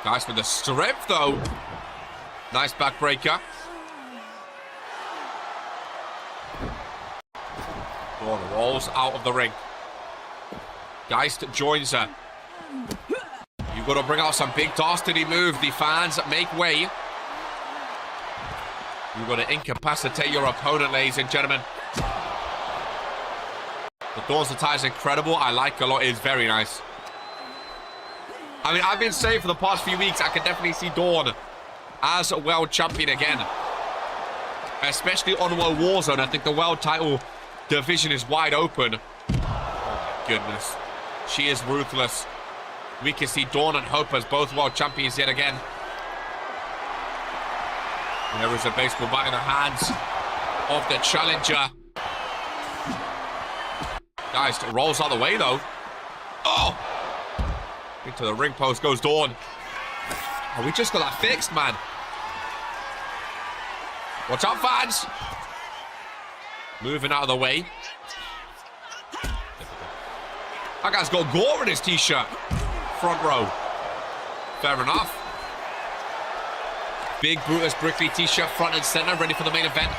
Nice with the strength, though. Nice backbreaker. Dawn rolls out of the ring. Geist joins her. You've got to bring out some big dastardly move. The fans make way. You've got to incapacitate your opponent, ladies and gentlemen. The Dawn's attire is incredible. I like a lot. It's very nice. I mean, I've been saying for the past few weeks, I can definitely see Dawn as a world champion again. Especially on World Warzone. I think the world title division is wide open. Oh my goodness. She is ruthless. We can see Dawn and Hope as both world champions yet again. There is a baseball bat in the hands of the challenger. Geist rolls out of the way, though. Oh! Into the ring post goes Dawn. Oh, we just got that fixed, man. Watch out, fans. Moving out of the way. That guy's got gore in his t-shirt. Front row. Fair enough. Big Brutus Brickley t-shirt, front and center, ready for the main event.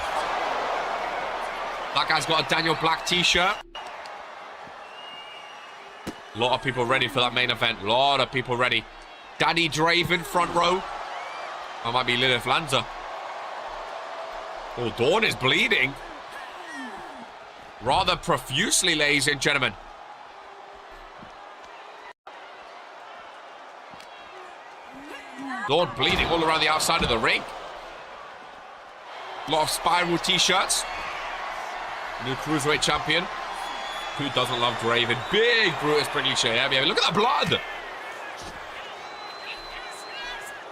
That guy's got a Daniel Black t-shirt. A lot of people ready for that main event. A lot of people ready. Danny Draven, front row. That might be Lilith Lanza. Oh, Dawn is bleeding. Rather profusely, ladies and gentlemen. Dawn bleeding all around the outside of the ring. A lot of spiral t-shirts. New Cruiserweight champion. Who doesn't love Draven? Big Brutus Brickley shirt. Yeah, look at the blood.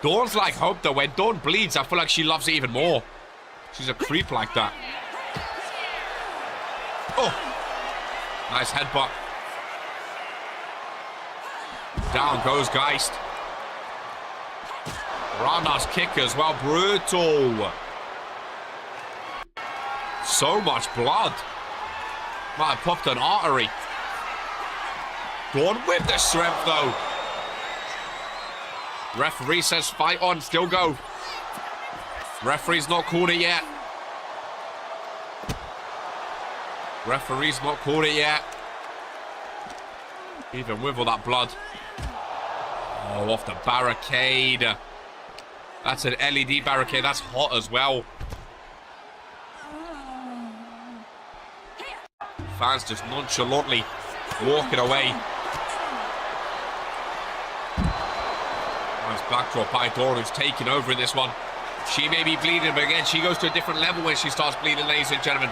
Dawn's like Hope, though. When Dawn bleeds, I feel like she loves it even more. She's a creep like that. Oh. Nice headbutt. Down goes Geist. Roundhouse kick as well. Brutal. So much blood. Might have popped an artery. Dawn with the strength, though. Referee says fight on. Still go. Referee's not called it yet. Referee's not called it yet. Even with all that blood. Oh, off the barricade. That's an LED barricade. That's hot as well. Fans just nonchalantly walking away. Nice backdrop by Dawn, who's taking over in this one. She may be bleeding, but again, she goes to a different level when she starts bleeding, ladies and gentlemen.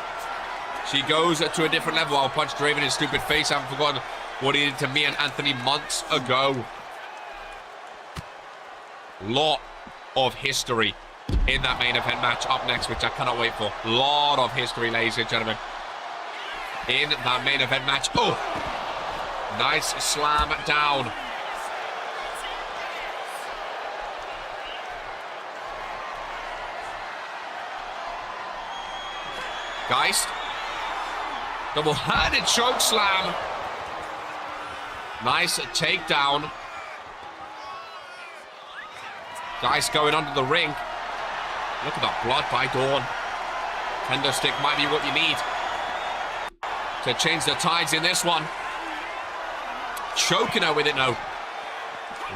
She goes to a different level. I'll punch Draven in his stupid face. I haven't forgotten what he did to me and Anthony months ago. Lot of history in that main event match up next, which I cannot wait for. Lot of history, ladies and gentlemen, in that main event match. Oh, nice slam down. Geist. Double-handed choke slam. Nice takedown. Geist going under the ring. Look at that blood by Dawn. Tender stick might be what you need to change the tides in this one. Choking her with it now.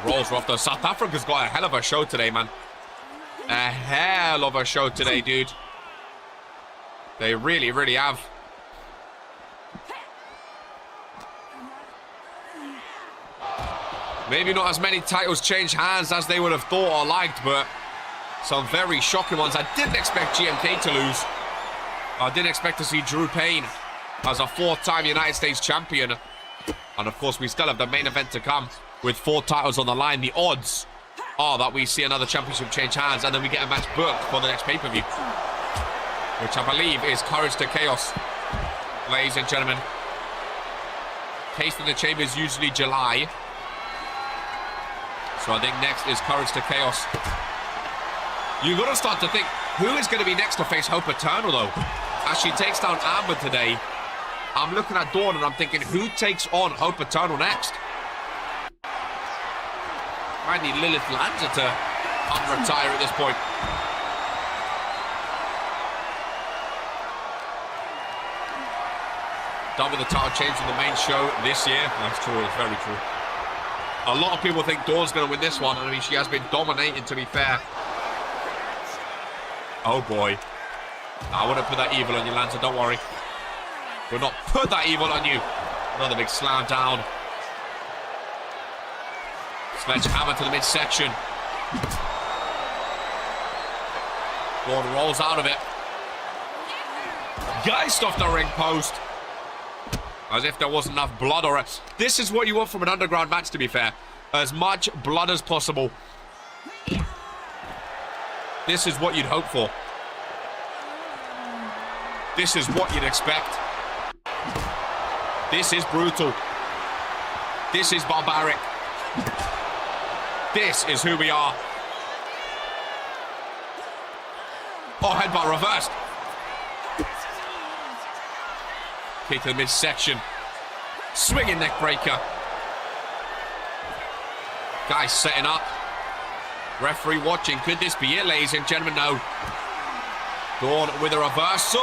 Rolls her off though. South Africa's got a hell of a show today, man. A hell of a show today, dude. They really, really have. Maybe not as many titles change hands as they would have thought or liked, but some very shocking ones. I didn't expect GMK to lose. I didn't expect to see Drew Payne as a 4-time United States champion. And of course, we still have the main event to come with 4 titles on the line. The odds are that we see another championship change hands and then we get a match booked for the next pay-per-view, which I believe is Courage to Chaos, ladies and gentlemen. Taste in the Chamber is usually July. So I think next is Courage to Chaos. You've got to start to think, who is going to be next to face Hope Eternal, though? As she takes down Amber today, I'm looking at Dawn and I'm thinking, who takes on Hope Eternal next? Might need Lilith Lanza to unretire at this point. Double the title change in the main show this year. That's true, it's very true. A lot of people think Dawn's going to win this one. I mean, she has been dominating, to be fair. Oh, boy. I wouldn't put that evil on you, Lanza, don't worry. We'll not put that evil on you. Another big slam down. Sledgehammer to the midsection. Dawn rolls out of it. Geist off the ring post. As if there wasn't enough blood or... This is what you want from an underground match, to be fair. As much blood as possible. This is what you'd hope for. This is what you'd expect. This is brutal. This is barbaric. This is who we are. Oh, headbutt reversed. Kick to the midsection. Swinging neck breaker. Guys setting up. Referee watching. Could this be it, ladies and gentlemen? No. Dawn with a reversal.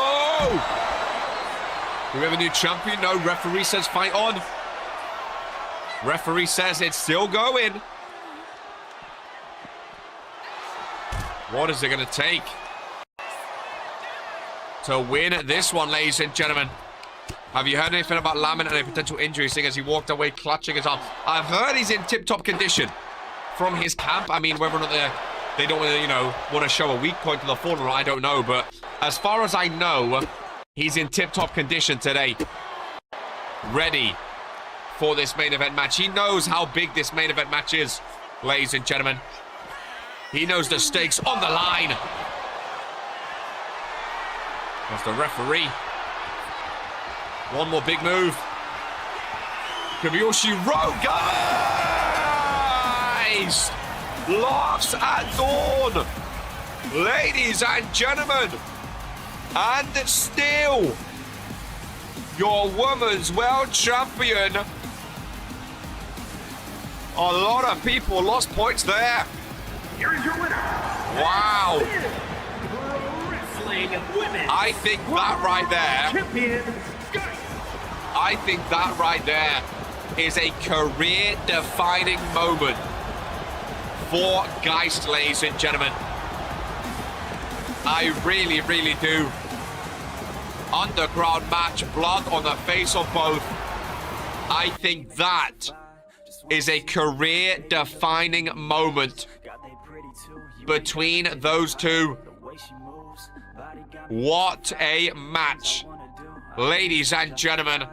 Do we have a new champion? No. Referee says fight on. Referee says it's still going. What is it going to take to win this one, ladies and gentlemen? Have you heard anything about Lamin and a potential injury, seeing as he walked away clutching his arm? I've heard he's in tip-top condition from his camp. I mean, whether or not they don't want to, you know, want to show a weak point to the fall or not, I don't know. But as far as I know, he's in tip-top condition today. Ready for this main event match. He knows how big this main event match is, ladies and gentlemen. He knows the stakes on the line. That's the referee. One more big move. Kobayashi Rogue, guys! Laughs at Dawn. Ladies and gentlemen. And still, your women's world champion. A lot of people lost points there. Here's your winner. Wow. Pro Wrestling Women's I think that right there champion, I think that right there is a career-defining moment for Geist, ladies and gentlemen. I really, really do. Underground match, blood on the face of both. I think that is a career-defining moment between those two. What a match, ladies and gentlemen,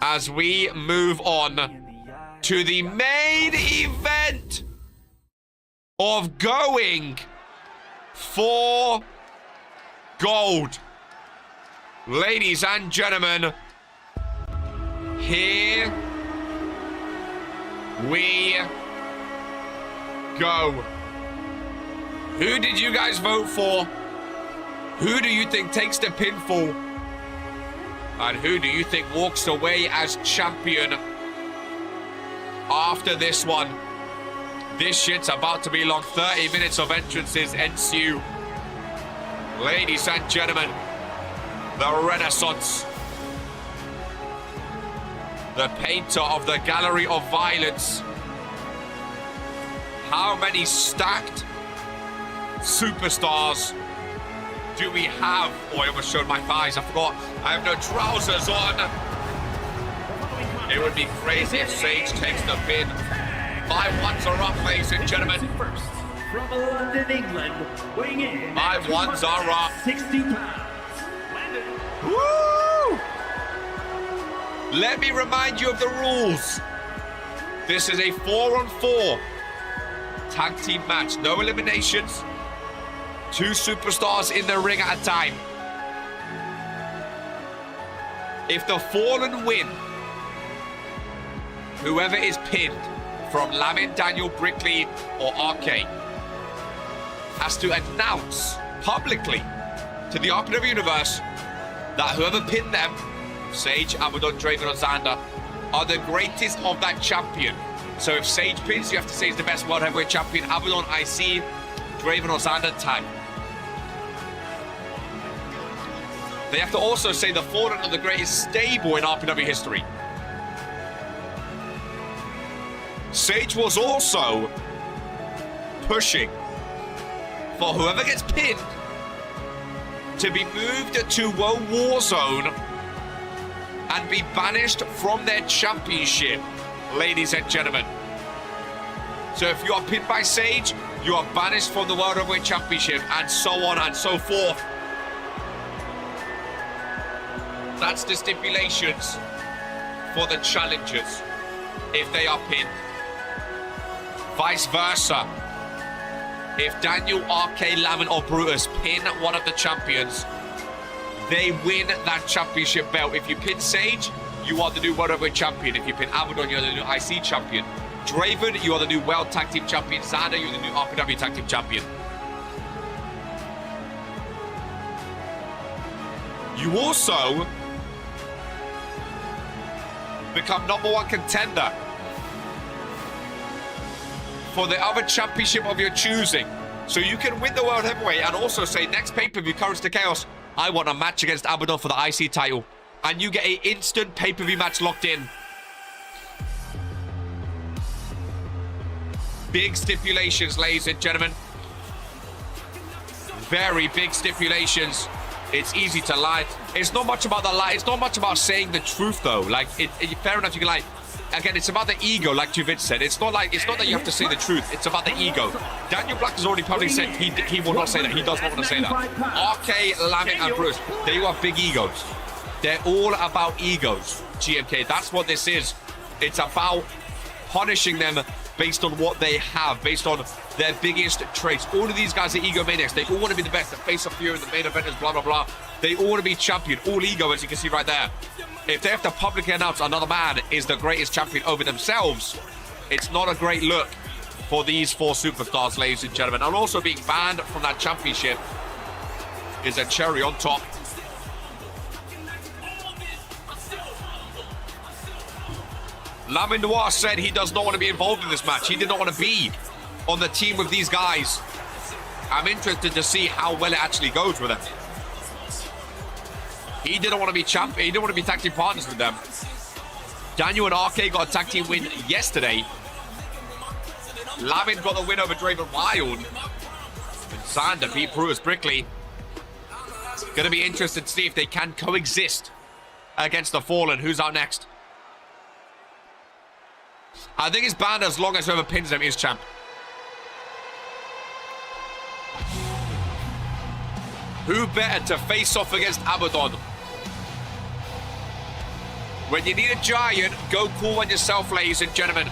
as we move on to the main event of going for gold. Ladies and gentlemen, here we go. Who did you guys vote for? Who do you think takes the pinfall? And who do you think walks away as champion after this one? This shit's about to be long. 30 minutes of entrances ensue. Ladies and gentlemen, the Renaissance. The painter of the Gallery of Violence. How many stacked superstars do we have? Oh, I almost showed my thighs. I forgot. I have no trousers on. It would be crazy if Sage takes the pin. 5-1s are up, ladies and gentlemen. First, from London, England, weighing in 5-1s are up. 60 pounds. Woo! Let me remind you of the rules. This is a 4-on-4 tag team match. No eliminations. 2 superstars in the ring at a time. If the Fallen win, whoever is pinned from Lamin, Daniel, Brickley, or RK has to announce publicly to the RPW universe that whoever pinned them, Sage, Abaddon, Draven, or Xander, are the greatest of that champion. So if Sage pins, you have to say he's the best World Heavyweight Champion. Abaddon, IC, Draven, or Xander, tag. They have to also say the Fallen are the greatest stable in RPW history. Sage was also pushing for whoever gets pinned to be moved to a war zone and be banished from their championship, ladies and gentlemen. So if you are pinned by Sage, you are banished from the World Heavyweight Championship, and so on and so forth. That's the stipulations for the challengers if they are pinned. Vice versa. If Daniel, RK, Lamin, or Brutus pin one of the champions, they win that championship belt. If you pin Sage, you are the new World Heavyweight Champion. If you pin Abaddon, you're the new IC Champion. Draven, you are the new World Tag Team Champion. Xander, you're the new RPW Tag Team Champion. You also become #1 contender for the other championship of your choosing. So you can win the World Heavyweight and also say, next pay-per-view, Currents to Chaos, I want a match against Abaddon for the IC title. And you get an instant pay-per-view match locked in. Big stipulations, ladies and gentlemen. Very big stipulations. It's easy to lie. It's not much about the lie. It's not much about saying the truth, though. Like, fair enough, you can lie. Again, it's about the ego, like Juvit said. It's not that you have to say the truth. It's about the ego. Daniel Black has already publicly said he will not say that. He does not want to say that. RK, Lamin, and Bruce, they all have big egos. They're all about egos, GMK. That's what this is. It's about punishing them based on what they have, based on their biggest traits. All of these guys are egomaniacs. They all want to be the best. The face of Fury, the main eventers, blah, blah, blah. They all want to be champion. All ego, as you can see right there. If they have to publicly announce another man is the greatest champion over themselves, it's not a great look for these 4 superstars, ladies and gentlemen. And also being banned from that championship is a cherry on top. Lamin Noir said he does not want to be involved in this match. He did not want to be on the team with these guys. I'm interested to see how well it actually goes with them. He didn't want to be champion. He didn't want to be tag team partners with them. Daniel and RK got a tag team win yesterday. Lavin got the win over Draven Wild. And Sander beat Brutus Brickley. Going to be interested to see if they can coexist against the Fallen. Who's out next? I think it's banned as long as whoever pins them is champ. Who better to face off against Abaddon? When you need a giant, go cool on yourself, ladies and gentlemen.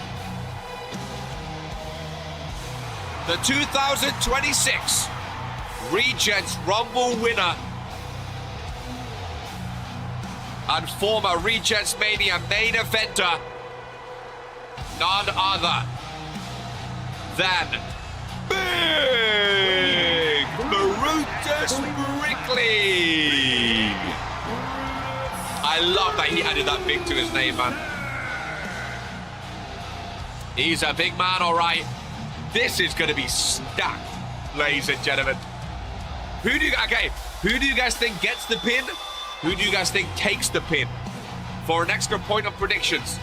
The 2026 Regents Rumble winner and former Regents Mania main eventer, none other than Big Brutus Brickley. I love that he added that big to his name, man. He's a big man, all right. This is going to be stacked, ladies and gentlemen. Who do you guys think gets the pin? Who do you guys think takes the pin? For an extra point of predictions,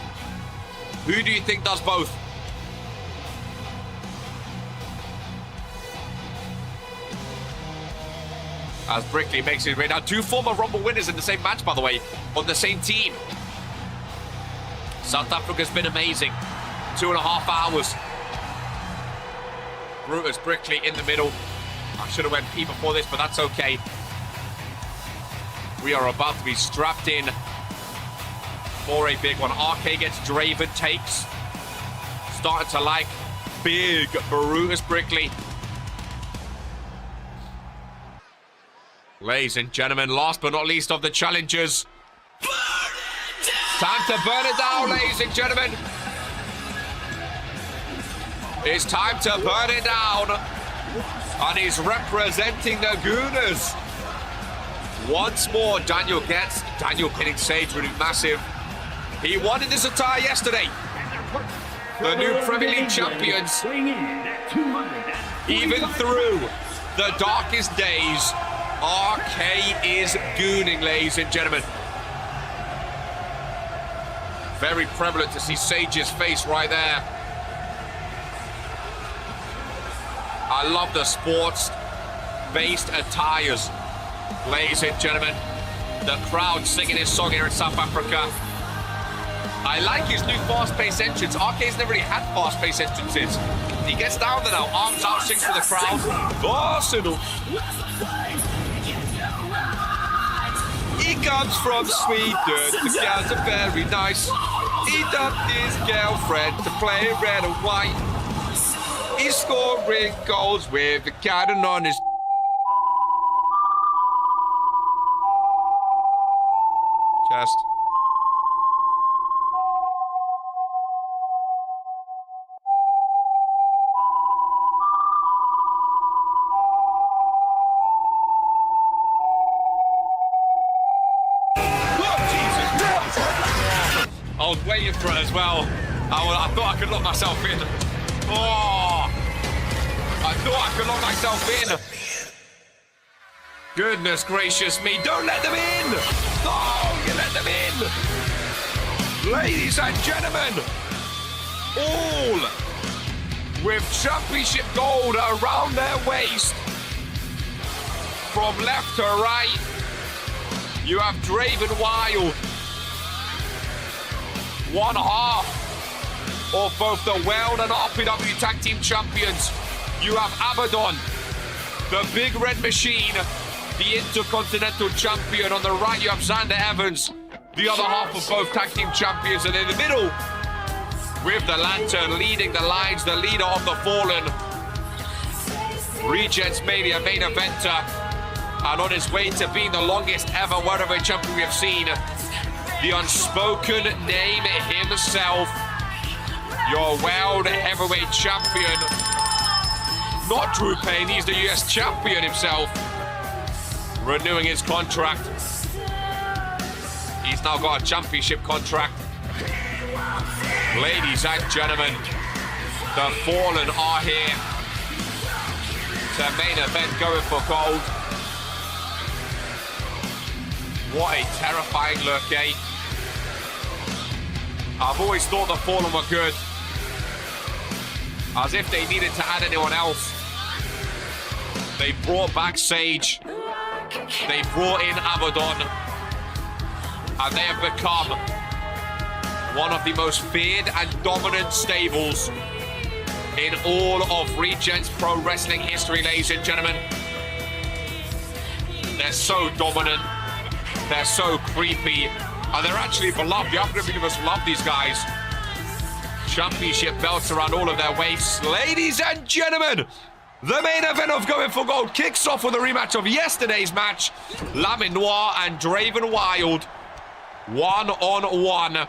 who do you think does both? As Brickley makes his way down. 2 former Rumble winners in the same match, by the way, on the same team. South Africa's been amazing. 2.5 hours. Brutus Brickley in the middle. I should have went P before this, but that's okay. We are about to be strapped in for a big one. RK gets Draven, takes. Starting to like Big Brutus Brickley. Ladies and gentlemen, last but not least of the challengers. Time to burn it down, ladies and gentlemen. It's time to burn it down. And he's representing the Gooners. Once more, Daniel pinning Sage, really massive. He won in this attire yesterday. The new Premier League champions. Even through the darkest days, RK is gooning, ladies and gentlemen. Very prevalent to see Sage's face right there. I love the sports-based attires, ladies and gentlemen. The crowd singing his song here in South Africa. I like his new fast-paced entrance. RK's never really had fast-paced entrances. He gets down there now, arms out, sings for the crowd. Arsenal. He comes from Sweden, the gals are very nice. He dumped his girlfriend to play red and white. He's scoring goals with a cannon on his chest. I was waiting for it as well. I thought I could lock myself in. Oh! I thought I could lock myself in. Goodness gracious me. Don't let them in! Oh, you let them in! Ladies and gentlemen, all with championship gold around their waist. From left to right, you have Draven Wild. One half of both the World and RPW Tag Team Champions. You have Abaddon, the Big Red Machine, the Intercontinental Champion. On the right, you have Xander Evans, the other half of both Tag Team Champions. And in the middle, with the Lantern leading the lines, the leader of the Fallen, Regents Mania main eventer, and on his way to being the longest ever World Heavyweight Champion we have seen, the unspoken name himself, your World Heavyweight Champion. Not Drew Payne, he's the US Champion himself, renewing his contract. He's now got a championship contract. Ladies and gentlemen, the Fallen are here to main event, going for gold. What a terrifying look, eh? I've always thought the Fallen were good. As if they needed to add anyone else. They brought back Sage. They brought in Abaddon. And they have become one of the most feared and dominant stables in all of Regents Pro Wrestling history, ladies and gentlemen. They're so dominant. They're so creepy. And they're actually beloved. The RPW universe love these guys. Championship belts around all of their waists. Ladies and gentlemen, the main event of Going for Gold kicks off with a rematch of yesterday's match. Lamin Noir and Draven Wild. 1-on-1.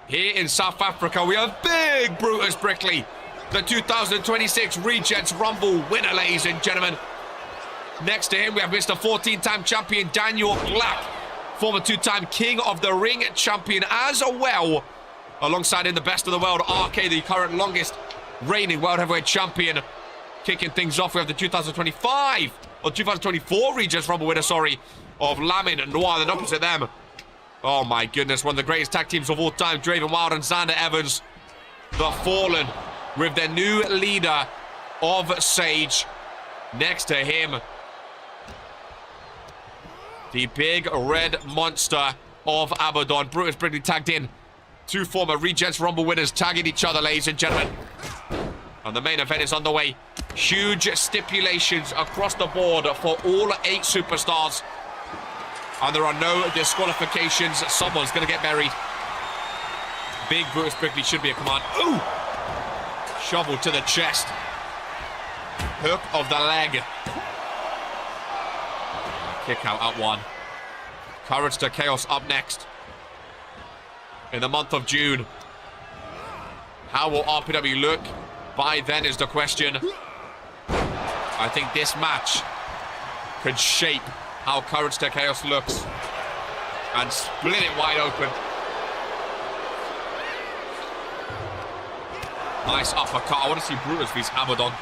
Here in South Africa, we have Big Brutus Brickley, the 2026 Regents Rumble winner, ladies and gentlemen. Next to him, we have Mr. 14-time champion Daniel Black, former 2-time King of the Ring champion as well. Alongside in the best of the world, RK, the current longest reigning World Heavyweight Champion. Kicking things off, we have the 2025, or 2024 Regents Rumble winner, of Lamin Noir, then opposite them. Oh my goodness, one of the greatest tag teams of all time, Draven Wild and Xander Evans. The Fallen, with their new leader of Sage. Next to him, the big red monster of Abaddon. Brutus Brickley tagged in. Two former Regents Rumble winners tagging each other, ladies and gentlemen. And the main event is underway. Huge stipulations across the board for all 8 superstars. And there are no disqualifications. Someone's going to get buried. Big Brutus Brickley should be a command. Ooh! Shovel to the chest. Hook of the leg. Kick out at 1. Courage to Chaos up next. In the month of June. How will RPW look by then is the question. I think this match could shape how Courage to Chaos looks and split it wide open. Nice uppercut. I want to see Brutus vs Abaddon.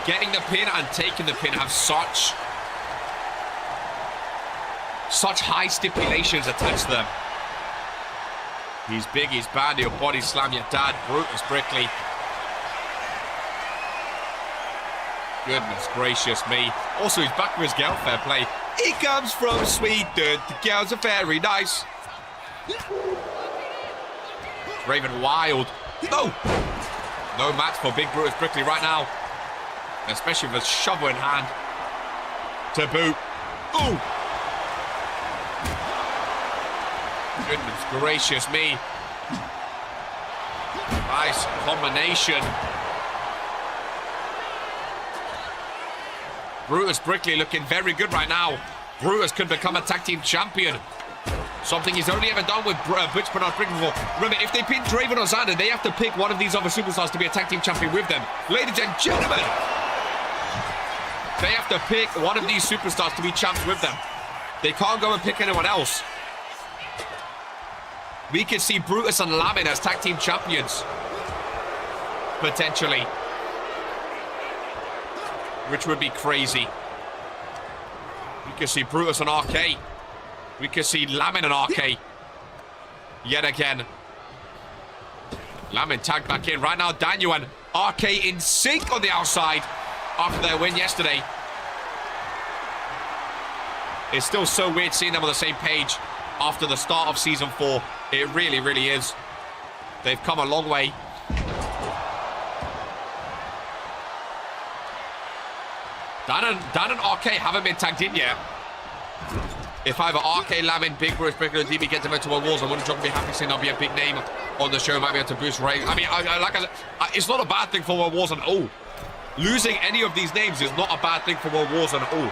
Getting the pin and taking the pin have such high stipulations attached to them. He's big, he's bad, he'll body slam your dad. Brutus Brickley. Goodness gracious me. Also, he's back with his girl, fair play. He comes from Sweden. The girls are very nice. Draven Wild. No! No match for Big Brutus Brickley right now. Especially with a shovel in hand. To boot. Ooh! Goodness gracious me. Nice combination. Brutus Brickley looking very good right now. Brutus could become a tag team champion. Something he's only ever done with Butch Bernard Brickley before. Remember, if they pin Draven or Xander, they have to pick one of these other superstars to be a tag team champion with them. Ladies and gentlemen, they have to pick one of these superstars to be champs with them. They can't go and pick anyone else. We could see Brutus and Lamin as tag team champions. Potentially. Which would be crazy. We could see Brutus and RK. We could see Lamin and RK. Yet again. Lamin tagged back in. Right now, Daniel and RK in sync on the outside after their win yesterday. It's still so weird seeing them on the same page after the start of Season 4. It really, really is. They've come a long way. Dan and RK haven't been tagged in yet. If either RK, Lamin, Big Brutus Brickley, and DB get them into a Warzone, I wouldn't be happy seeing there'll be a big name on the show. Might be able to boost ratings. I mean, like I said, it's not a bad thing for World Warzone at all. Losing any of these names is not a bad thing for World Warzone at all.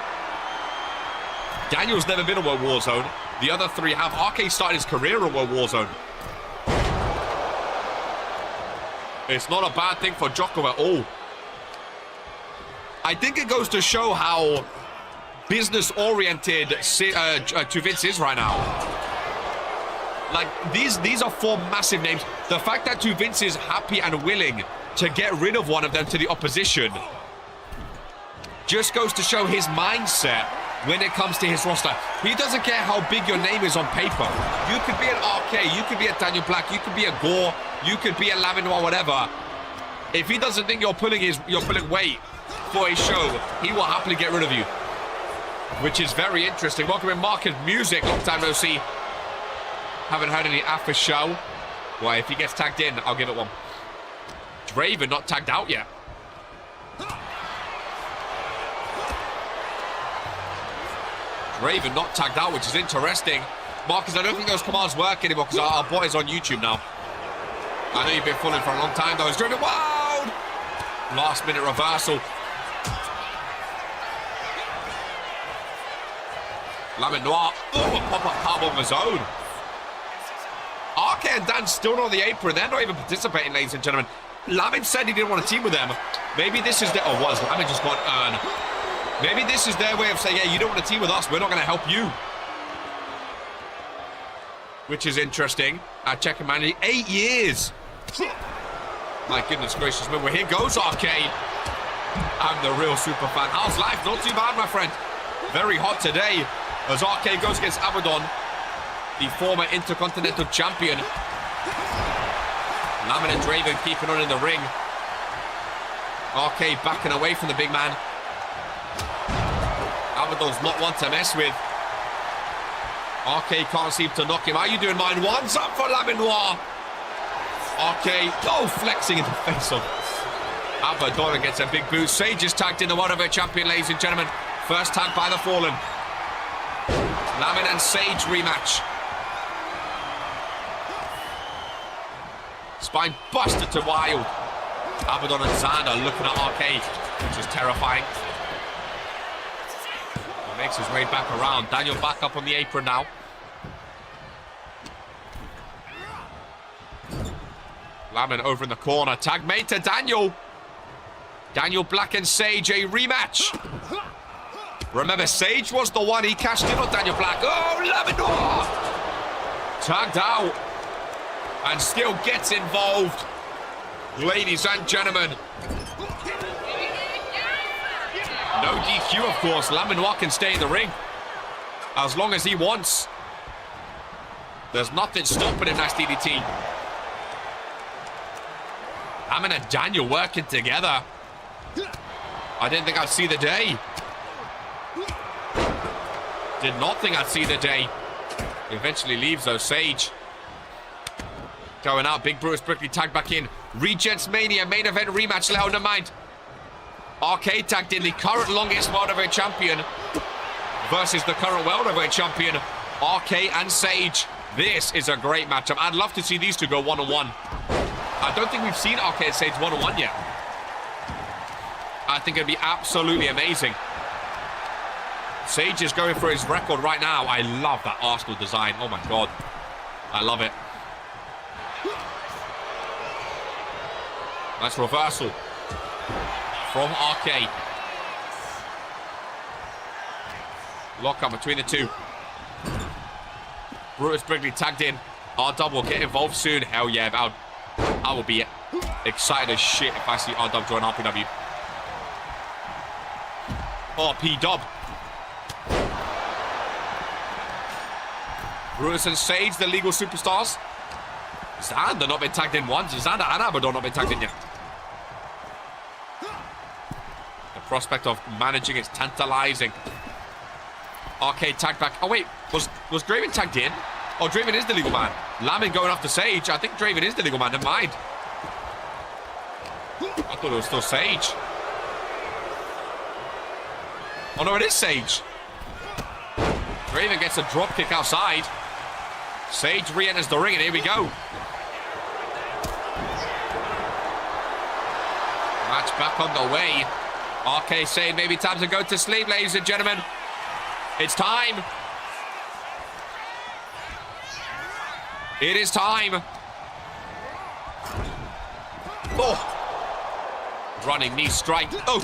Daniel's never been a World Warzone. The other 3 have. RK started his career in World Warzone. It's not a bad thing for Jocko at all. I think it goes to show how business-oriented to Vince is right now. Like, these are 4 massive names. The fact that to Vince is happy and willing to get rid of one of them to the opposition just goes to show his mindset when it comes to his roster. He doesn't care how big your name is on paper. You could be an RK, you could be a Daniel Black, you could be a Gore, you could be a Laminois, whatever. If he doesn't think you're pulling weight for a show, he will happily get rid of you. Which is very interesting. Welcome in Marcus Music, long time no see. Haven't heard any after show. Well, if he gets tagged in, I'll give it one. Draven not tagged out yet. Draven not tagged out, which is interesting. Marcus, I don't think those commands work anymore because our bot is on YouTube now. I know you've been following for a long time though. It's Draven wild! Last minute reversal. Laminois. Oh, a pop-up powerbomb of his own. RK and Dan still not on the apron. They're not even participating, ladies and gentlemen. Lamin said he didn't want to team with them. Maybe this is their... Oh, what? Lamin just got earned. Maybe this is their way of saying, yeah, you don't want to team with us. We're not going to help you. Which is interesting. Check man, 8 years. My goodness gracious. Well, here goes RK. I'm the real super fan. How's life? Not too bad, my friend. Very hot today. As RK goes against Abaddon, the former Intercontinental Champion. Lamin and Draven keeping on in the ring. RK backing away from the big man. Abaddon's not one to mess with. RK can't seem to knock him. How you doing, mine? One's up for Laminois. RK, oh, flexing in the face of Abaddon gets a big boost. Sage is tagged in the World Heavyweight Champion, ladies and gentlemen. First tag by the Fallen. Lamin and Sage rematch. Spine busted to Wild. Abaddon and Xander looking at RK, which is terrifying. He makes his way back around. Daniel back up on the apron now. Lamin over in the corner. Tag made to Daniel. Daniel Black and Sage, a rematch. Remember, Sage was the one he cashed in on Daniel Black. Oh, Laminois! Tagged out. And still gets involved. Ladies and gentlemen. No DQ, of course. Laminois can stay in the ring. As long as he wants. There's nothing stopping him, nice DDT. Lamin and Daniel working together. I didn't think I'd see the day. Did not think I'd see the day. Eventually leaves though. Sage going out. Big Brutus Brickley tagged back in. Regents Mania main event rematch. Let no mind. RK tagged in, the current longest World Heavyweight Champion versus the current World Heavyweight Champion, RK and Sage. This is a great matchup. I'd love to see these two go one-on-one. I don't think we've seen RK and Sage one-on-one yet. I think it'd be absolutely amazing. Sage is going for his record right now. I love that Arsenal design. Oh my God. I love it. Nice reversal from RK. Lockup between the two. Brutus Brickley tagged in. R-Dub will get involved soon. Hell yeah. I will be excited as shit if I see R-Dub join RPW. RP-Dub. Brutus and Sage, the legal superstars. Xander not been tagged in once. Xander and Abaddon not been tagged in yet. The prospect of managing is tantalizing. RK tagged back. Oh wait, was Draven tagged in? Oh, Draven is the legal man. Lamin going after Sage. I think Draven is the legal man. Never mind. I thought it was still Sage. Oh no, it is Sage. Draven gets a drop kick outside. Sage re-enters the ring, and here we go. Match back on the way. RK saying maybe time to go to sleep, ladies and gentlemen. It's time. It is time. Oh. Running knee strike. Oh.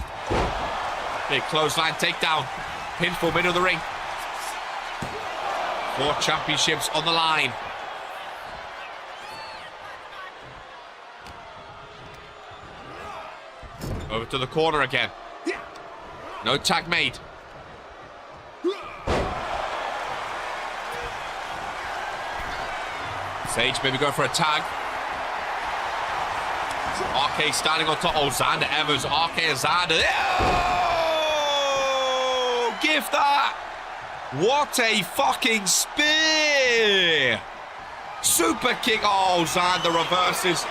Big clothesline takedown. Pinfall middle of the ring. 4 championships on the line. Over to the corner again. No tag made. Sage maybe going for a tag. RK standing on top. Oh, Xander Evans. RK and Xander. Oh! Give that! What a fucking spear! Super kick. Oh, Xander reverses.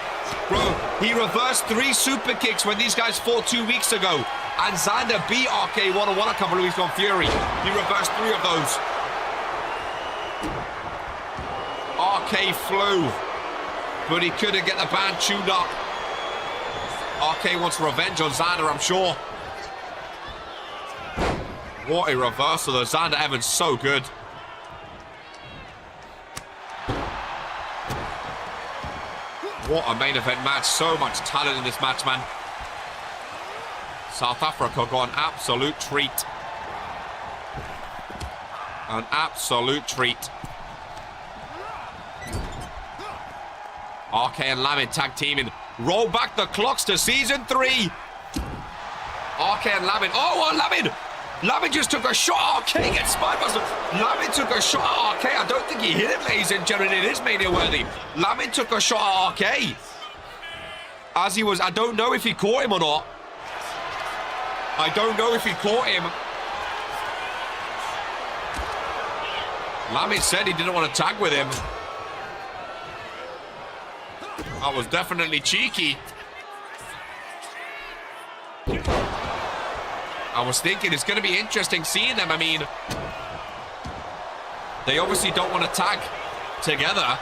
Bro, he reversed 3 super kicks when these guys fought 2 weeks ago. And Xander beat RK one-on-one a couple of weeks on Fury. He reversed 3 of those. RK flew, but he couldn't get the band tuned up. RK wants revenge on Xander, I'm sure. What a reversal though. Xander Evans so good. What a main event match. So much talent in this match, man. South Africa got an absolute treat. An absolute treat. RK and Lamin tag teaming. Roll back the clocks to season 3. RK and Lamin. Oh, Lamin! Lamin just took a shot. RK gets spinebuster. Lamin took a shot at RK. I don't think he hit him, ladies and gentlemen. It is mania worthy. Lamin took a shot at RK. As he was, I don't know if he caught him or not. I don't know if he caught him. Lamin said he didn't want to tag with him. That was definitely cheeky. I was thinking it's going to be interesting seeing them. I mean, they obviously don't want to tag together.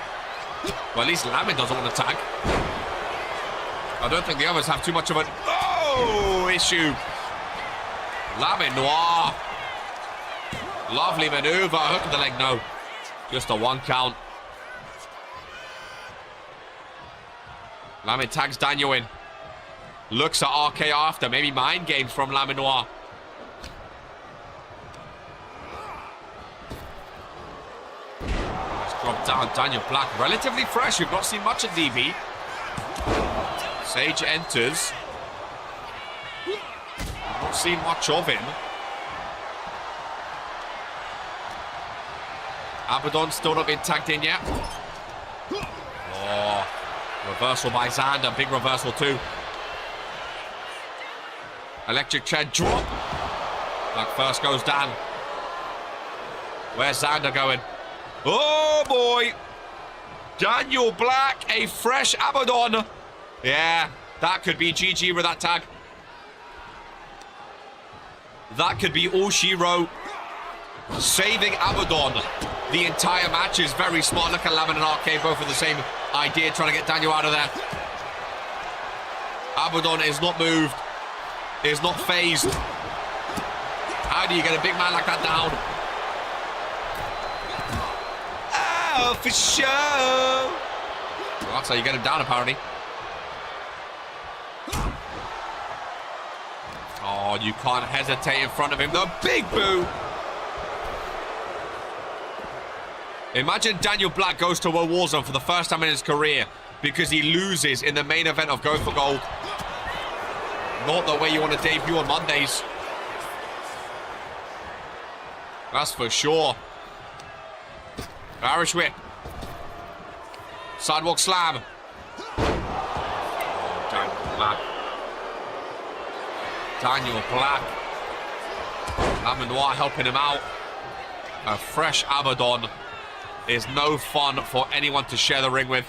Well, at least Lamin doesn't want to tag. I don't think the others have too much of an issue. Lamin Noir. Lovely maneuver. Hook of the leg, no. Just a 1 count. Lamin tags Daniel in. Looks at RK after. Maybe mind games from Lamin Noir. Let's drop down Daniel Black. Relatively fresh. We've not seen much of DB. Sage enters. Not seen much of him. Abaddon still not been tagged in yet. Oh, reversal by Xander. Big reversal too. Electric chair drop. Black first goes down. Where's Xander going? Oh boy. Daniel Black, a fresh Abaddon. Yeah, that could be GG with that tag. That could be all she wrote. Saving Abaddon. The entire match is very smart. Look at Lamin and RK, both with the same idea, trying to get Daniel out of there. Abaddon is not moved. Is not phased. How do you get a big man like that down? Oh, for sure. Well, that's how you get him down, apparently. Oh, you can't hesitate in front of him. The big boo. Imagine Daniel Black goes to World Warzone for the first time in his career because he loses in the main event of Go for Gold. Not the way you want to debut on Mondays. That's for sure. Irish whip. Sidewalk slam. Oh, Daniel Black. Daniel Black. Lamin Noir helping him out. A fresh Abaddon is no fun for anyone to share the ring with.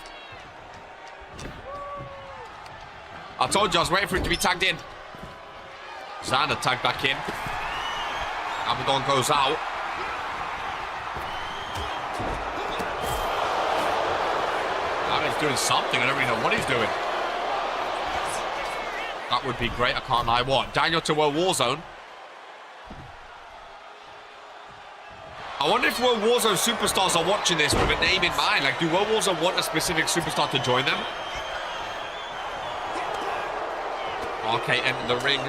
I told you I was waiting for him to be tagged in. Xander tagged back in. Abaddon goes out. Lamin's doing something. I don't really know what he's doing. That would be great. I can't lie. What? Daniel to World Warzone. I wonder if World Warzone superstars are watching this with a name in mind. Like, do World Warzone want a specific superstar to join them? RK entered the ring.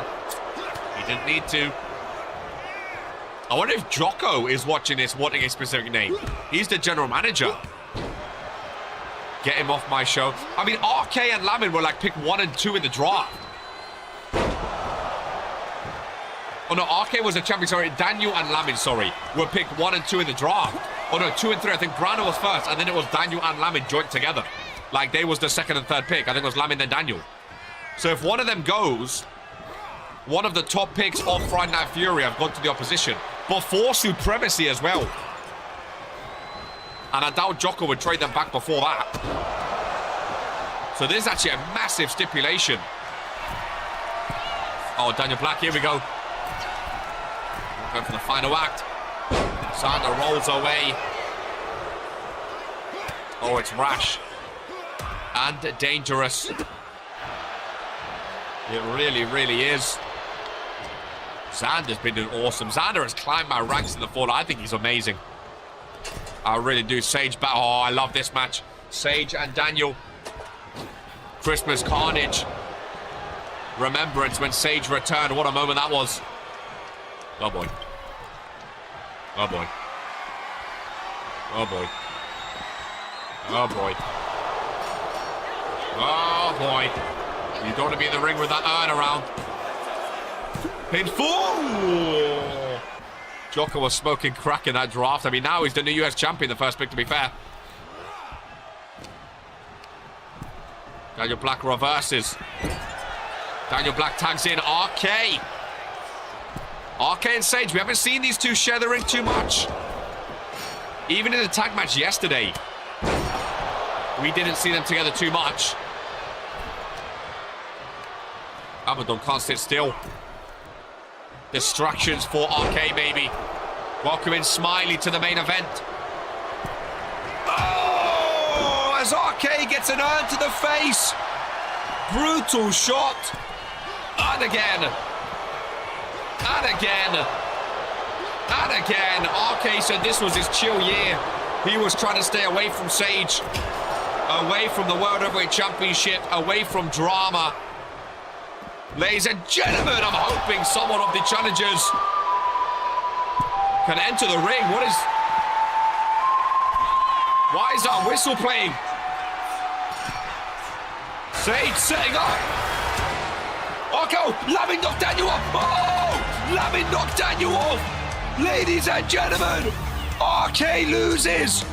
He didn't need to. I wonder if Jocko is watching this wanting a specific name. He's the general manager. Get him off my show. I mean, RK and Lamin were like pick 1 and 2 in the draft. Oh, no, RK was the champion, sorry. Daniel and Lamin, sorry, were picked 1 and 2 in the draft. Oh, no, 2 and 3. I think Brano was first, and then it was Daniel and Lamin joined together. Like, they was the 2nd and 3rd pick. I think it was Lamin, then Daniel. So if one of them goes, one of the top picks of Friday Night Fury have gone to the opposition. Before Supremacy as well. And I doubt Jocko would trade them back before that. So this is actually a massive stipulation. Oh, Daniel Black, here we go. Going for the final act. Sander rolls away. Oh, it's rash. And dangerous. It really, really is. Xander's been doing awesome. Xander has climbed my ranks in the fall. I think he's amazing. I really do. Sage battle. Oh, I love this match. Sage and Daniel. Christmas Carnage. Remembrance when Sage returned. What a moment that was. Oh, boy. Oh, boy. Oh, boy. Oh, boy. Oh, boy. You don't want to be in the ring with that urn around. Pinfall! Jocko was smoking crack in that draft. I mean, now he's the new US champion, the first pick, to be fair. Daniel Black reverses. Daniel Black tags in RK. RK and Sage, we haven't seen these two share the ring too much. Even in the tag match yesterday, we didn't see them together too much. Abaddon can't sit still. Distractions for RK, baby. Welcoming Smiley to the main event. Oh, as RK gets an urn to the face. Brutal shot. And again. And again. And again. RK said this was his chill year. He was trying to stay away from Sage. Away from the World Heavyweight Championship. Away from drama. Ladies and gentlemen, I'm hoping someone of the challengers can enter the ring. What is... Why is that whistle playing? Sage setting up. Oh, Lamin knocked Daniel off. Oh, Lamin knocked Daniel off. Ladies and gentlemen, RK loses.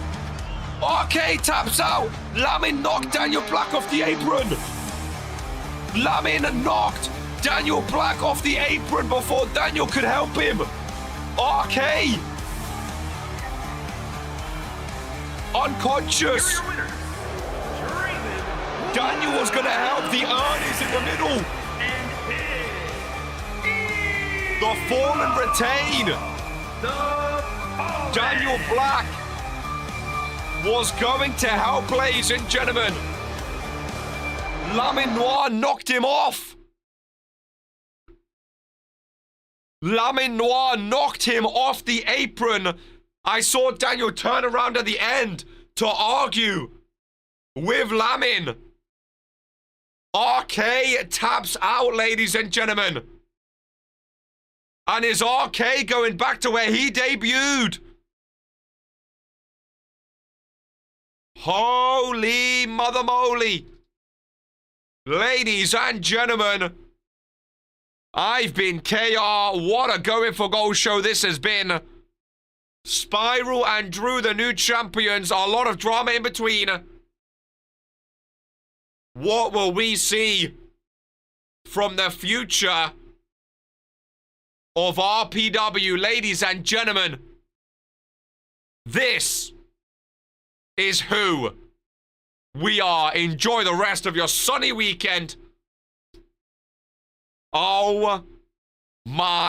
RK taps out. Lamin knocked Daniel Black off the apron. Lamin knocked Daniel Black off the apron before Daniel could help him. RK unconscious. Daniel was gonna help. The urn is in the middle. The fallen retain. Daniel Black was going to help, ladies and gentlemen. Lamin Noir knocked him off. Lamin Noir knocked him off the apron. I saw Daniel turn around at the end to argue with Lamin. RK taps out, ladies and gentlemen. And is RK going back to where he debuted? Holy mother moly. Ladies and gentlemen, I've been KR. What a Going for Gold show this has been. Spiral and Drew, the new champions. A lot of drama in between. What will we see from the future of RPW? Ladies and gentlemen, this is who we are. Enjoy the rest of your sunny weekend. Oh my